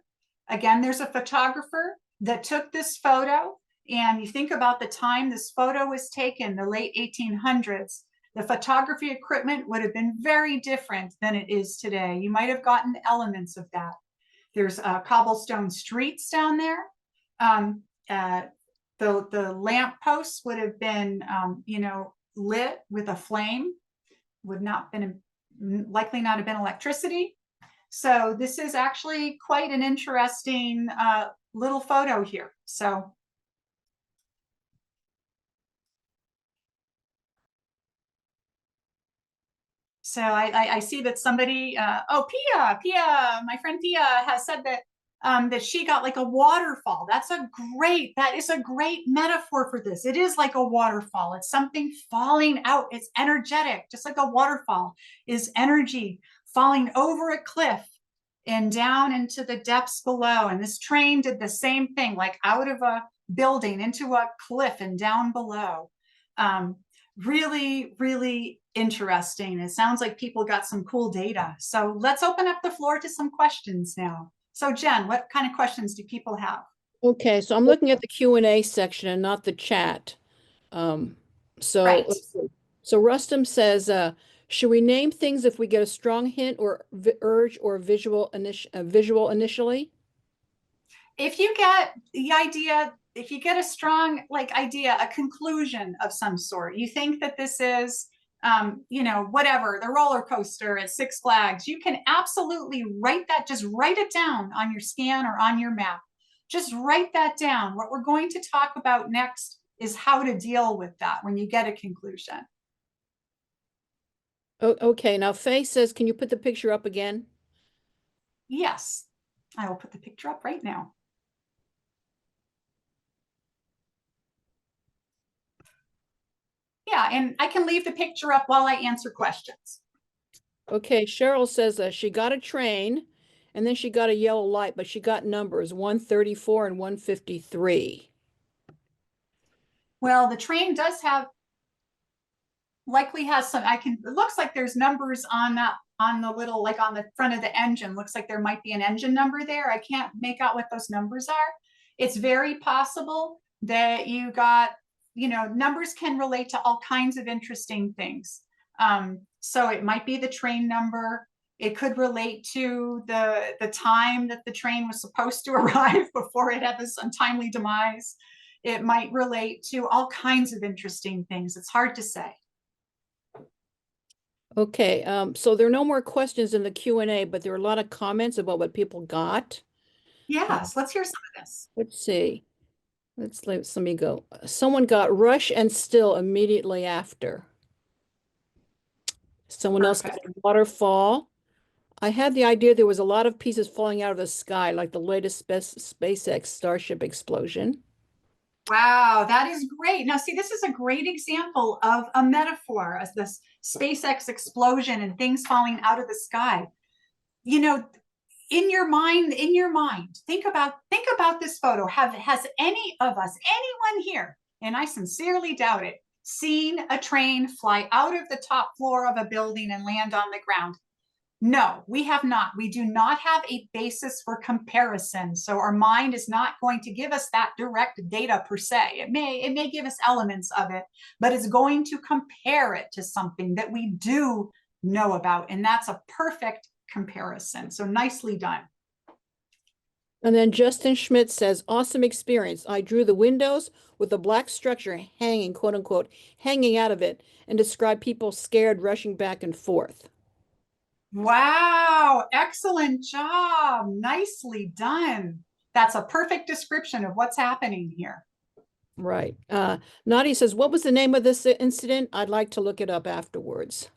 Again, there's a photographer that took this photo, and you think about the time this photo was taken, the late 1800s. The photography equipment would have been very different than it is today. You might have gotten elements of that. There's cobblestone streets down there. The lamp posts would have been, lit with a flame. Would not been likely not have been electricity. So this is actually quite an interesting little photo here. So I see that somebody, Pia, my friend Pia has said that that she got like a waterfall. That is a great metaphor for this. It is like a waterfall. It's something falling out. It's energetic, just like a waterfall is energy falling over a cliff and down into the depths below. And this train did the same thing, like out of a building into a cliff and down below. Really, really interesting. It sounds like people got some cool data. So let's open up the floor to some questions now. So Jen, what kind of questions do people have? Okay, so I'm looking at the Q&A section and not the chat. Right. So Rustum says, should we name things if we get a strong hint or urge or visual initially? If you get the idea, if you get a strong idea, a conclusion of some sort, you think that this is whatever, the roller coaster at Six Flags, you can absolutely write that, just write it down on your scan or on your map. Just write that down. What we're going to talk about next is how to deal with that when you get a conclusion. Okay, now Faye says, can you put the picture up again? Yes, I will put the picture up right now. Yeah, and I can leave the picture up while I answer questions. Okay, Cheryl says she got a train and then she got a yellow light, but she got numbers 134 and 153. Well, the train does have, likely has some, it looks like there's numbers on that, on the little, like on the front of the engine. Looks like there might be an engine number there. I can't make out what those numbers are. It's very possible that you got, numbers can relate to all kinds of interesting things. So it might be the train number. It could relate to the time that the train was supposed to arrive before it had this untimely demise. It might relate to all kinds of interesting things. It's hard to say. Okay, so there are no more questions in the Q&A, but there are a lot of comments about what people got. Yes, let's hear some of this. Let's see. Let me go. Someone got rush and still immediately after. Someone else got Perfect. waterfall. I had the idea there was a lot of pieces falling out of the sky, like the latest SpaceX Starship explosion. Wow, that is great. Now, see, this is a great example of a metaphor as this SpaceX explosion and things falling out of the sky. You know, in your mind, think about this photo. Has any of us, anyone here, and I sincerely doubt it, seen a train fly out of the top floor of a building and land on the ground? No, we have not. We do not have a basis for comparison. So our mind is not going to give us that direct data per se. It may give us elements of it, but it's going to compare it to something that we do know about. And that's a perfect comparison. So nicely done. And then Justin Schmidt says, awesome experience. I drew the windows with a black structure hanging, quote unquote, hanging out of it, and described people scared rushing back and forth. Wow, excellent job. Nicely done. That's a perfect description of what's happening here. Right. Nadi says, what was the name of this incident? I'd like to look it up afterwards.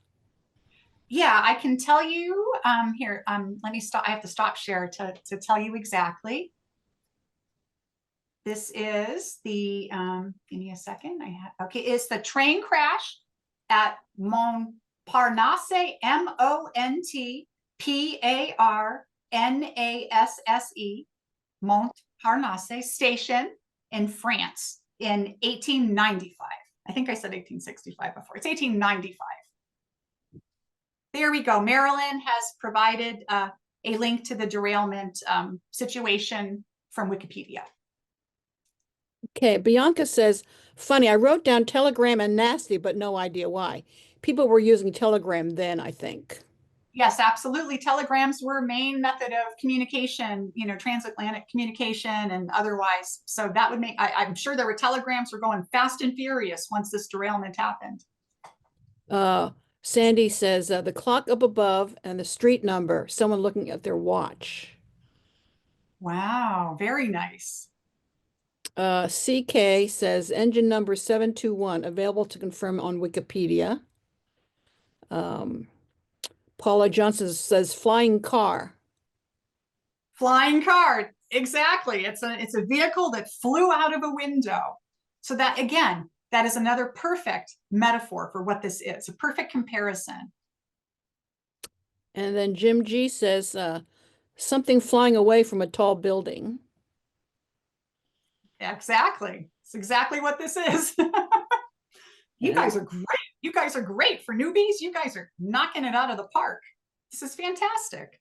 Yeah, I can tell you here. Let me stop. I have to stop share to tell you exactly. This is the, give me a second. Okay, it's the train crash at Montparnasse, Montparnasse, Montparnasse station in France in 1895. I think I said 1865 before. It's 1895. There we go. Marilyn has provided a link to the derailment situation from Wikipedia. Okay, Bianca says, funny, I wrote down telegram and nasty, but no idea why. People were using telegram then, I think. Yes, absolutely. Telegrams were a main method of communication, transatlantic communication and otherwise. So that would make, I'm sure there were telegrams were going fast and furious once this derailment happened. Sandy says, the clock up above and the street number, someone looking at their watch. Wow, very nice. CK says, engine number 721, available to confirm on Wikipedia. Paula Johnson says, flying car. Flying car, exactly. It's a vehicle that flew out of a window. So that, again, that is another perfect metaphor for what this is, a perfect comparison. And then Jim G says, something flying away from a tall building. Exactly. It's exactly what this is. You guys are great. You guys are great for newbies. You guys are knocking it out of the park. This is fantastic.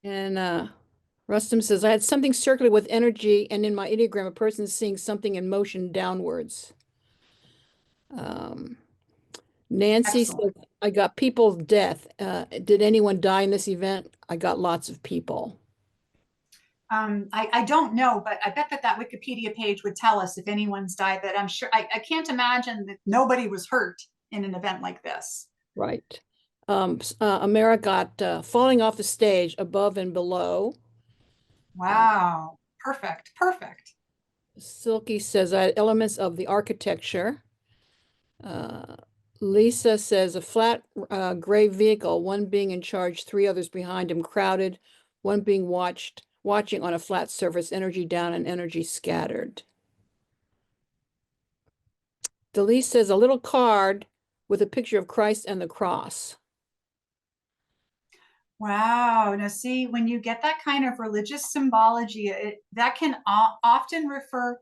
And Rustum says, I had something circular with energy, and in my ideogram, a person is seeing something in motion downwards. Nancy Excellent. says, I got people's death. Did anyone die in this event? I got lots of people. I don't know, but I bet that Wikipedia page would tell us if anyone's died, but I'm sure, I can't imagine that nobody was hurt in an event like this. Right. Amara got falling off the stage above and below. Wow. Perfect. Perfect. Silky says, I had elements of the architecture. Lisa says, a flat gray vehicle, one being in charge, three others behind him, crowded, one being watching on a flat surface, energy down and energy scattered. Delise says, a little card with a picture of Christ and the cross. Wow. Now, see, when you get that kind of religious symbology, that can often refer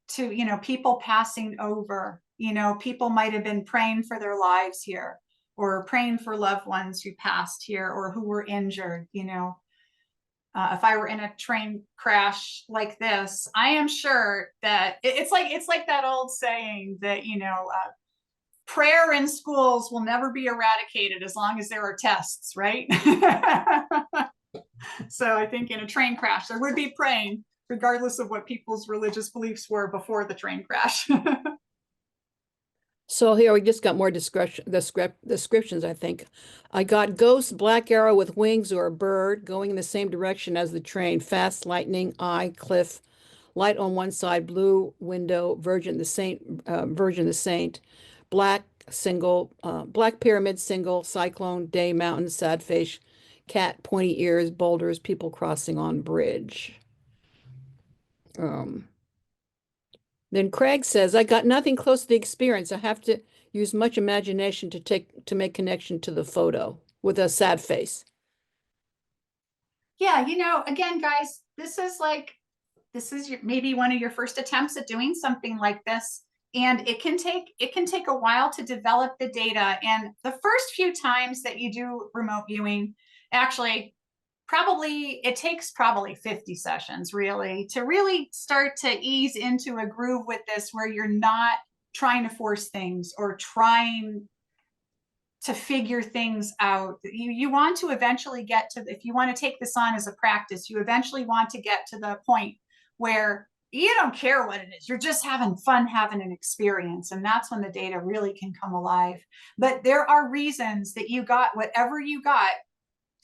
to, people passing over. People might have been praying for their lives here or praying for loved ones who passed here or who were injured. If I were in a train crash like this, I am sure that it's like that old saying that, prayer in schools will never be eradicated as long as there are tests, right? So I think in a train crash, there would be praying, regardless of what people's religious beliefs were before the train crash. So here we just got more descriptions, I think. I got ghost, black arrow with wings or a bird going in the same direction as the train. Fast, lightning, eye, cliff, light on one side, blue window, Virgin the Saint, black single, black pyramid single, cyclone, day, mountain, sad face, cat, pointy ears, boulders, people crossing on bridge. Then Craig says, I got nothing close to the experience. I have to use much imagination to make connection to the photo with a sad face. Yeah, again, guys, this is maybe one of your first attempts at doing something like this. And it can take a while to develop the data. And the first few times that you do remote viewing, actually, it takes probably 50 sessions really to really start to ease into a groove with this, where you're not trying to force things or trying to figure things out. You want to eventually get to, if you want to take this on as a practice, you eventually want to get to the point where you don't care what it is. You're just having fun, having an experience. And that's when the data really can come alive. But there are reasons that you got whatever you got,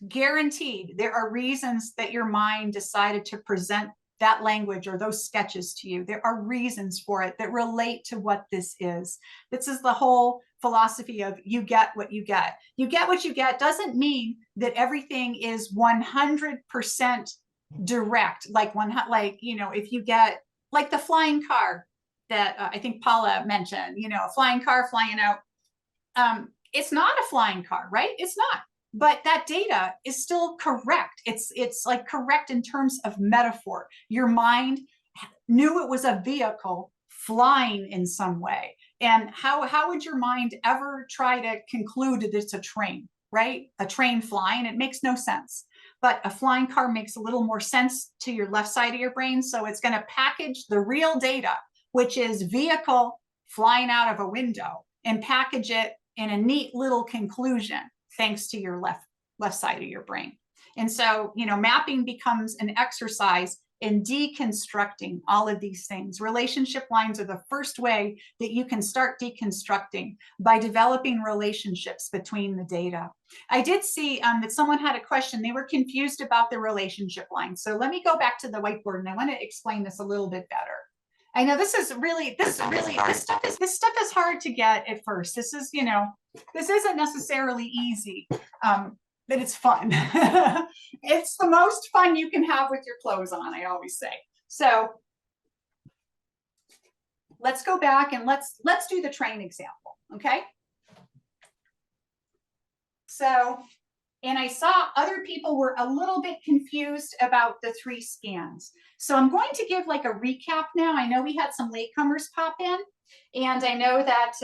guaranteed. There are reasons that your mind decided to present that language or those sketches to you. There are reasons for it that relate to what this is. This is the whole philosophy of you get what you get. You get what you get doesn't mean that everything is 100% direct. If you get like the flying car that I think Paula mentioned, a flying car flying out. It's not a flying car, right? It's not. But that data is still correct. It's like correct in terms of metaphor. Your mind knew it was a vehicle flying in some way. And how would your mind ever try to conclude that it's a train, right? A train flying, it makes no sense. But a flying car makes a little more sense to your left side of your brain. So it's going to package the real data, which is vehicle flying out of a window, and package it in a neat little conclusion, thanks to your left side of your brain. And so, mapping becomes an exercise in deconstructing all of these things. Relationship lines are the first way that you can start deconstructing, by developing relationships between the data. I did see that someone had a question. They were confused about the relationship lines. So let me go back to the whiteboard, and I want to explain this a little bit better. I know this stuff is hard to get at first. This isn't necessarily easy, but it's fun. It's the most fun you can have with your clothes on, I always say. So let's go back and let's do the train example, okay? So, and I saw other people were a little bit confused about the 3 scans. So I'm going to give like a recap now. I know we had some latecomers pop in, and I know that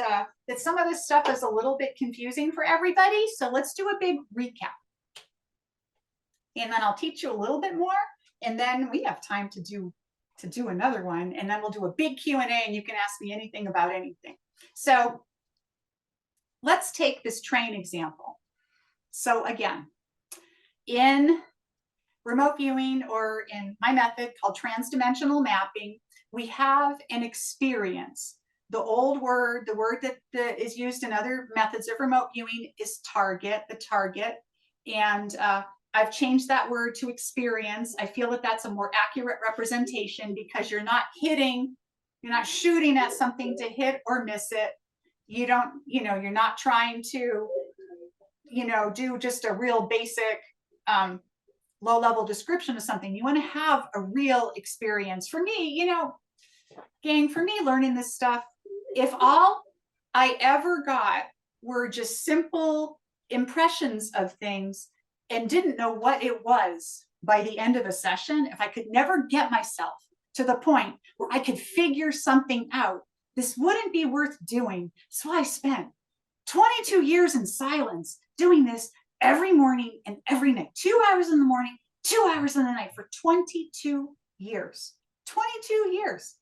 that some of this stuff is a little bit confusing for everybody. So let's do a big recap. And then I'll teach you a little bit more, and then we have time to do another one, and then we'll do a big Q&A, and you can ask me anything about anything. So let's take this train example. So again, in remote viewing, or in my method called TransDimensional Mapping, we have an experience. The old word, the word that is used in other methods of remote viewing is target, the target. And I've changed that word to experience. I feel that that's a more accurate representation, because you're not shooting at something to hit or miss it. You're not trying to do just a real basic low-level description of something. You want to have a real experience. For me, gang, for me learning this stuff, if all I ever got were just simple impressions of things and didn't know what it was by the end of a session, if I could never get myself to the point where I could figure something out, this wouldn't be worth doing. So I spent 22 years in silence doing this every morning and every night, 2 hours in the morning, 2 hours in the night, for 22 years. 22 years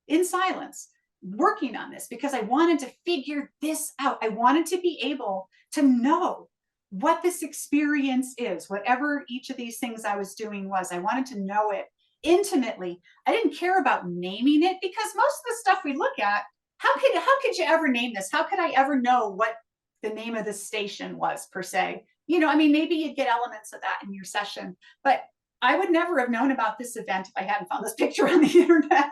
in silence. working on this because I wanted to figure this out. I wanted to be able to know what this experience is, whatever each of these things I was doing was. I wanted to know it intimately. I didn't care about naming it because most of the stuff we look at, how could you ever name this? How could I ever know what the name of the station was per se? You know, I mean, maybe you'd get elements of that in your session, but I would never have known about this event if I hadn't found this picture on the internet.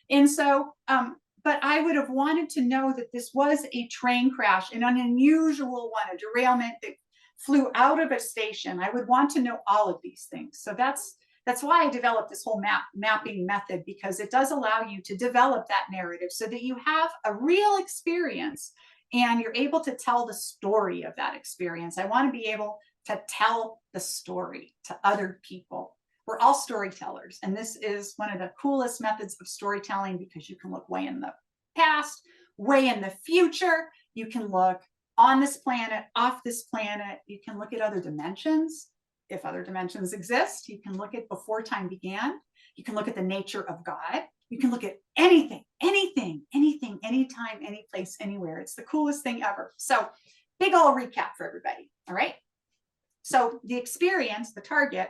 And so, but I would have wanted to know that this was a train crash, an unusual one, a derailment that flew out of a station. I would want to know all of these things. So that's why I developed this whole mapping method, because it does allow you to develop that narrative so that you have a real experience and you're able to tell the story of that experience. I want to be able to tell the story to other people. We're all storytellers, and this is one of the coolest methods of storytelling because you can look way in the past, way in the future. You can look on this planet, off this planet. You can look at other dimensions. If other dimensions exist, you can look at before time began. You can look at the nature of God. You can look at anything, anything, anything, anytime, any place, anywhere. It's the coolest thing ever. So big ol' recap for everybody. All right. So the experience, the target,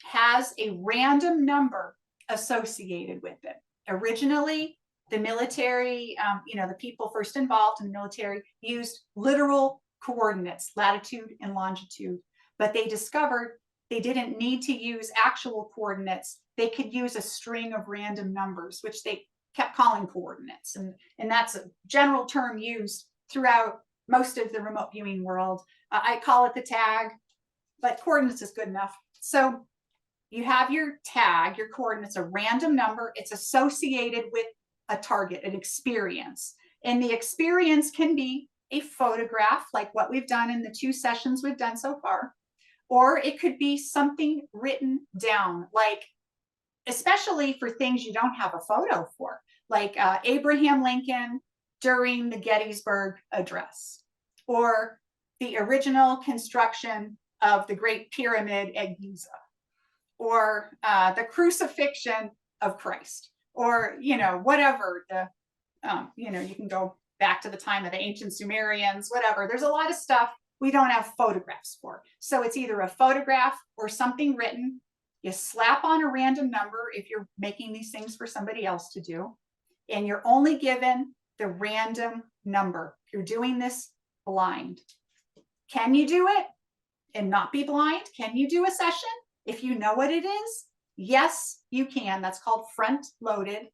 has a random number associated with it. Originally, the military, the people first involved in the military used literal coordinates, latitude and longitude, but they discovered they didn't need to use actual coordinates. They could use a string of random numbers, which they kept calling coordinates. And that's a general term used throughout most of the remote viewing world. I call it the tag, but coordinates is good enough. So you have your tag, your coordinates, a random number. It's associated with a target, an experience. And the experience can be a photograph, like what we've done in the 2 sessions we've done so far, or it could be something written down, like especially for things you don't have a photo for, like Abraham Lincoln during the Gettysburg Address, or the original construction of the Great Pyramid at Giza, or the crucifixion of Christ, or, whatever you can go back to the time of the ancient Sumerians, whatever. There's a lot of stuff we don't have photographs for. So it's either a photograph or something written. You slap on a random number if you're making these things for somebody else to do, and you're only given the random number. You're doing this blind. Can you do it and not be blind? Can you do a session if you know what it is? Yes, you can. That's called front loaded.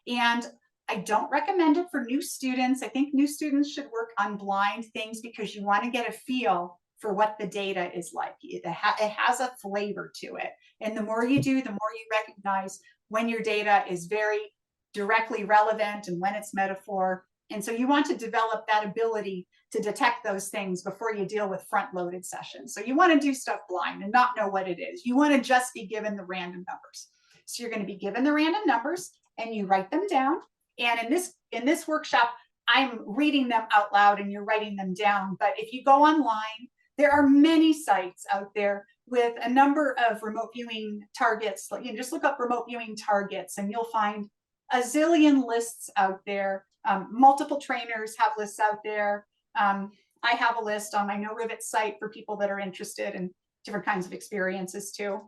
And I don't recommend it for new students. I think new students should work on blind things because you want to get a feel for what the data is like. It has a flavor to it. And the more you do, the more you recognize when your data is very directly relevant and when it's metaphor. And so you want to develop that ability to detect those things before you deal with front-loaded sessions. So you want to do stuff blind and not know what it is. You want to just be given the random numbers. So you're going to be given the random numbers and you write them down. And in this workshop, I'm reading them out loud and you're writing them down. But if you go online, there are many sites out there with a number of remote viewing targets. You just look up remote viewing targets and you'll find a zillion lists out there. Multiple trainers have lists out there. I have a list on my No Rivet site for people that are interested in different kinds of experiences too.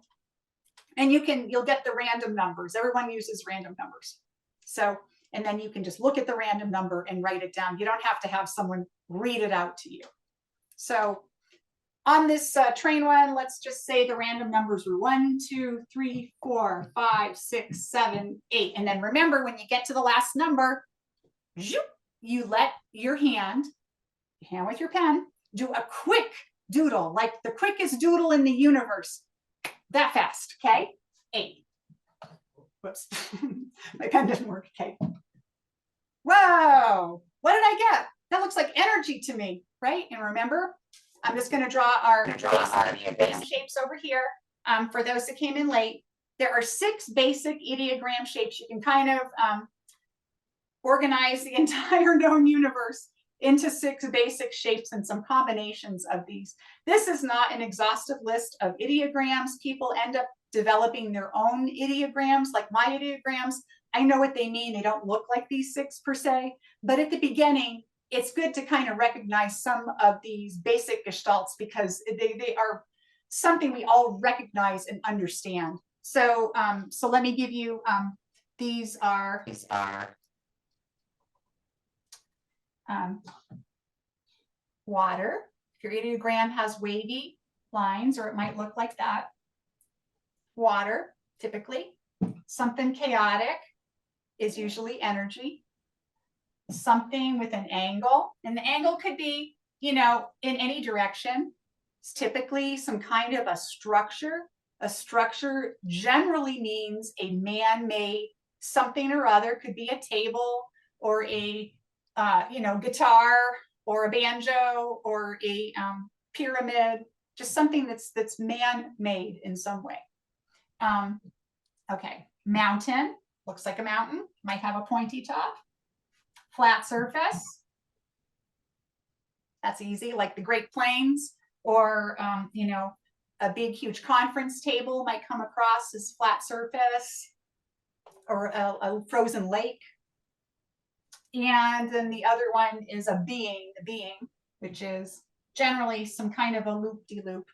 And you'll get the random numbers. Everyone uses random numbers. So, and then you can just look at the random number and write it down. You don't have to have someone read it out to you. So on this train one, let's just say the random numbers were 1, 2, 3, 4, 5, 6, 7, 8. And then remember, when you get to the last number, you let your hand with your pen, do a quick doodle, like the quickest doodle in the universe, that fast, okay? 8. Whoops, my pen didn't work, okay. Whoa, what did I get? That looks like energy to me, right? And remember, I'm just gonna draw our base shapes over here. For those that came in late, there are 6 basic ideogram shapes. You can kind of organize the entire known universe into 6 basic shapes and some combinations of these. This is not an exhaustive list of ideograms. People end up developing their own ideograms, like my ideograms. I know what they mean. They don't look like these 6 per se, but at the beginning, it's good to kind of recognize some of these basic gestalts because they are something we all recognize and understand. So, so let me give you, these are water. If your ideogram has wavy lines, or it might look like that. Water, typically. Something chaotic is usually energy. Something with an angle, and the angle could be, you know, in any direction. It's typically some kind of a structure. A structure generally means a man-made something or other. Could be a table or a you know, guitar or a banjo or a pyramid. Just something that's man-made in some way. Okay, mountain looks like a mountain. Might have a pointy top. Flat surface. That's easy, like the Great Plains, or you know, a big, huge conference table might come across as flat surface, or a frozen lake. And then the other one is a being, which is generally some kind of a loop-de-loop.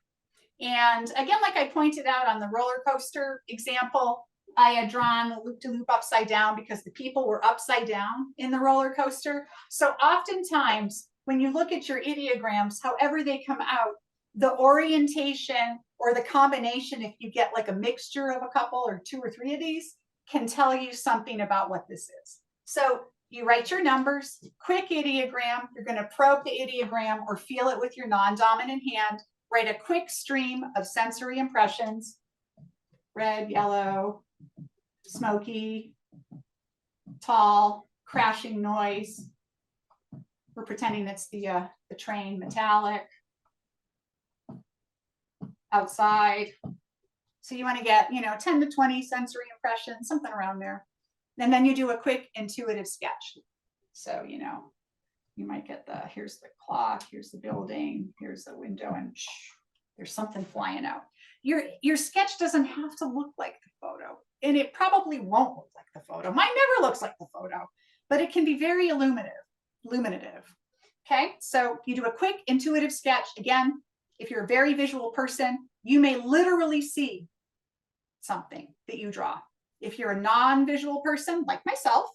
And again, like I pointed out on the roller coaster example, I had drawn the loop-de-loop upside down because the people were upside down in the roller coaster. So oftentimes, when you look at your ideograms, however they come out, the orientation or the combination, if you get like a mixture of a couple or 2 or 3 of these, can tell you something about what this is. So you write your numbers, quick ideogram. You're going to probe the ideogram or feel it with your non-dominant hand. Write a quick stream of sensory impressions: red, yellow, smoky, tall, crashing noise. We're pretending it's the train, metallic, outside. So you want to get, you know, 10 to 20 sensory impressions, something around there. And then you do a quick intuitive sketch. So, you know, you might get here's the clock, here's the building, here's the window, and there's something flying out. Your sketch doesn't have to look like the photo, and it probably won't look like the photo. Mine never looks like the photo, but it can be very illuminative. Okay, so you do a quick intuitive sketch. Again, if you're a very visual person, you may literally see something that you draw. If you're a non-visual person, like myself,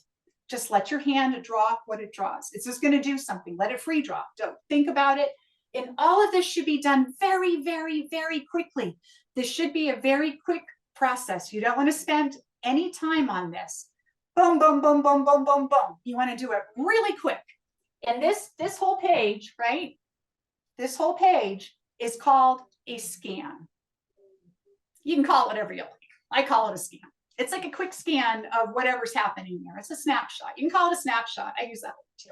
just let your hand draw what it draws. It's just going to do something. Let it free draw. Don't think about it. And all of this should be done very, very, very quickly. This should be a very quick process. You don't want to spend any time on this. Boom, boom, boom, boom, boom, boom, boom. You want to do it really quick. And this whole page, right? This whole page is called a scan. You can call it whatever you like. I call it a scan. It's like a quick scan of whatever's happening there. It's a snapshot. You can call it a snapshot. I use that one too.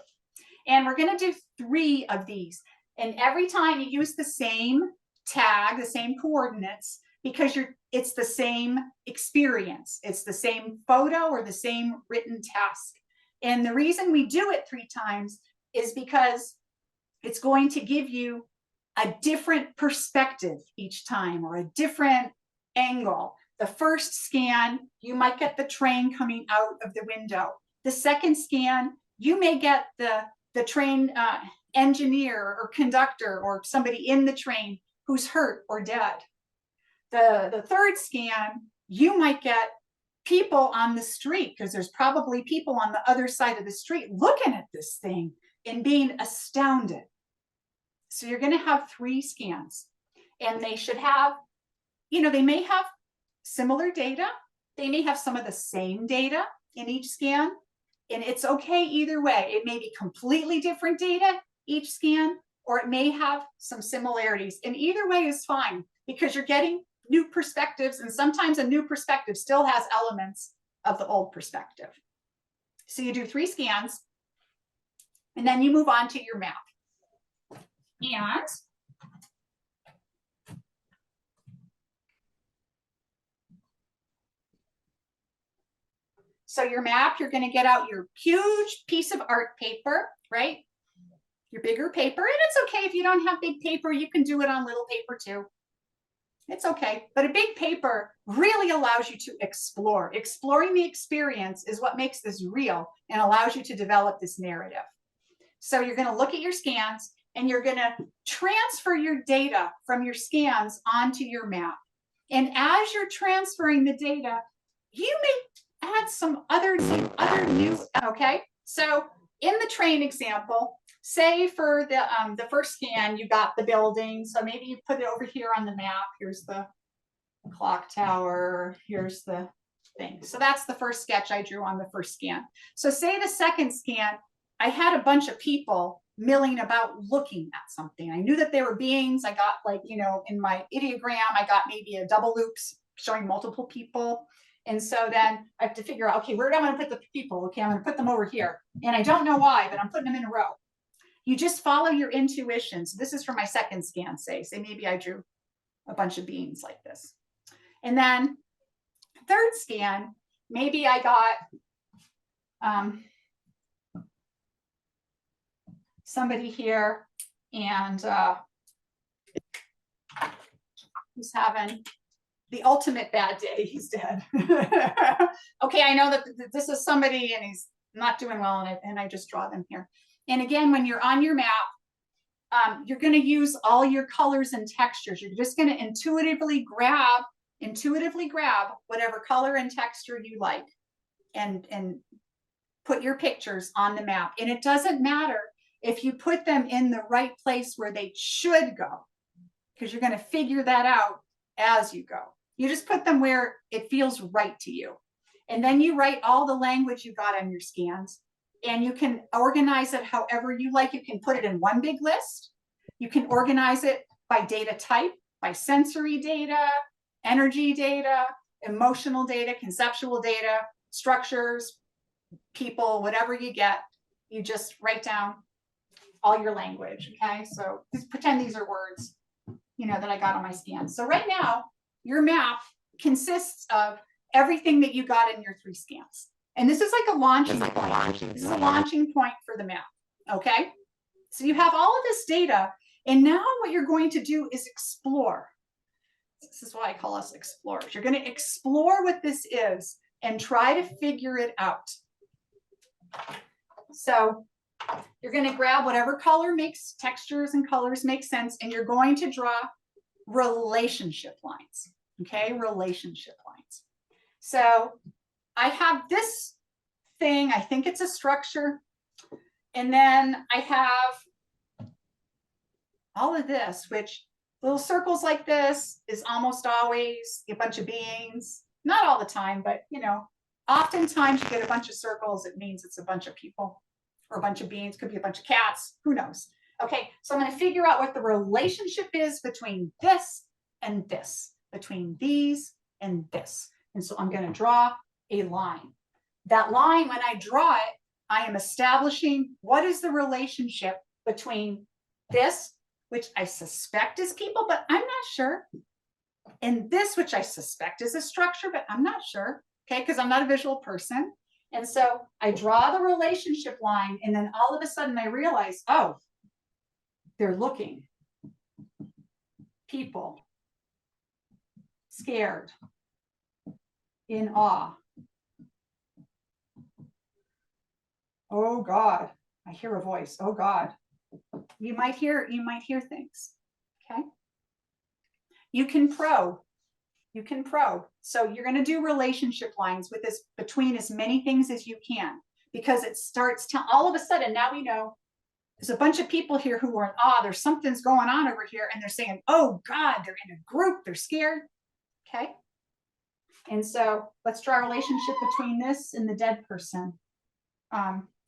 And we're going to do 3 of these. And every time you use the same tag, the same coordinates, because it's the same experience. It's the same photo or the same written task. And the reason we do it 3 times is because it's going to give you a different perspective each time, or a different angle. The first scan, you might get the train coming out of the window. The second scan, you may get the train engineer or conductor or somebody in the train who's hurt or dead. The third scan, you might get people on the street, because there's probably people on the other side of the street looking at this thing and being astounded. So you're going to have 3 scans, and they should have, you know, they may have similar data. They may have some of the same data in each scan, and it's okay either way. It may be completely different data each scan, or it may have some similarities, and either way is fine, because you're getting new perspectives, and sometimes a new perspective still has elements of the old perspective. So you do 3 scans, and then you move on to your map. And so your map, you're going to get out your huge piece of art paper, right? Your bigger paper. And it's okay if you don't have big paper, you can do it on little paper too. It's okay. But a big paper really allows you to explore. Exploring the experience is what makes this real and allows you to develop this narrative. So you're going to look at your scans and you're going to transfer your data from your scans onto your map. And as you're transferring the data, you may add some other new, okay? So in the train example, say for the first scan, you got the building. So maybe you put it over here on the map. Here's the clock tower. Here's the thing. So that's the first sketch I drew on the first scan. So say the second scan, I had a bunch of people milling about looking at something. I knew that they were beings. I got, like, you know, in my ideogram, I got maybe a double loops showing multiple people. And so then I have to figure out, okay, where do I want to put the people? Okay, I'm going to put them over here. And I don't know why, but I'm putting them in a row. You just follow your intuition. So this is for my second scan, say maybe I drew a bunch of beings like this. And then third scan, maybe I got somebody here and who's having the ultimate bad day. He's dead. Okay, I know that this is somebody and he's not doing well, and I just draw them here. And again, when you're on your map, you're going to use all your colors and textures. You're just going to intuitively grab whatever color and texture you like and put your pictures on the map. And it doesn't matter if you put them in the right place where they should go, because you're going to figure that out as you go. You just put them where it feels right to you. And then you write all the language you got on your scans, and you can organize it however you like. You can put it in one big list. You can organize it by data type, by sensory data, energy data, emotional data, conceptual data, structures, people, whatever you get, you just write down all your language, okay? So just pretend these are words, you know, that I got on my scan. So right now, your map consists of everything that you got in your 3 scans. And this is like a launching point. This is a launching point for the map, okay? So you have all of this data, and now what you're going to do is explore. This is why I call us explorers. You're going to explore what this is and try to figure it out. So you're going to grab whatever color makes textures and colors make sense, and you're going to draw relationship lines, okay? Relationship lines. So I have this thing, I think it's a structure, and then I have all of this, which little circles like this is almost always a bunch of beings. Not all the time, but, you know, oftentimes you get a bunch of circles, it means it's a bunch of people or a bunch of beings, could be a bunch of cats, who knows? Okay, so I'm going to figure out what the relationship is between this and this, between these and this. And so I'm going to draw a line. That line, when I draw it, I am establishing what is the relationship between this, which I suspect is people, but I'm not sure, and this, which I suspect is a structure, but I'm not sure, okay, because I'm not a visual person. And so I draw the relationship line, and then all of a sudden I realize, oh, they're looking. People. Scared. In awe. Oh God, I hear a voice. Oh God. You might hear things. Okay. You can probe. You can probe. So you're going to do relationship lines with this between as many things as you can, because it starts to all of a sudden, now we know there's a bunch of people here who are in awe. There's something's going on over here, and they're saying, oh God, they're in a group, they're scared. Okay. And so let's draw a relationship between this and the dead person.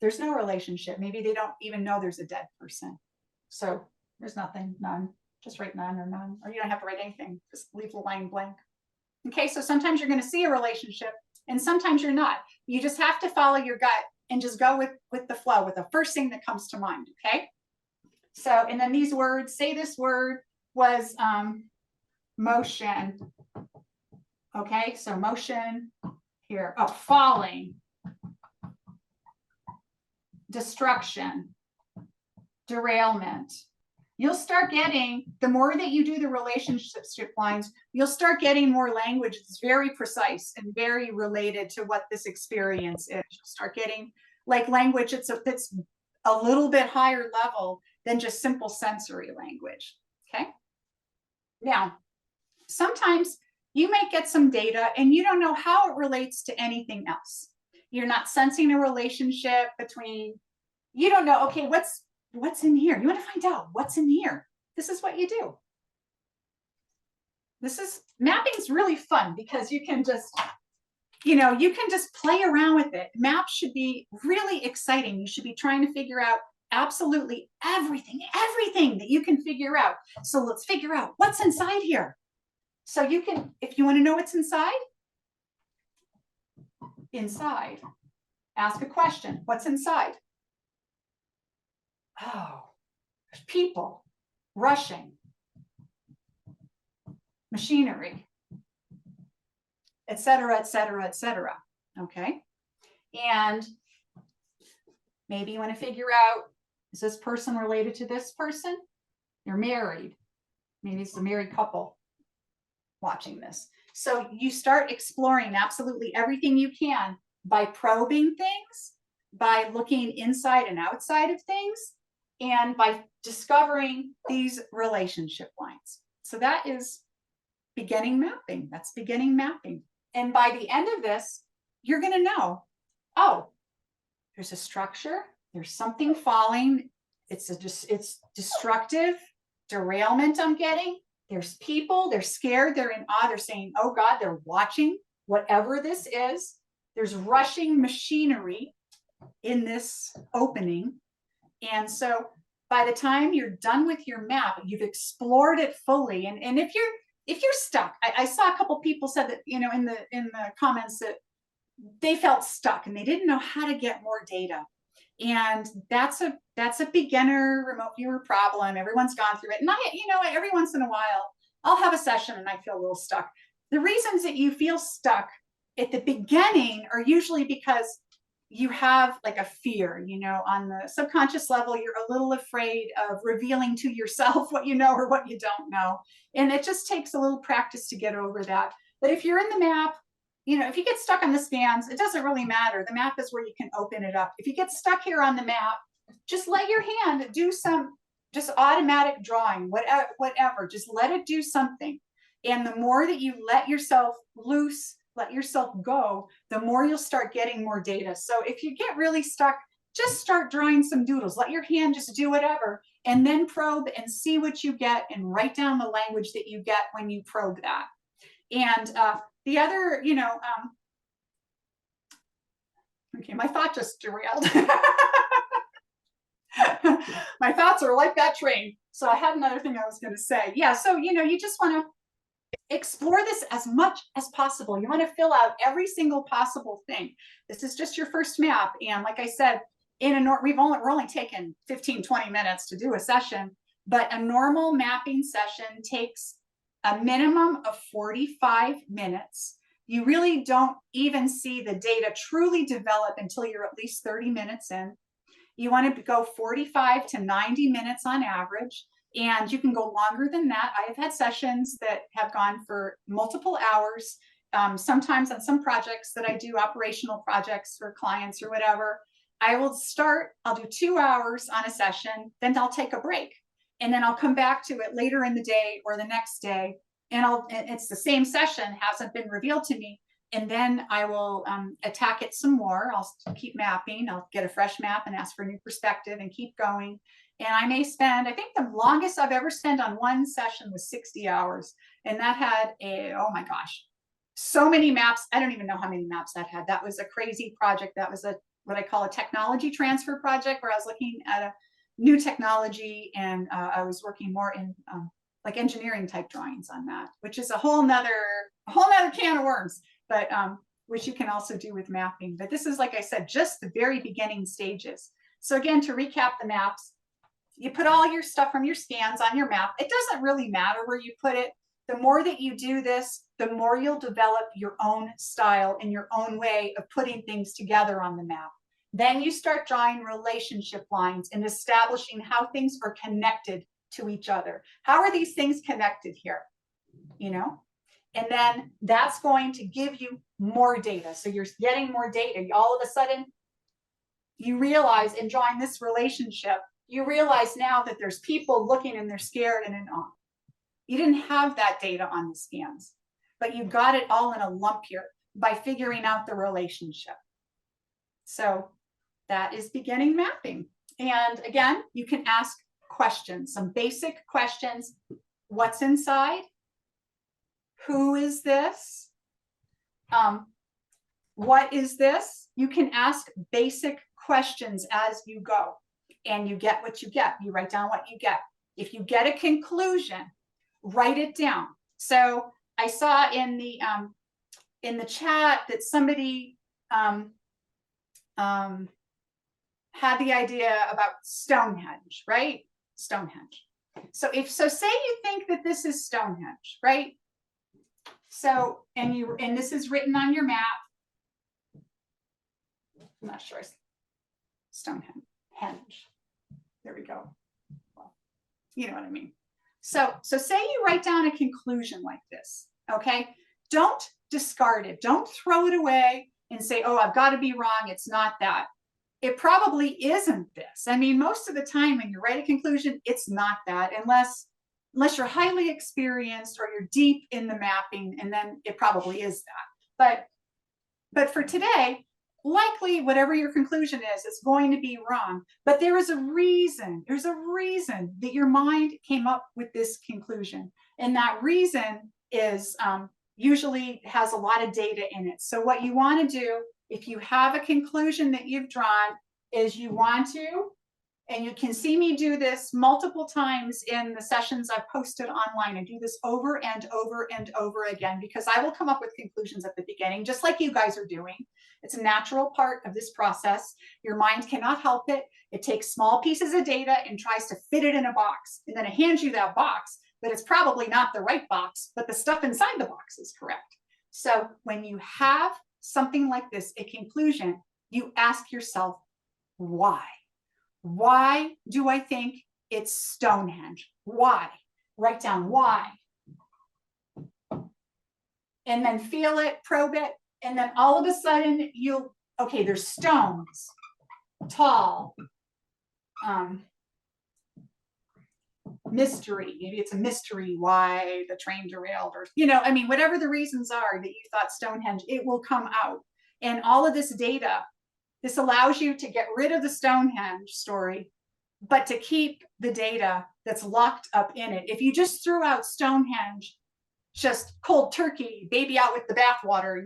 There's no relationship. Maybe they don't even know there's a dead person. So there's nothing, none. Just write none or none, or you don't have to write anything. Just leave the line blank. Okay, so sometimes you're going to see a relationship and sometimes you're not. You just have to follow your gut and just go with the flow, with the first thing that comes to mind, okay? So, and then these words, say this word was motion. Okay, so motion here. Oh, falling. Destruction. Derailment. you'll start getting, the more that you do the relationship lines, you'll start getting more language that's very precise and very related to what this experience is. You'll start getting like language that's a little bit higher level than just simple sensory language. Okay. Now, sometimes you might get some data and you don't know how it relates to anything else. You're not sensing a relationship between, you don't know, okay, what's in here? You want to find out what's in here. This is what you do. Mapping's really fun because you can just, you can just play around with it. Maps should be really exciting. You should be trying to figure out absolutely everything that you can figure out. So let's figure out what's inside here. So you can, if you want to know what's inside, ask a question. What's inside? Oh, there's people, rushing, machinery, et cetera, et cetera, et cetera. Okay. And maybe you want to figure out, is this person related to this person? You're married. Maybe it's a married couple watching this. So you start exploring absolutely everything you can by probing things, by looking inside and outside of things, and by discovering these relationship lines. So that is beginning mapping. That's beginning mapping. And by the end of this, you're going to know, oh, there's a structure, there's something falling, it's destructive, derailment I'm getting. There's people, they're scared, they're in awe, they're saying, oh God, they're watching whatever this is. There's rushing machinery in this opening. And so by the time you're done with your map, you've explored it fully. And if you're stuck, I saw a couple people said that, in the comments that they felt stuck and they didn't know how to get more data. And that's a beginner remote viewer problem. Everyone's gone through it. And every once in a while, I'll have a session and I feel a little stuck. The reasons that you feel stuck at the beginning are usually because you have like a fear, on the subconscious level, you're a little afraid of revealing to yourself what you know or what you don't know. And it just takes a little practice to get over that. But if you're in the map, if you get stuck on the scans, it doesn't really matter. The map is where you can open it up. If you get stuck here on the map, just let your hand do some just automatic drawing, whatever, just let it do something. And the more that you let yourself loose, let yourself go, the more you'll start getting more data. So if you get really stuck, just start drawing some doodles. Let your hand just do whatever, and then probe and see what you get and write down the language that you get when you probe that. And the other, okay, my thought just derailed. My thoughts are like that train. So I had another thing I was going to say. Yeah, so, you just want to explore this as much as possible. You want to fill out every single possible thing. This is just your first map. And like I said, we're only taken 15-20 minutes to do a session, but a normal mapping session takes a minimum of 45 minutes. You really don't even see the data truly develop until you're at least 30 minutes in. You want to go 45 to 90 minutes on average, and you can go longer than that. I have had sessions that have gone for multiple hours. Sometimes on some projects that I do, operational projects for clients or whatever, I'll do 2 hours on a session, then I'll take a break. And then I'll come back to it later in the day or the next day, and it's the same session, hasn't been revealed to me. And then I will attack it some more. I'll keep mapping. I'll get a fresh map and ask for a new perspective and keep going. And I may spend, I think the longest I've ever spent on one session was 60 hours. And that had oh my gosh, so many maps. I don't even know how many maps that had. That was a crazy project. That was what I call a technology transfer project, where I was looking at a new technology, and I was working more in like engineering type drawings on that, which is a whole nother can of worms, but which you can also do with mapping. But this is, like I said, just the very beginning stages. So again, to recap the maps, you put all your stuff from your scans on your map. It doesn't really matter where you put it. The more that you do this, the more you'll develop your own style and your own way of putting things together on the map. Then you start drawing relationship lines and establishing how things are connected to each other? How are these things connected here? You know, and then that's going to give you more data. So you're getting more data. All of a sudden, you realize in drawing this relationship, you realize now that there's people looking and they're scared and in awe. You didn't have that data on the scans, but you got it all in a lump here by figuring out the relationship. So that is beginning mapping. And again, you can ask questions, some basic questions. What's inside? Who is this? What is this? You can ask basic questions as you go, and you get what you get. You write down what you get. If you get a conclusion, write it down. So I saw in the chat that somebody had the idea about Stonehenge, right? Stonehenge. So say you think that this is Stonehenge, right? So, and this is written on your map. I'm not sure. Stonehenge. There we go. Well, you know what I mean. So say you write down a conclusion like this, okay? Don't discard it. Don't throw it away and say, oh, I've got to be wrong. It's not that. It probably isn't this. I mean, most of the time when you write a conclusion, it's not that, unless you're highly experienced or you're deep in the mapping, and then it probably is that. But for today, likely whatever your conclusion is, it's going to be wrong. But there is a reason. There's a reason that your mind came up with this conclusion. And that reason is usually has a lot of data in it. So what you want to do, if you have a conclusion that you've drawn, is you want to, and you can see me do this multiple times in the sessions I've posted online. I do this over and over and over again, because I will come up with conclusions at the beginning, just like you guys are doing. It's a natural part of this process. Your mind cannot help it. It takes small pieces of data and tries to fit it in a box. And then it hands you that box, but it's probably not the right box, but the stuff inside the box is correct. So when you have something like this, a conclusion, you ask yourself, why? Why do I think it's Stonehenge? Why? Write down why. And then feel it, probe it, and then all of a sudden okay, there's stones, tall, mystery. Maybe it's a mystery why the train derailed, or, I mean, whatever the reasons are that you thought Stonehenge, it will come out. And all of this data, this allows you to get rid of the Stonehenge story, but to keep the data that's locked up in it. If you just threw out Stonehenge, just cold turkey, baby out with the bathwater,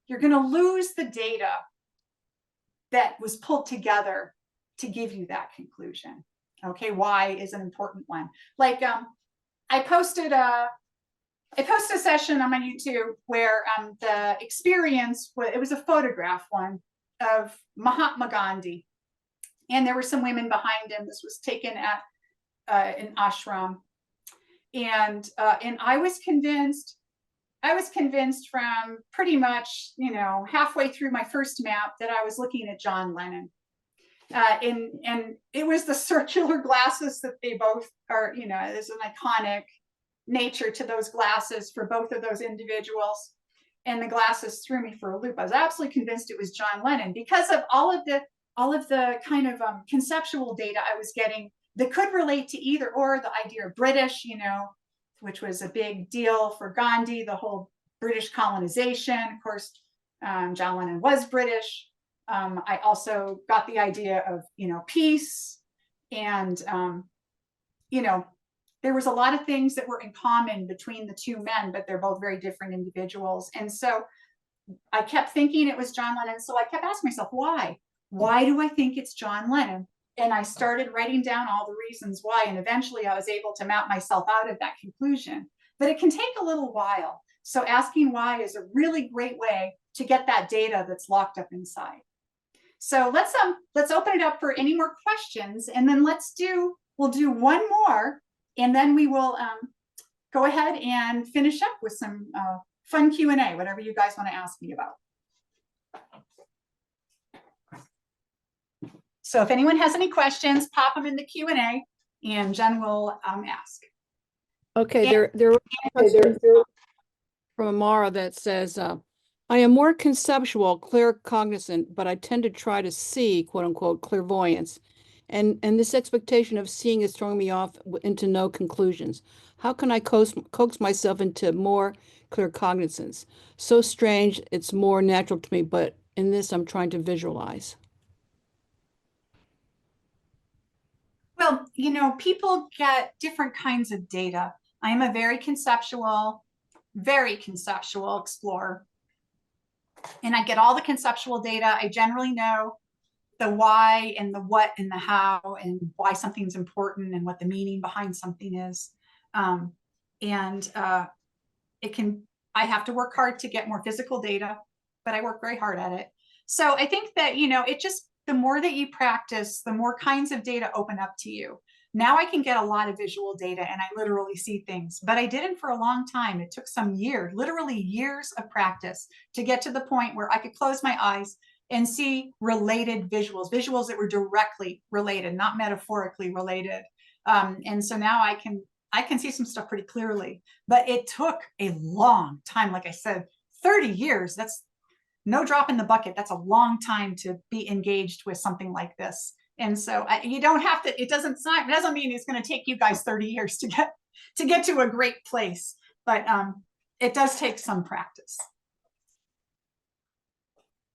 you're going to lose the data that was pulled together to give you that conclusion. Okay, why is an important one. Like I posted a session on my YouTube where the experience, it was a photograph one of Mahatma Gandhi, and there were some women behind him. This was taken at an ashram, and I was convinced from pretty much halfway through my first map that I was looking at John Lennon, and it was the circular glasses that they both are. There's an iconic nature to those glasses for both of those individuals. And the glasses threw me for a loop. I was absolutely convinced it was John Lennon because of all of the kind of conceptual data I was getting that could relate to either or. The idea of British, which was a big deal for Gandhi, the whole British colonization. Of course, John Lennon was British. I also got the idea of, peace, and, there was a lot of things that were in common between the two men, but they're both very different individuals. And so I kept thinking it was John Lennon. So I kept asking myself, why? Why do I think it's John Lennon? And I started writing down all the reasons why. And eventually I was able to map myself out of that conclusion. But it can take a little while. So asking why is a really great way to get that data that's locked up inside. So let's open it up for any more questions. And then we'll do one more. And then we will go ahead and finish up with some fun Q&A, whatever you guys want to ask me about. So if anyone has any questions, pop them in the Q&A, and Jen will ask. Okay, And there are questions from Amara that says, I am more conceptual, claircognizant, but I tend to try to see, quote unquote, clairvoyance. And this expectation of seeing is throwing me off into no conclusions. How can I coax myself into more claircognizance? So strange, it's more natural to me, but in this I'm trying to visualize. well, people get different kinds of data. I am a very conceptual explorer. And I get all the conceptual data. I generally know the why and the what and the how and why something's important and what the meaning behind something is. Um, and it can, I have to work hard to get more physical data, but I work very hard at it. So I think that, it just, the more that you practice, the more kinds of data open up to you. Now I can get a lot of visual data and I literally see things, but I didn't for a long time. It took some years, literally years of practice to get to the point where I could close my eyes and see related visuals that were directly related, not metaphorically related. And so now I can see some stuff pretty clearly, but it took a long time. Like I said, 30 years, that's no drop in the bucket. That's a long time to be engaged with something like this. And so you don't have to, it doesn't mean it's going to take you guys 30 years to get to a great place, but it does take some practice.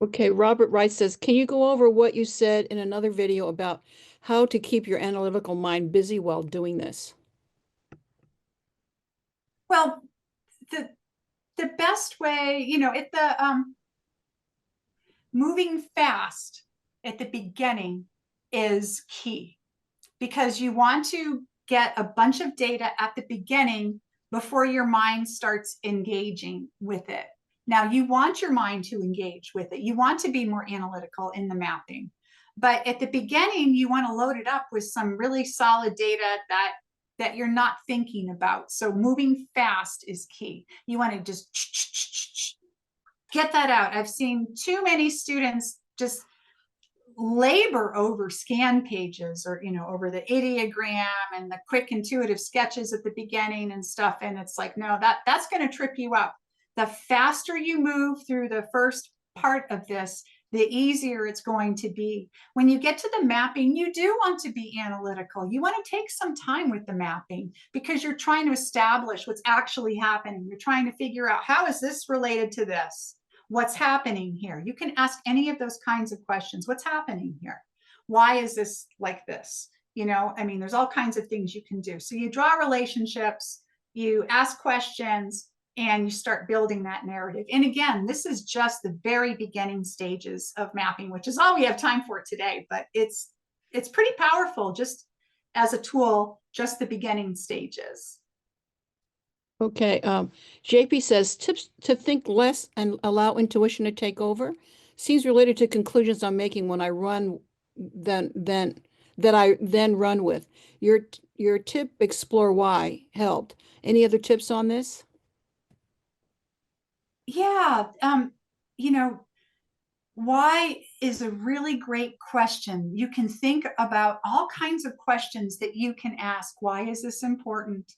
Okay, Robert Wright says, can you go over what you said in another video about how to keep your analytical mind busy while doing this? Well, the best way, moving fast at the beginning is key, because you want to get a bunch of data at the beginning before your mind starts engaging with it. Now, you want your mind to engage with it. You want to be more analytical in the mapping. But at the beginning, you want to load it up with some really solid data that you're not thinking about. So moving fast is key. You want to just get that out. I've seen too many students just labor over scan pages or over the ideogram and the quick intuitive sketches at the beginning and stuff, and it's like, no, that's going to trip you up. The faster you move through the first part of this, the easier it's going to be. When you get to the mapping, you do want to be analytical. You want to take some time with the mapping because you're trying to establish what's actually happening. You're trying to figure out, how is this related to this? What's happening here? You can ask any of those kinds of questions. What's happening here? Why is this like this? There's all kinds of things you can do. So you draw relationships, you ask questions, and you start building that narrative. And again, this is just the very beginning stages of mapping, which is all we have time for today, but it's pretty powerful just as a tool, just the beginning stages. Okay, JP says tips to think less and allow intuition to take over. Seems related to conclusions I'm making when I run that I then run with. Your tip, explore why, helped. Any other tips on this? Yeah, why is a really great question. You can think about all kinds of questions that you can ask. Why is this important?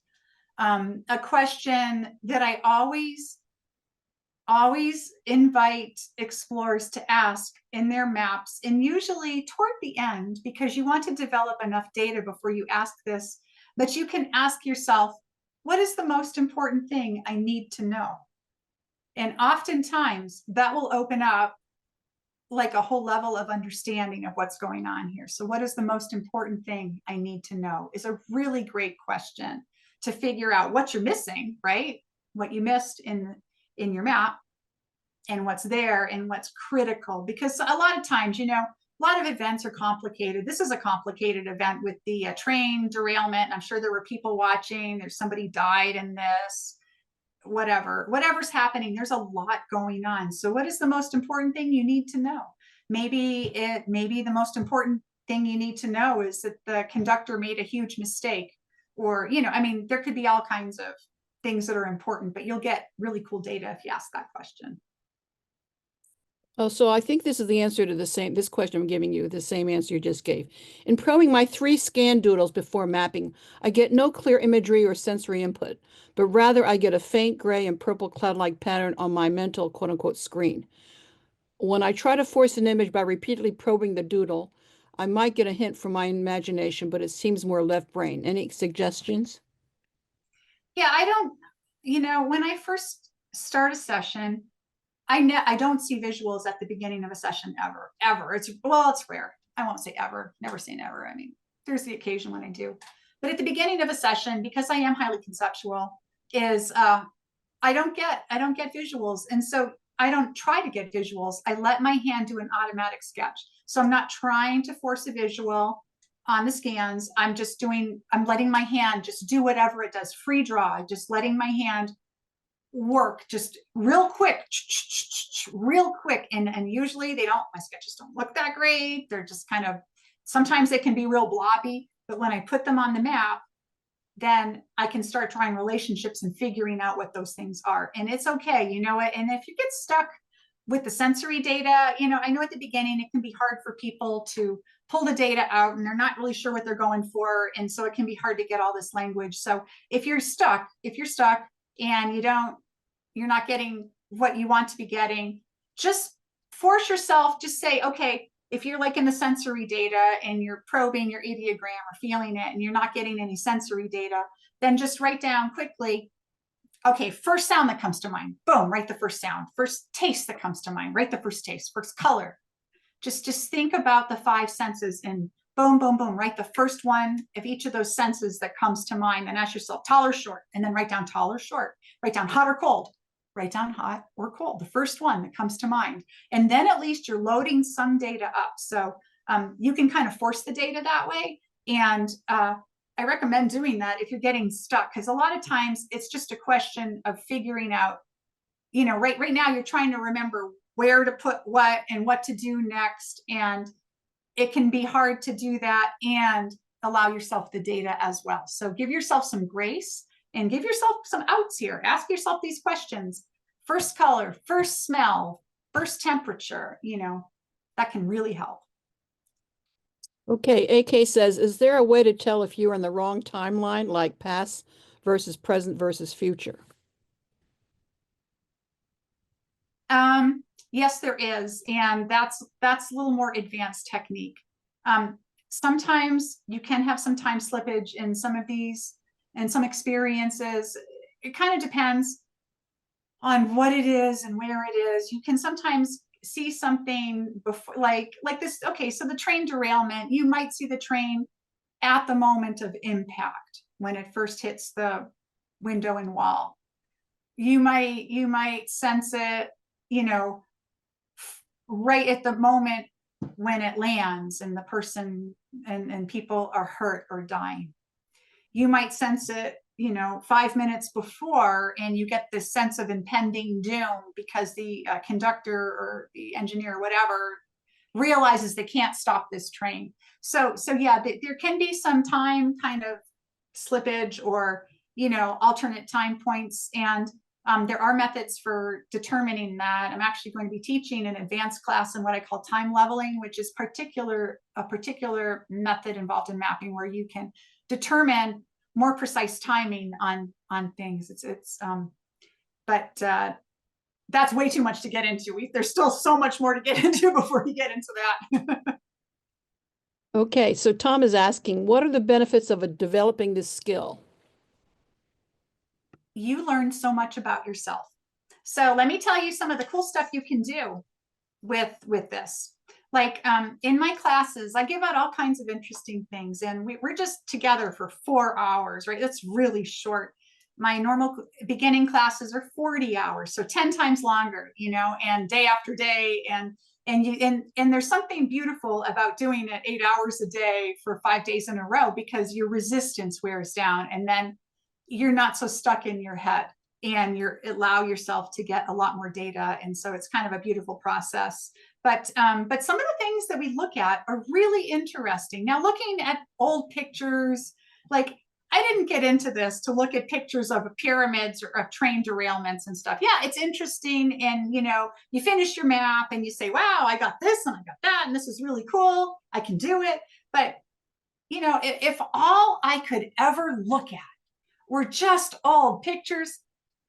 A question that I always invite explorers to ask in their maps, and usually toward the end, because you want to develop enough data before you ask this, but you can ask yourself, what is the most important thing I need to know? And oftentimes that will open up like a whole level of understanding of what's going on here. So what is the most important thing I need to know is a really great question to figure out what you're missing, right? What you missed in your map, and what's there and what's critical. Because a lot of times, a lot of events are complicated. This is a complicated event with the train derailment. I'm sure there were people watching. There's somebody died in this, whatever's happening. There's a lot going on. So what is the most important thing you need to know? Maybe the most important thing you need to know is that the conductor made a huge mistake, or, there could be all kinds of things that are important, but you'll get really cool data if you ask that question. Oh, so I think this is the answer to this question I'm giving you, the same answer you just gave. In probing my 3 scan doodles before mapping, I get no clear imagery or sensory input, but rather I get a faint gray and purple cloud-like pattern on my mental quote-unquote screen. When I try to force an image by repeatedly probing the doodle, I might get a hint from my imagination, but it seems more left brain. Any suggestions? Yeah, I don't, when I first start a session, I don't see visuals at the beginning of a session ever. It's rare. I won't say ever, never say never. I mean, there's the occasion when I do. But at the beginning of a session, because I am highly conceptual, is I don't get visuals. And so I don't try to get visuals. I let my hand do an automatic sketch. So I'm not trying to force a visual on the scans. I'm letting my hand just do whatever it does, free draw, just letting my hand work just real quick. And usually my sketches don't look that great. They're just kind of, sometimes they can be real blobby, but when I put them on the map, then I can start drawing relationships and figuring out what those things are. And it's okay, you know what? And if you get stuck with the sensory data, I know at the beginning it can be hard for people to pull the data out and they're not really sure what they're going for. And so it can be hard to get all this language. So if you're stuck and you're not getting what you want to be getting, just force yourself, just say, okay, if you're like in the sensory data and you're probing your ideogram or feeling it and you're not getting any sensory data, then just write down quickly, okay, first sound that comes to mind, boom, write the first sound. First taste that comes to mind, write the first taste. First color. Just think about the 5 senses and boom, boom, boom, write the first one of each of those senses that comes to mind and ask yourself tall or short, and then write down tall or short, write down hot or cold, write down hot or cold, the first one that comes to mind. And then at least you're loading some data up. So you can kind of force the data that way. And I recommend doing that if you're getting stuck, because a lot of times it's just a question of figuring out, right now you're trying to remember where to put what and what to do next. And it can be hard to do that and allow yourself the data as well. So give yourself some grace and give yourself some outs here. Ask yourself these questions. First color, first smell, first temperature, that can really help. Okay, AK says, is there a way to tell if you're in the wrong timeline, like past versus present versus future? Yes, there is. And that's a little more advanced technique. Sometimes you can have some time slippage in some of these and some experiences. It kind of depends on what it is and where it is. You can sometimes see something before, like this. Okay, so the train derailment, you might see the train at the moment of impact when it first hits the window and wall. You might sense it, right at the moment when it lands and the person and people are hurt or dying. You might sense it 5 minutes before, and you get this sense of impending doom because the conductor or the engineer or whatever realizes they can't stop this train. So yeah, there can be some time kind of slippage or alternate time points, and there are methods for determining that. I'm actually going to be teaching an advanced class in what I call time leveling, which is a particular method involved in mapping where you can determine more precise timing on things. But that's way too much to get into. There's still so much more to get into before you get into that. Okay, so Tom is asking, what are the benefits of developing this skill? You learn so much about yourself. So let me tell you some of the cool stuff you can do with this. Like in my classes, I give out all kinds of interesting things, and we're just together for 4 hours, right? That's really short. My normal beginning classes are 40 hours, so 10 times longer, and day after day. And there's something beautiful about doing it 8 hours a day for 5 days in a row, because your resistance wears down, and then you're not so stuck in your head, and you allow yourself to get a lot more data. And so it's kind of a beautiful process. But some of the things that we look at are really interesting. Now, looking at old pictures, like I didn't get into this to look at pictures of pyramids or of train derailments and stuff. Yeah, it's interesting. And, you finish your map and you say, wow, I got this and I got that, and this is really cool. I can do it. But, if all I could ever look at were just old pictures,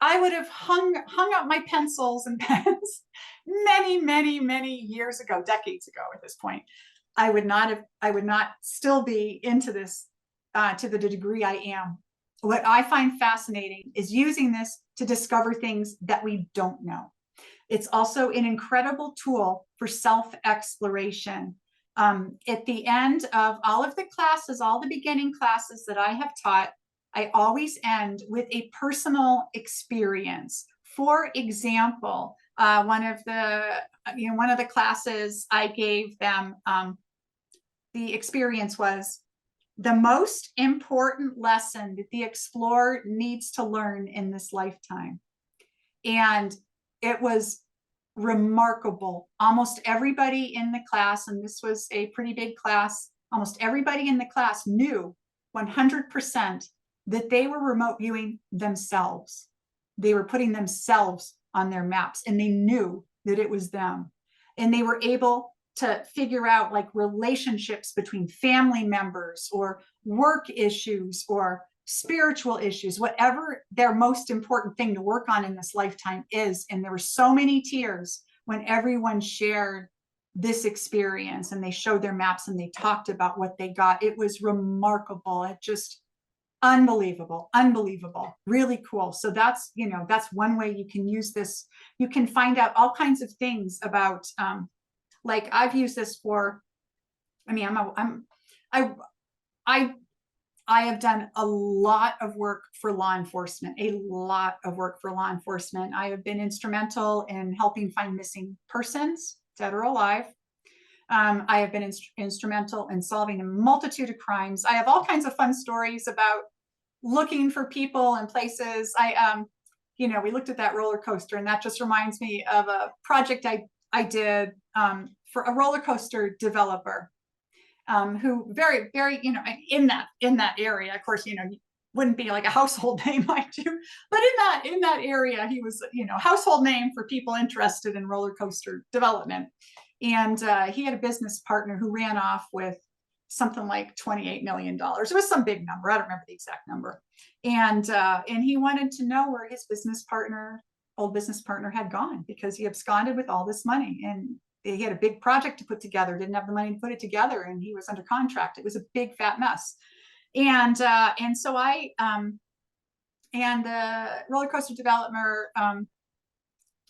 I would have hung up my pencils and pens many, many, many years ago, decades ago at this point. I would not still be into this to the degree I am. What I find fascinating is using this to discover things that we don't know. It's also an incredible tool for self-exploration. At the end of all of the classes, all the beginning classes that I have taught, I always end with a personal experience. For example, one of the classes I gave them, the experience was the most important lesson that the explorer needs to learn in this lifetime. And it was remarkable. Almost everybody in the class, and this was a pretty big class, almost everybody in the class knew 100% that they were remote viewing themselves. They were putting themselves on their maps, and they knew that it was them. And they were able to figure out like relationships between family members or work issues or spiritual issues, whatever their most important thing to work on in this lifetime is. And there were so many tears when everyone shared this experience and they showed their maps and they talked about what they got. It was remarkable. It just unbelievable, really cool. So that's one way you can use this. You can find out all kinds of things about, like I've used this for, I have done a lot of work for law enforcement, I have been instrumental in helping find missing persons, dead or alive. I have been instrumental in solving a multitude of crimes. I have all kinds of fun stories about looking for people and places. We looked at that roller coaster, and that just reminds me of a project I did for a roller coaster developer who very, very, in that area, of course, wouldn't be like a household name, mind you, but in that area, he was, household name for people interested in roller coaster development. And he had a business partner who ran off with something like $28 million. It was some big number. I don't remember the exact number. And he wanted to know where his old business partner had gone, because he absconded with all this money, and he had a big project to put together, didn't have the money to put it together, and he was under contract. It was a big fat mess. And so and the roller coaster developer,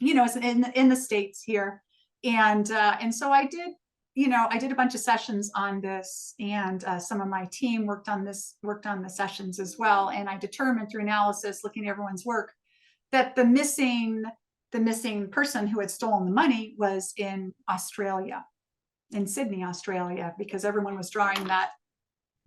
is in the States here. And so I did a bunch of sessions on this, and some of my team worked on the sessions as well. And I determined through analysis, looking at everyone's work, that the missing person who had stolen the money was in Australia, in Sydney, Australia, because everyone was drawing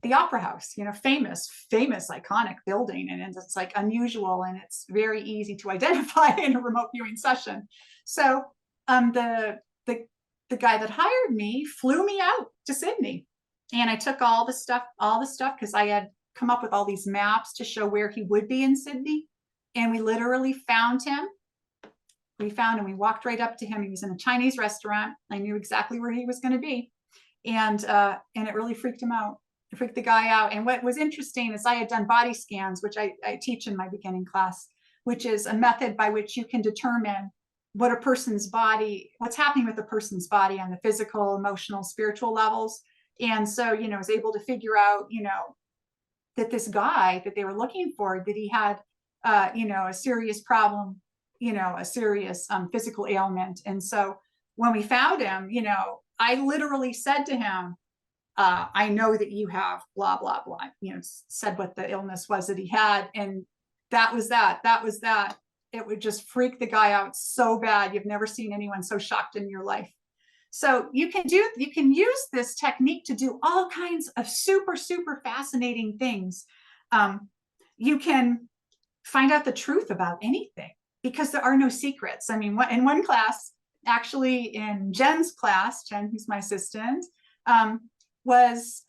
the Opera House, famous, iconic building. And it's like unusual, and it's very easy to identify in a remote viewing session. So the guy that hired me flew me out to Sydney, and I took all the stuff, because I had come up with all these maps to show where he would be in Sydney. And we literally found him. We walked right up to him. He was in a Chinese restaurant. I knew exactly where he was going to be. And it really freaked him out. It freaked the guy out. And what was interesting is I had done body scans, which I teach in my beginning class, which is a method by which you can determine what's happening with a person's body on the physical, emotional, spiritual levels. And so, I was able to figure out, that this guy that they were looking for, that he had, a serious problem, a serious physical ailment. And so when we found him, I literally said to him, I know that you have blah, blah, blah, said what the illness was that he had. And that was that. It would just freak the guy out so bad. You've never seen anyone so shocked in your life. So you can use this technique to do all kinds of super, super fascinating things. You can find out the truth about anything, because there are no secrets. In one class, actually in Jen's class, Jen, who's my assistant, was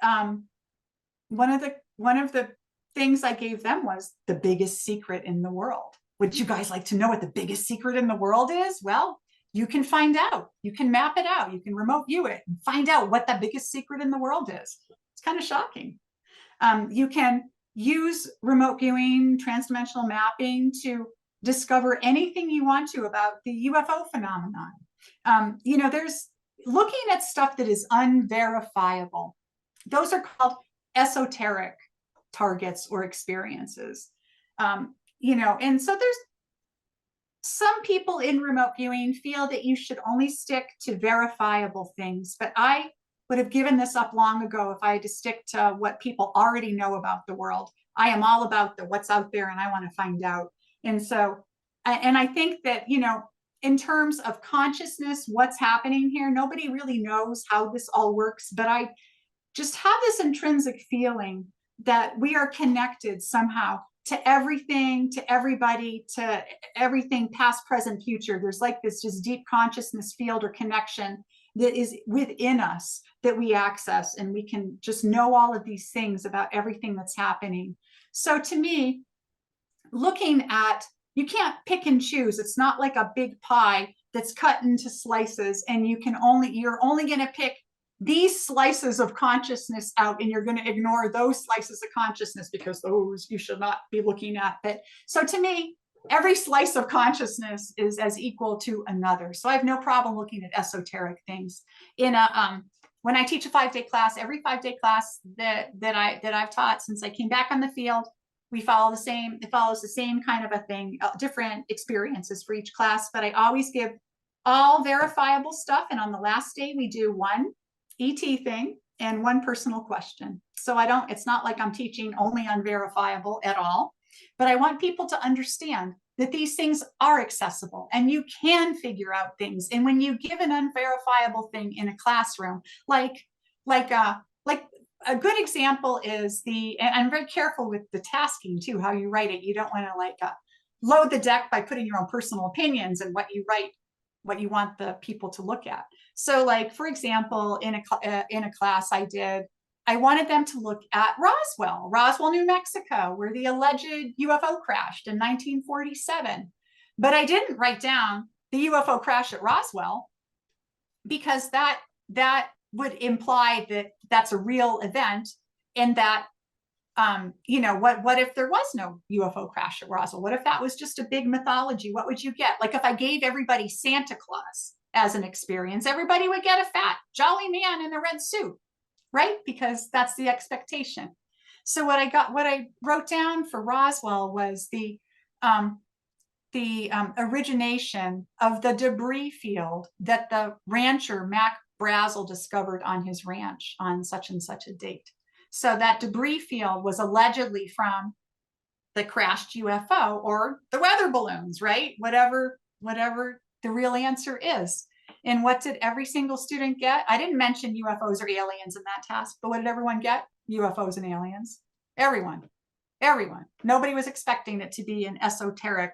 one of the things I gave them was the biggest secret in the world. Would you guys like to know what the biggest secret in the world is? Well, you can find out. You can map it out. You can remote view it and find out what the biggest secret in the world is. It's kind of shocking. You can use remote viewing, transdimensional mapping to discover anything you want to about the UFO phenomenon. There's looking at stuff that is unverifiable. Those are called esoteric targets or experiences. And so there's some people in remote viewing feel that you should only stick to verifiable things, but I would have given this up long ago if I had to stick to what people already know about the world. I am all about the what's out there and I want to find out. And so, and I think that, in terms of consciousness, what's happening here, nobody really knows how this all works, but I just have this intrinsic feeling that we are connected somehow to everything, to everybody, to everything past, present, future. There's like this just deep consciousness field or connection that is within us that we access, and we can just know all of these things about everything that's happening. So to me, looking at, you can't pick and choose. It's not like a big pie that's cut into slices and you're only going to pick these slices of consciousness out, and you're going to ignore those slices of consciousness because those you should not be looking at. But so to me, every slice of consciousness is as equal to another. So I have no problem looking at esoteric things. When I teach a 5-day class, every 5-day class that I've taught since I came back on the field, we follow the same. It follows the same kind of a thing, different experiences for each class. But I always give all verifiable stuff, and on the last day we do one ET thing and one personal question. So it's not like I'm teaching only unverifiable at all, but I want people to understand that these things are accessible and you can figure out things. And when you give an unverifiable thing in a classroom, like a good example is and I'm very careful with the tasking too, how you write it. You don't want to load the deck by putting your own personal opinions and what you write, what you want the people to look at. So for example, in a class I wanted them to look at Roswell, New Mexico, where the alleged UFO crashed in 1947. But I didn't write down the UFO crash at Roswell because that would imply that that's a real event, and that what if there was no UFO crash at Roswell? What if that was just a big mythology? What would you get? Like if I gave everybody Santa Claus as an experience, everybody would get a fat, jolly man in a red suit, right? Because that's the expectation. So what I wrote down for Roswell was the origination of the debris field that the rancher Mac Brazel discovered on his ranch on such and such a date. So that debris field was allegedly from the crashed UFO or the weather balloons, right? Whatever the real answer is. And what did every single student get? I didn't mention UFOs or aliens in that task, but what did everyone get? UFOs and aliens. Everyone. Nobody was expecting it to be an esoteric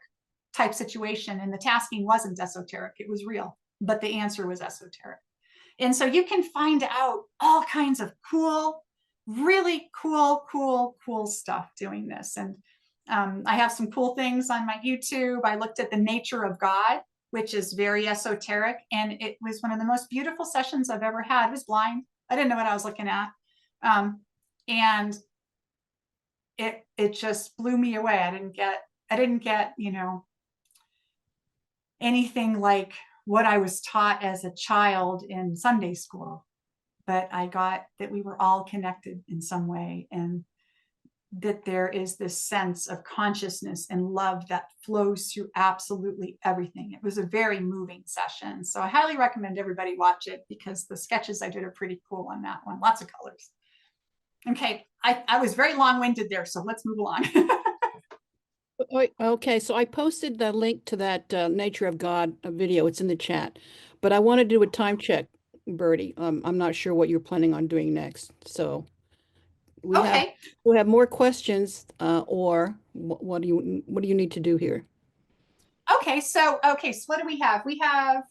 type situation, and the tasking wasn't esoteric. It was real, but the answer was esoteric. And so you can find out all kinds of cool, really cool stuff doing this. And I have some cool things on my YouTube. I looked at the nature of God, which is very esoteric. And it was one of the most beautiful sessions I've ever had. I was blind. I didn't know what I was looking at. And it just blew me away. I didn't get, anything like what I was taught as a child in Sunday school, but I got that we were all connected in some way, and that there is this sense of consciousness and love that flows through absolutely everything. It was a very moving session. So I highly recommend everybody watch it because the sketches I did are pretty cool on that one. Lots of colors. Okay, I was very long-winded there, so let's move along. Okay, so I posted the link to that Nature of God video. It's in the chat, but I want to do a time check, Birdie. I'm not sure what you're planning on doing next. So we have more questions, or what do you need to do here? Okay, so what do we have? We have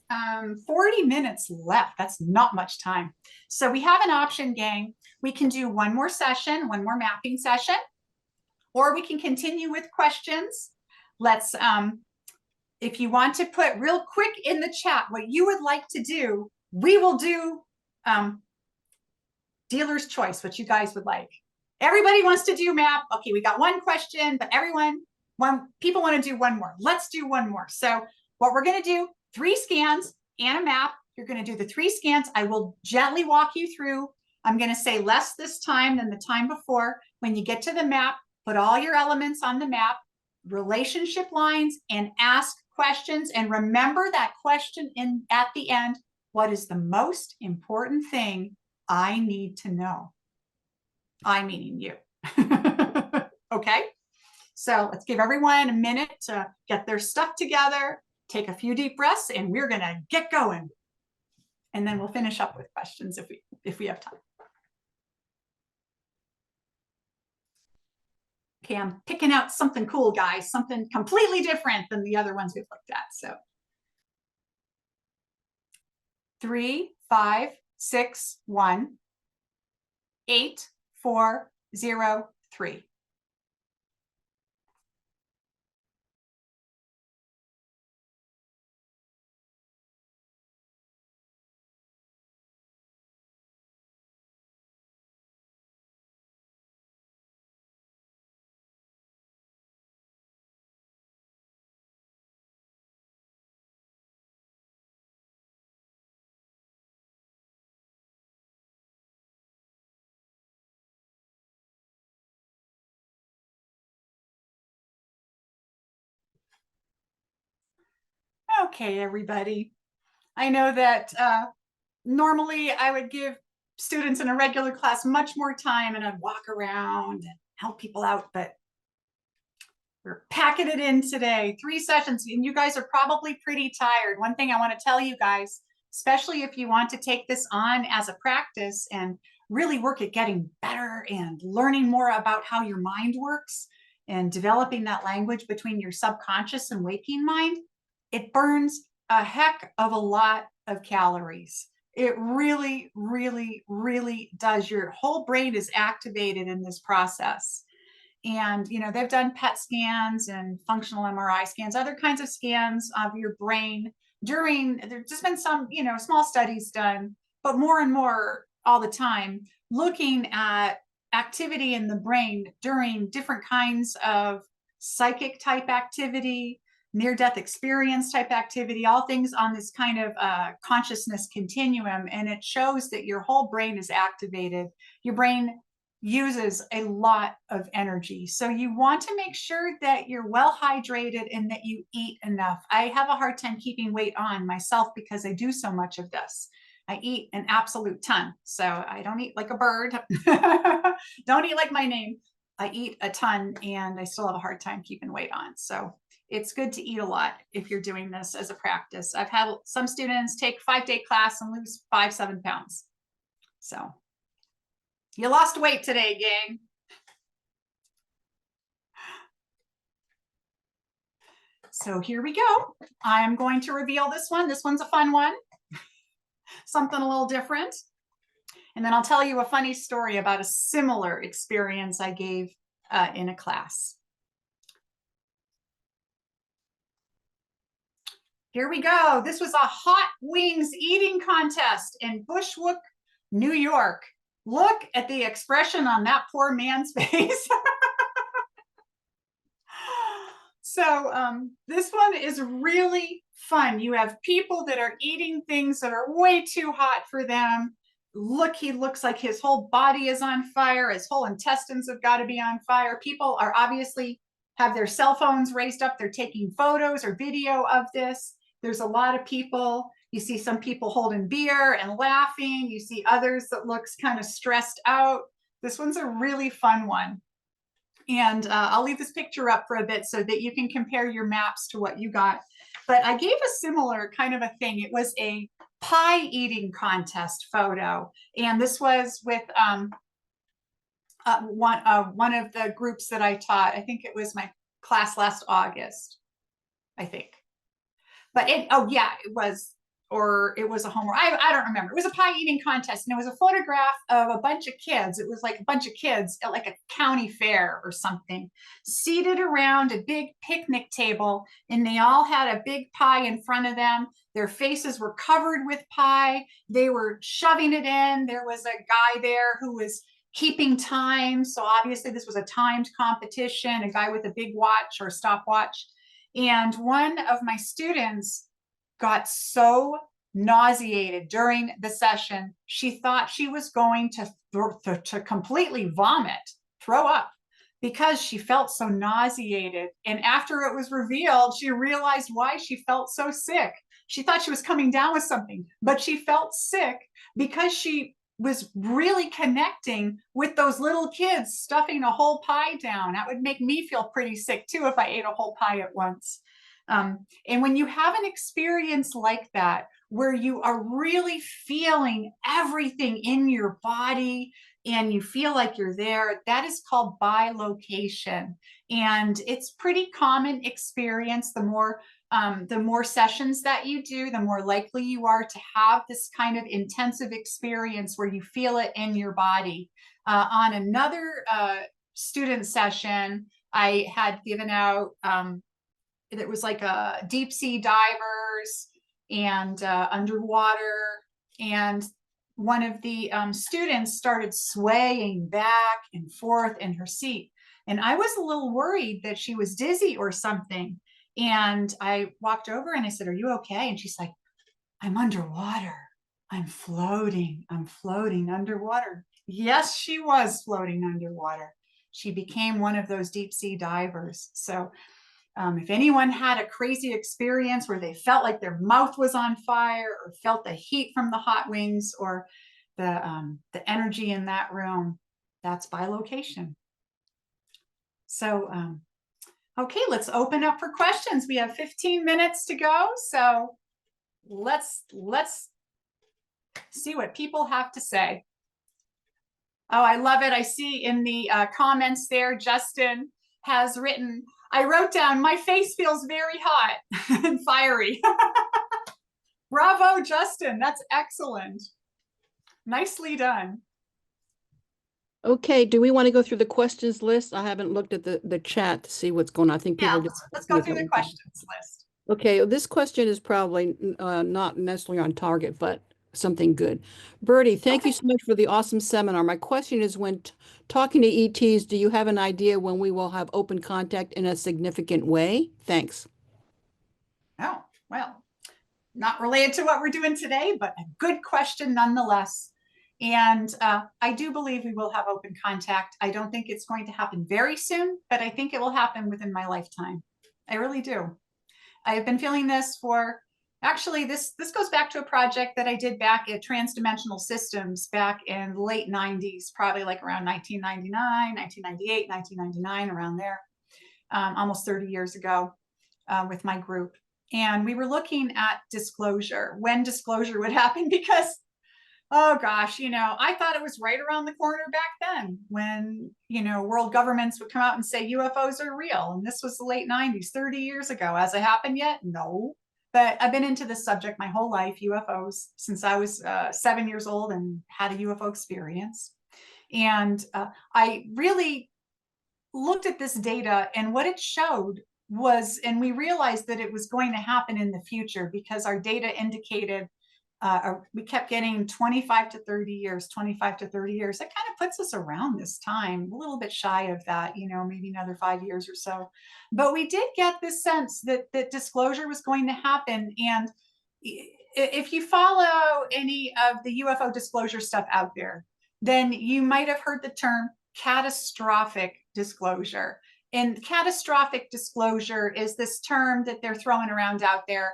40 minutes left. That's not much time. So we have an option, gang. We can do one more session, one more mapping session, or we can continue with questions. Let's, if you want to put real quick in the chat what you would like to do, we will do dealer's choice, what you guys would like. Everybody wants to do map. Okay, we got one question, but people want to do one more. Let's do one more. So what we're going to do, 3 scans and a map. You're going to do the 3 scans. I will gently walk you through. I'm going to say less this time than the time before. When you get to the map, put all your elements on the map, relationship lines, and ask questions. And remember that question at the end. What is the most important thing I need to know? I meaning you. Okay, so let's give everyone a minute to get their stuff together, take a few deep breaths, and we're gonna get going. And then we'll finish up with questions if we have time. Okay, I'm picking out something cool, guys, something completely different than the other ones we've looked at. So 3, 5, 6, 1, 8, 4, 0, 3. Okay, everybody. I know that normally I would give students in a regular class much more time and I'd walk around and help people out, but we're packing it in today. 3 sessions, and you guys are probably pretty tired. One thing I want to tell you guys, especially if you want to take this on as a practice and really work at getting better and learning more about how your mind works and developing that language between your subconscious and waking mind, it burns a heck of a lot of calories. It really, really, really does. Your whole brain is activated in this process. And, you know, they've done PET scans and functional MRI scans, other kinds of scans of your brain there's just been some, you know, small studies done, but more and more all the time, looking at activity in the brain during different kinds of psychic type activity, near-death experience type activity, all things on this kind of consciousness continuum. And it shows that your whole brain is activated. Your brain uses a lot of energy. So you want to make sure that you're well hydrated and that you eat enough. I have a hard time keeping weight on myself because I do so much of this. I eat an absolute ton. So I don't eat like a bird. Don't eat like my name. I eat a ton and I still have a hard time keeping weight on. So it's good to eat a lot if you're doing this as a practice. I've had some students take 5-day class and lose 5-7 pounds. So you lost weight today, gang. So here we go. I'm going to reveal this one. This one's a fun one. Something a little different. And then I'll tell you a funny story about a similar experience I gave in a class. Here we go. This was a hot wings eating contest in Bushwick, New York. Look at the expression on that poor man's face. So this one is really fun. You have people that are eating things that are way too hot for them. Look, he looks like his whole body is on fire. His whole intestines have got to be on fire. People are obviously have their cell phones raised up. They're taking photos or video of this. There's a lot of people. You see some people holding beer and laughing. You see others that looks kind of stressed out. This one's a really fun one. And I'll leave this picture up for a bit so that you can compare your maps to what you got. But I gave a similar kind of a thing. It was a pie eating contest photo. And this was with one of the groups that I taught. I think it was my class last August, I think. But it was or it was a homework. I don't remember. It was a pie eating contest, and it was a photograph of a bunch of kids. It was like a bunch of kids at like a county fair or something, seated around a big picnic table, and they all had a big pie in front of them. Their faces were covered with pie. They were shoving it in. There was a guy there who was keeping time. So obviously this was a timed competition, a guy with a big watch or stopwatch. And one of my students got so nauseated during the session, she thought she was going to completely vomit, throw up, because she felt so nauseated. And after it was revealed, she realized why she felt so sick. She thought she was coming down with something, but she felt sick because she was really connecting with those little kids stuffing a whole pie down. That would make me feel pretty sick too if I ate a whole pie at once. And when you have an experience like that, where you are really feeling everything in your body and you feel like you're there, that is called bilocation. And it's pretty common experience. The more sessions that you do, the more likely you are to have this kind of intensive experience where you feel it in your body. On another student session, I had given out, it was like a deep sea divers and underwater. And one of the students started swaying back and forth in her seat. And I was a little worried that she was dizzy or something. And I walked over and I said, "Are you okay?" And she's like, "I'm underwater. I'm floating underwater." Yes, she was floating underwater. She became one of those deep sea divers. So if anyone had a crazy experience where they felt like their mouth was on fire or felt the heat from the hot wings or the energy in that room, that's bilocation. So, okay, let's open up for questions. We have 15 minutes to go. So let's see what people have to say. Oh, I love it. I see in the comments there, Justin has written, I wrote down, "My face feels very hot and fiery." Bravo, Justin. That's excellent. Nicely done. Okay, do we want to go through the questions list? I haven't looked at the chat to see what's going on. I think people Yeah, let's go through the questions list. Okay, this question is probably not necessarily on target, but something good. Birdie, thank you so much for the awesome seminar. My question is, when talking to ETs, do you have an idea when we will have open contact in a significant way? Thanks. Oh, well, not related to what we're doing today, but a good question nonetheless. And I do believe we will have open contact. I don't think it's going to happen very soon, but I think it will happen within my lifetime. I really do. I have been feeling this for, actually, this goes back to a project that I did back at TransDimensional Systems back in the late 90s, probably like around 1999, 1998, 1999, around there, almost 30 years ago with my group. And we were looking at disclosure, when disclosure would happen, because oh gosh, I thought it was right around the corner back then when, world governments would come out and say UFOs are real. And this was the late 90s, 30 years ago. Has it happened yet? No. But I've been into this subject my whole life, UFOs, since I was 7 years old and had a UFO experience. And I really looked at this data, and what it showed was, and we realized that it was going to happen in the future because our data indicated we kept getting 25 to 30 years, 25 to 30 years. That kind of puts us around this time, a little bit shy of that, maybe another 5 years or so. But we did get this sense that disclosure was going to happen. And if you follow any of the UFO disclosure stuff out there, then you might have heard the term catastrophic disclosure. And catastrophic disclosure is this term that they're throwing around out there,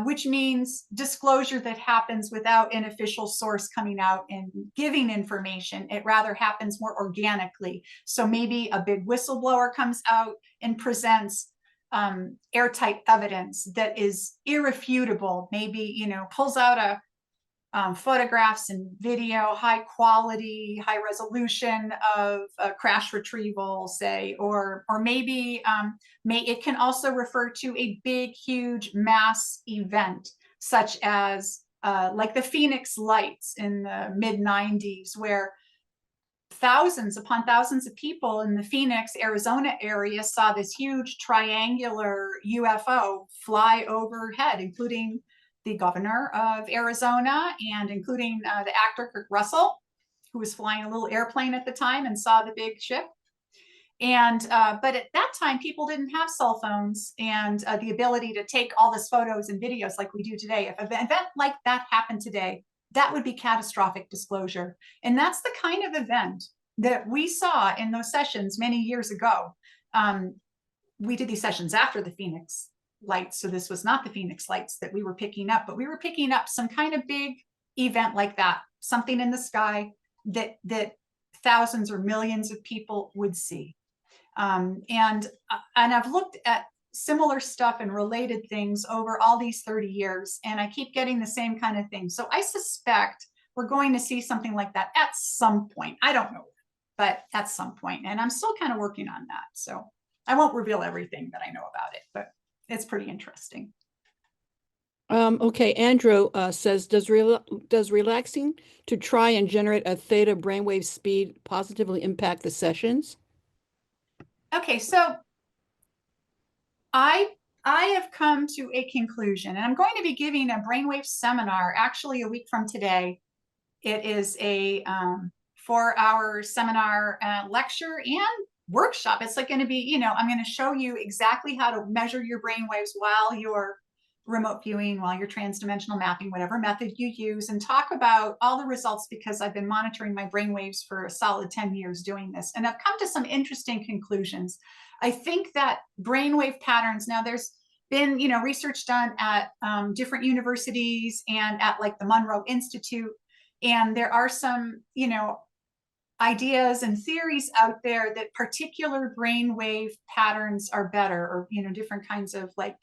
which means disclosure that happens without an official source coming out and giving information. It rather happens more organically. So maybe a big whistleblower comes out and presents airtight evidence that is irrefutable, maybe, pulls out photographs and video, high quality, high resolution of crash retrieval, say, or maybe it can also refer to a big, huge mass event. such as like the Phoenix lights in the mid-90s, where thousands upon thousands of people in the Phoenix, Arizona area saw this huge triangular UFO fly overhead, including the governor of Arizona and including the actor Kurt Russell, who was flying a little airplane at the time and saw the big ship. And but at that time, people didn't have cell phones and the ability to take all this photos and videos like we do today. If an event like that happened today, that would be catastrophic disclosure. And that's the kind of event that we saw in those sessions many years ago. We did these sessions after the Phoenix lights, so this was not the Phoenix lights that we were picking up, but we were picking up some kind of big event like that, something in the sky that thousands or millions of people would see. And I've looked at similar stuff and related things over all these 30 years, and I keep getting the same kind of thing. So I suspect we're going to see something like that at some point. I don't know, but at some point, and I'm still kind of working on that. So I won't reveal everything that I know about it, but it's pretty interesting. Okay, Andrew says, does relaxing to try and generate a theta brainwave speed positively impact the sessions? Okay, so I have come to a conclusion, and I'm going to be giving a brainwave seminar actually a week from today. It is a 4-hour seminar, lecture and workshop. It's like going to be, you know, I'm going to show you exactly how to measure your brainwaves while you're remote viewing, while you're transdimensional mapping, whatever method you use, and talk about all the results, because I've been monitoring my brainwaves for a solid 10 years doing this. And I've come to some interesting conclusions. I think that brainwave patterns, now there's been, you know, research done at different universities and at like the Monroe Institute. And there are some, you know, ideas and theories out there that particular brainwave patterns are better, or, you know, different kinds of like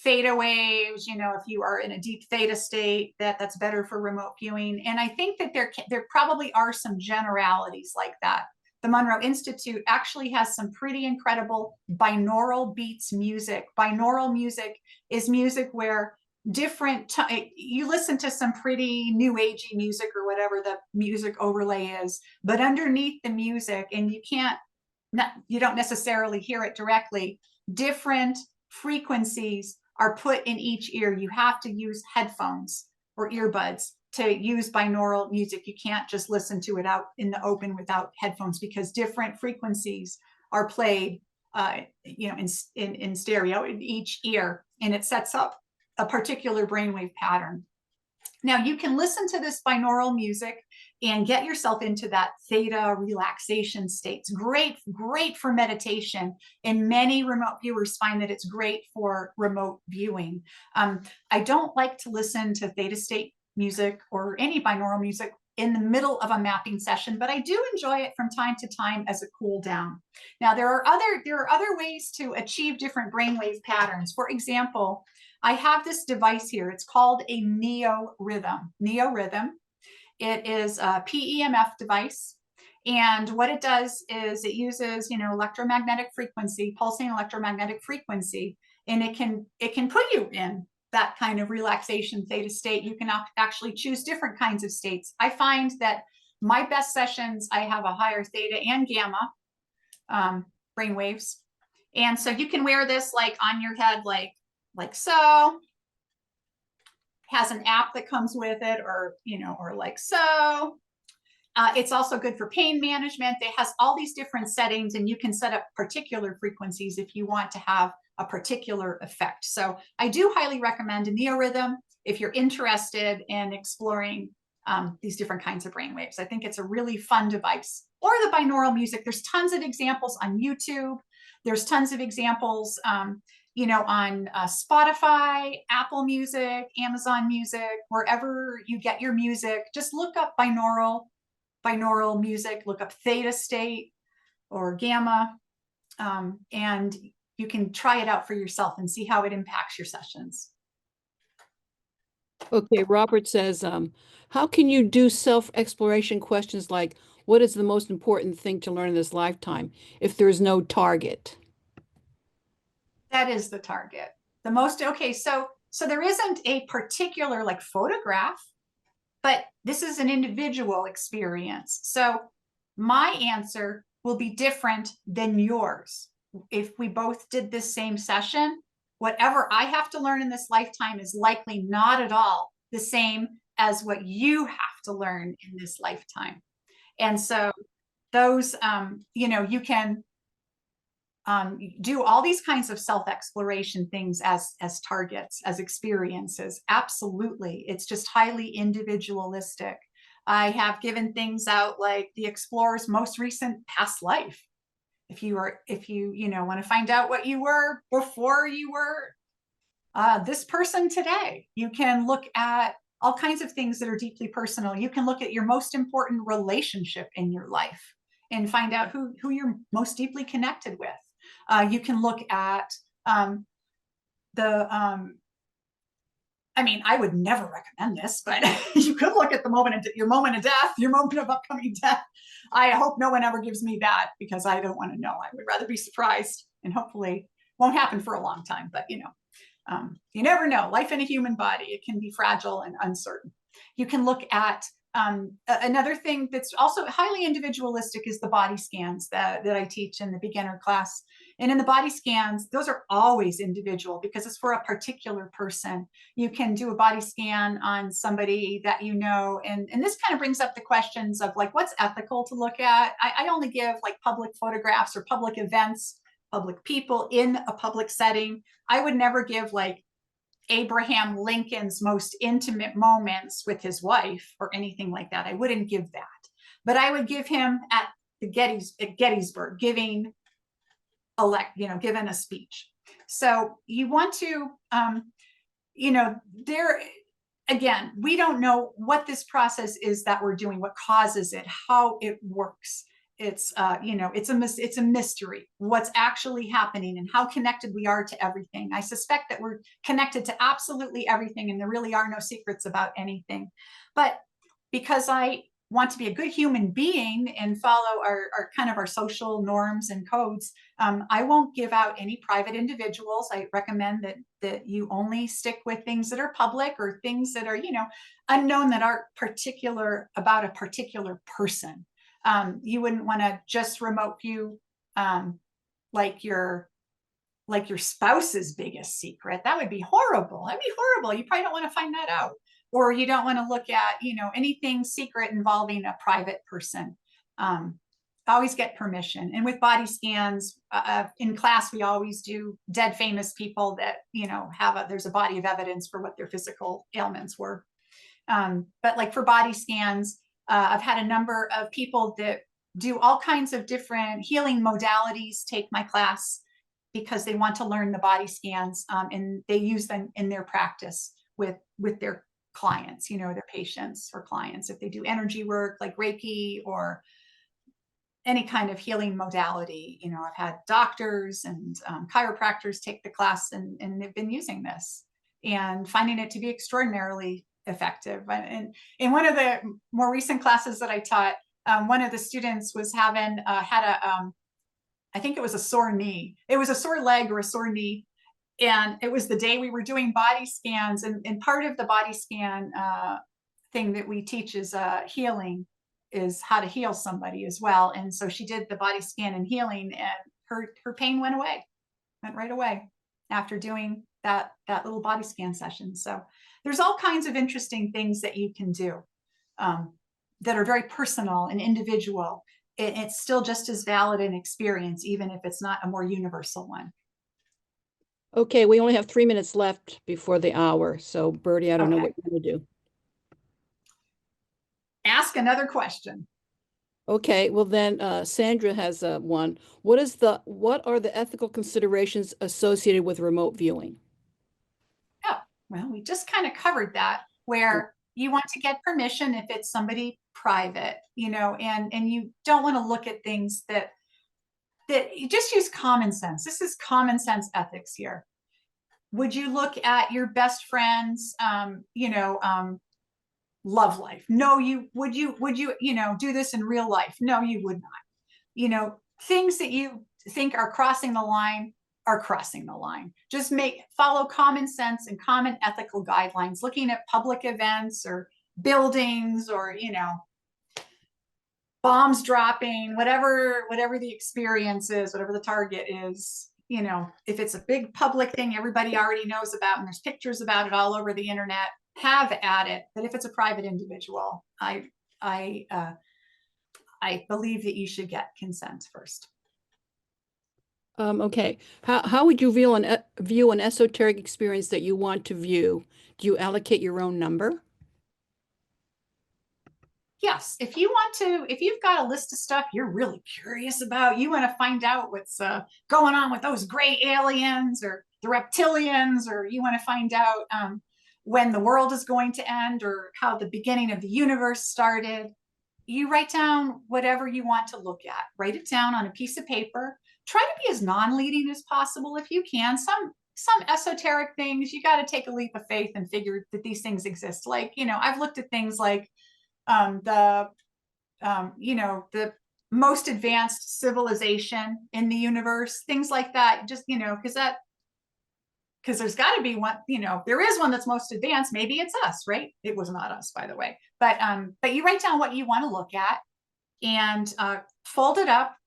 theta waves, you know, if you are in a deep theta state, that's better for remote viewing. And I think that there probably are some generalities like that. The Monroe Institute actually has some pretty incredible binaural beats music. Binaural music is music where you listen to some pretty new agey music or whatever the music overlay is, but underneath the music, and you don't necessarily hear it directly, different frequencies are put in each ear. You have to use headphones or earbuds to use binaural music. You can't just listen to it out in the open without headphones, because different frequencies are played, you know, in stereo in each ear, and it sets up a particular brainwave pattern. Now you can listen to this binaural music and get yourself into that theta relaxation state. It's great for meditation, and many remote viewers find that it's great for remote viewing. I don't like to listen to theta state music or any binaural music in the middle of a mapping session, but I do enjoy it from time to time as a cool down. Now there are other ways to achieve different brainwave patterns. For example, I have this device here. It's called a NeoRhythm. NeoRhythm. It is a PEMF device. And what it does is it uses, you know, electromagnetic frequency, pulsing electromagnetic frequency, and it can put you in that kind of relaxation theta state. You can actually choose different kinds of states. I find that my best sessions, I have a higher theta and gamma brain waves. And so you can wear this like on your head, like so. Has an app that comes with it, or, you know, or like so. It's also good for pain management. It has all these different settings, and you can set up particular frequencies if you want to have a particular effect. So I do highly recommend a NeoRhythm if you're interested in exploring these different kinds of brainwaves. I think it's a really fun device. Or the binaural music. There's tons of examples on YouTube. There's tons of examples, you know, on Spotify, Apple Music, Amazon Music, wherever you get your music. Just look up binaural music, look up theta state or gamma, and you can try it out for yourself and see how it impacts your sessions. Okay, Robert says, how can you do self-exploration questions like, what is the most important thing to learn in this lifetime, if there's no target? That is the target. Okay, so So there isn't a particular like photograph, but this is an individual experience. So my answer will be different than yours. If we both did this same session, whatever I have to learn in this lifetime is likely not at all the same as what you have to learn in this lifetime. And so those, you can do all these kinds of self-exploration things as targets, as experiences. Absolutely. It's just highly individualistic. I have given things out like the explorer's most recent past life. If you want to find out what you were before you were this person today, you can look at all kinds of things that are deeply personal. You can look at your most important relationship in your life and find out who you're most deeply connected with. You can look at I would never recommend this, but you could look at your moment of death, your moment of upcoming death. I hope no one ever gives me that because I don't want to know. I would rather be surprised, and hopefully won't happen for a long time, but you never know. Life in a human body, it can be fragile and uncertain. You can look at another thing that's also highly individualistic is the body scans that I teach in the beginner class. And in the body scans, those are always individual because it's for a particular person. You can do a body scan on somebody that you know, and this kind of brings up the questions of like, what's ethical to look at? I only give like public photographs or public events, public people in a public setting. I would never give like Abraham Lincoln's most intimate moments with his wife or anything like that. I wouldn't give that, but I would give him at Gettysburg, given a speech. So you want to, again, we don't know what this process is that we're doing, what causes it, how it works. It's it's a mystery what's actually happening and how connected we are to everything. I suspect that we're connected to absolutely everything and there really are no secrets about anything. But because I want to be a good human being and follow our kind of our social norms and codes, I won't give out any private individuals. I recommend that you only stick with things that are public or things that are unknown, that are particular about a particular person. You wouldn't want to just remote view like your spouse's biggest secret. That would be horrible. That'd be horrible. You probably don't want to find that out. Or you don't want to look at, anything secret involving a private person. Always get permission. And with body scans, in class, we always do dead famous people that, there's a body of evidence for what their physical ailments were. But like for body scans, I've had a number of people that do all kinds of different healing modalities take my class because they want to learn the body scans, and they use them in their practice with their clients, their patients or clients. If they do energy work like Reiki or any kind of healing modality, I've had doctors and chiropractors take the class and they've been using this and finding it to be extraordinarily effective. And in one of the more recent classes that I taught, one of the students was had I think it was a sore knee. It was a sore leg or a sore knee. And it was the day we were doing body scans. And part of the body scan thing that we teach is healing, is how to heal somebody as well. And so she did the body scan and healing, and her pain went right away after doing that little body scan session. So there's all kinds of interesting things that you can do that are very personal and individual. It's still just as valid an experience, even if it's not a more universal one. Okay, we only have 3 minutes left before the hour. So Birdie, I don't know what you're going to do. Ask another question. Okay, well then Sandra has one. What are the ethical considerations associated with remote viewing? Oh, well, we just kind of covered that, where you want to get permission if it's somebody private, and you don't want to look at things that you just use common sense. This is common sense ethics here. Would you look at your best friend's, love life? No, would you do this in real life? No, you would not. Things that you think are crossing the line are crossing the line. Just follow common sense and common ethical guidelines, looking at public events or buildings or, you know, bombs dropping, whatever the experience is, whatever the target is. You know, if it's a big public thing everybody already knows about and there's pictures about it all over the internet, have at it. But if it's a private individual, I believe that you should get consent first. Okay. How would you view an esoteric experience that you want to view? Do you allocate your own number? Yes, if you've got a list of stuff you're really curious about, you want to find out what's going on with those gray aliens or the reptilians, or you want to find out when the world is going to end or how the beginning of the universe started, you write down whatever you want to look at. Write it down on a piece of paper. Try to be as non-leading as possible if you can. Some esoteric things, you got to take a leap of faith and figure that these things exist. Like, you know, I've looked at things like the most advanced civilization in the universe, things like that. Just, you know, because there's got to be one, you know, there is one that's most advanced. Maybe it's us, right? It was not us, by the way. But you write down what you want to look at and fold it up.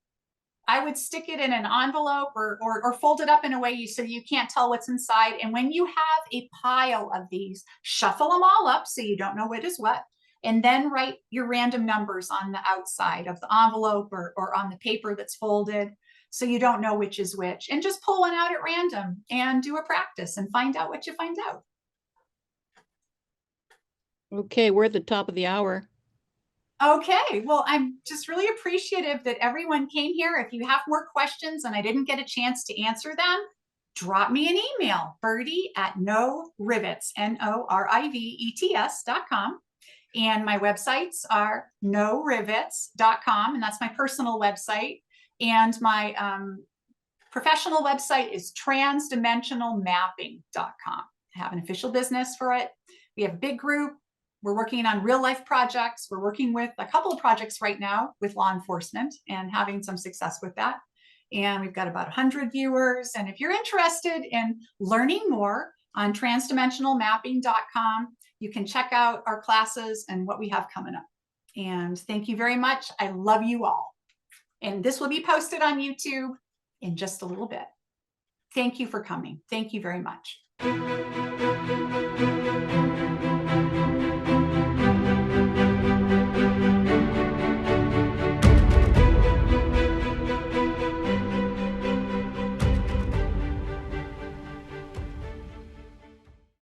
I would stick it in an envelope or fold it up in a way so you can't tell what's inside. And when you have a pile of these, shuffle them all up so you don't know what is what. And then write your random numbers on the outside of the envelope or on the paper that's folded so you don't know which is which. And just pull one out at random and do a practice and find out what you find out. Okay, we're at the top of the hour. Okay, well, I'm just really appreciative that everyone came here. If you have more questions and I didn't get a chance to answer them, drop me an email, Birdie@norivets, NORIVETS.com. And my websites are norivets.com, and that's my personal website. And my professional website is TransDimensionalMapping.com. I have an official business for it. We have a big group. We're working on real life projects. We're working with a couple of projects right now with law enforcement and having some success with that. And we've got about 100 viewers. And if you're interested in learning more on TransDimensionalMapping.com, you can check out our classes and what we have coming up. And thank you very much. I love you all. And this will be posted on YouTube in just a little bit. Thank you for coming. Thank you very much.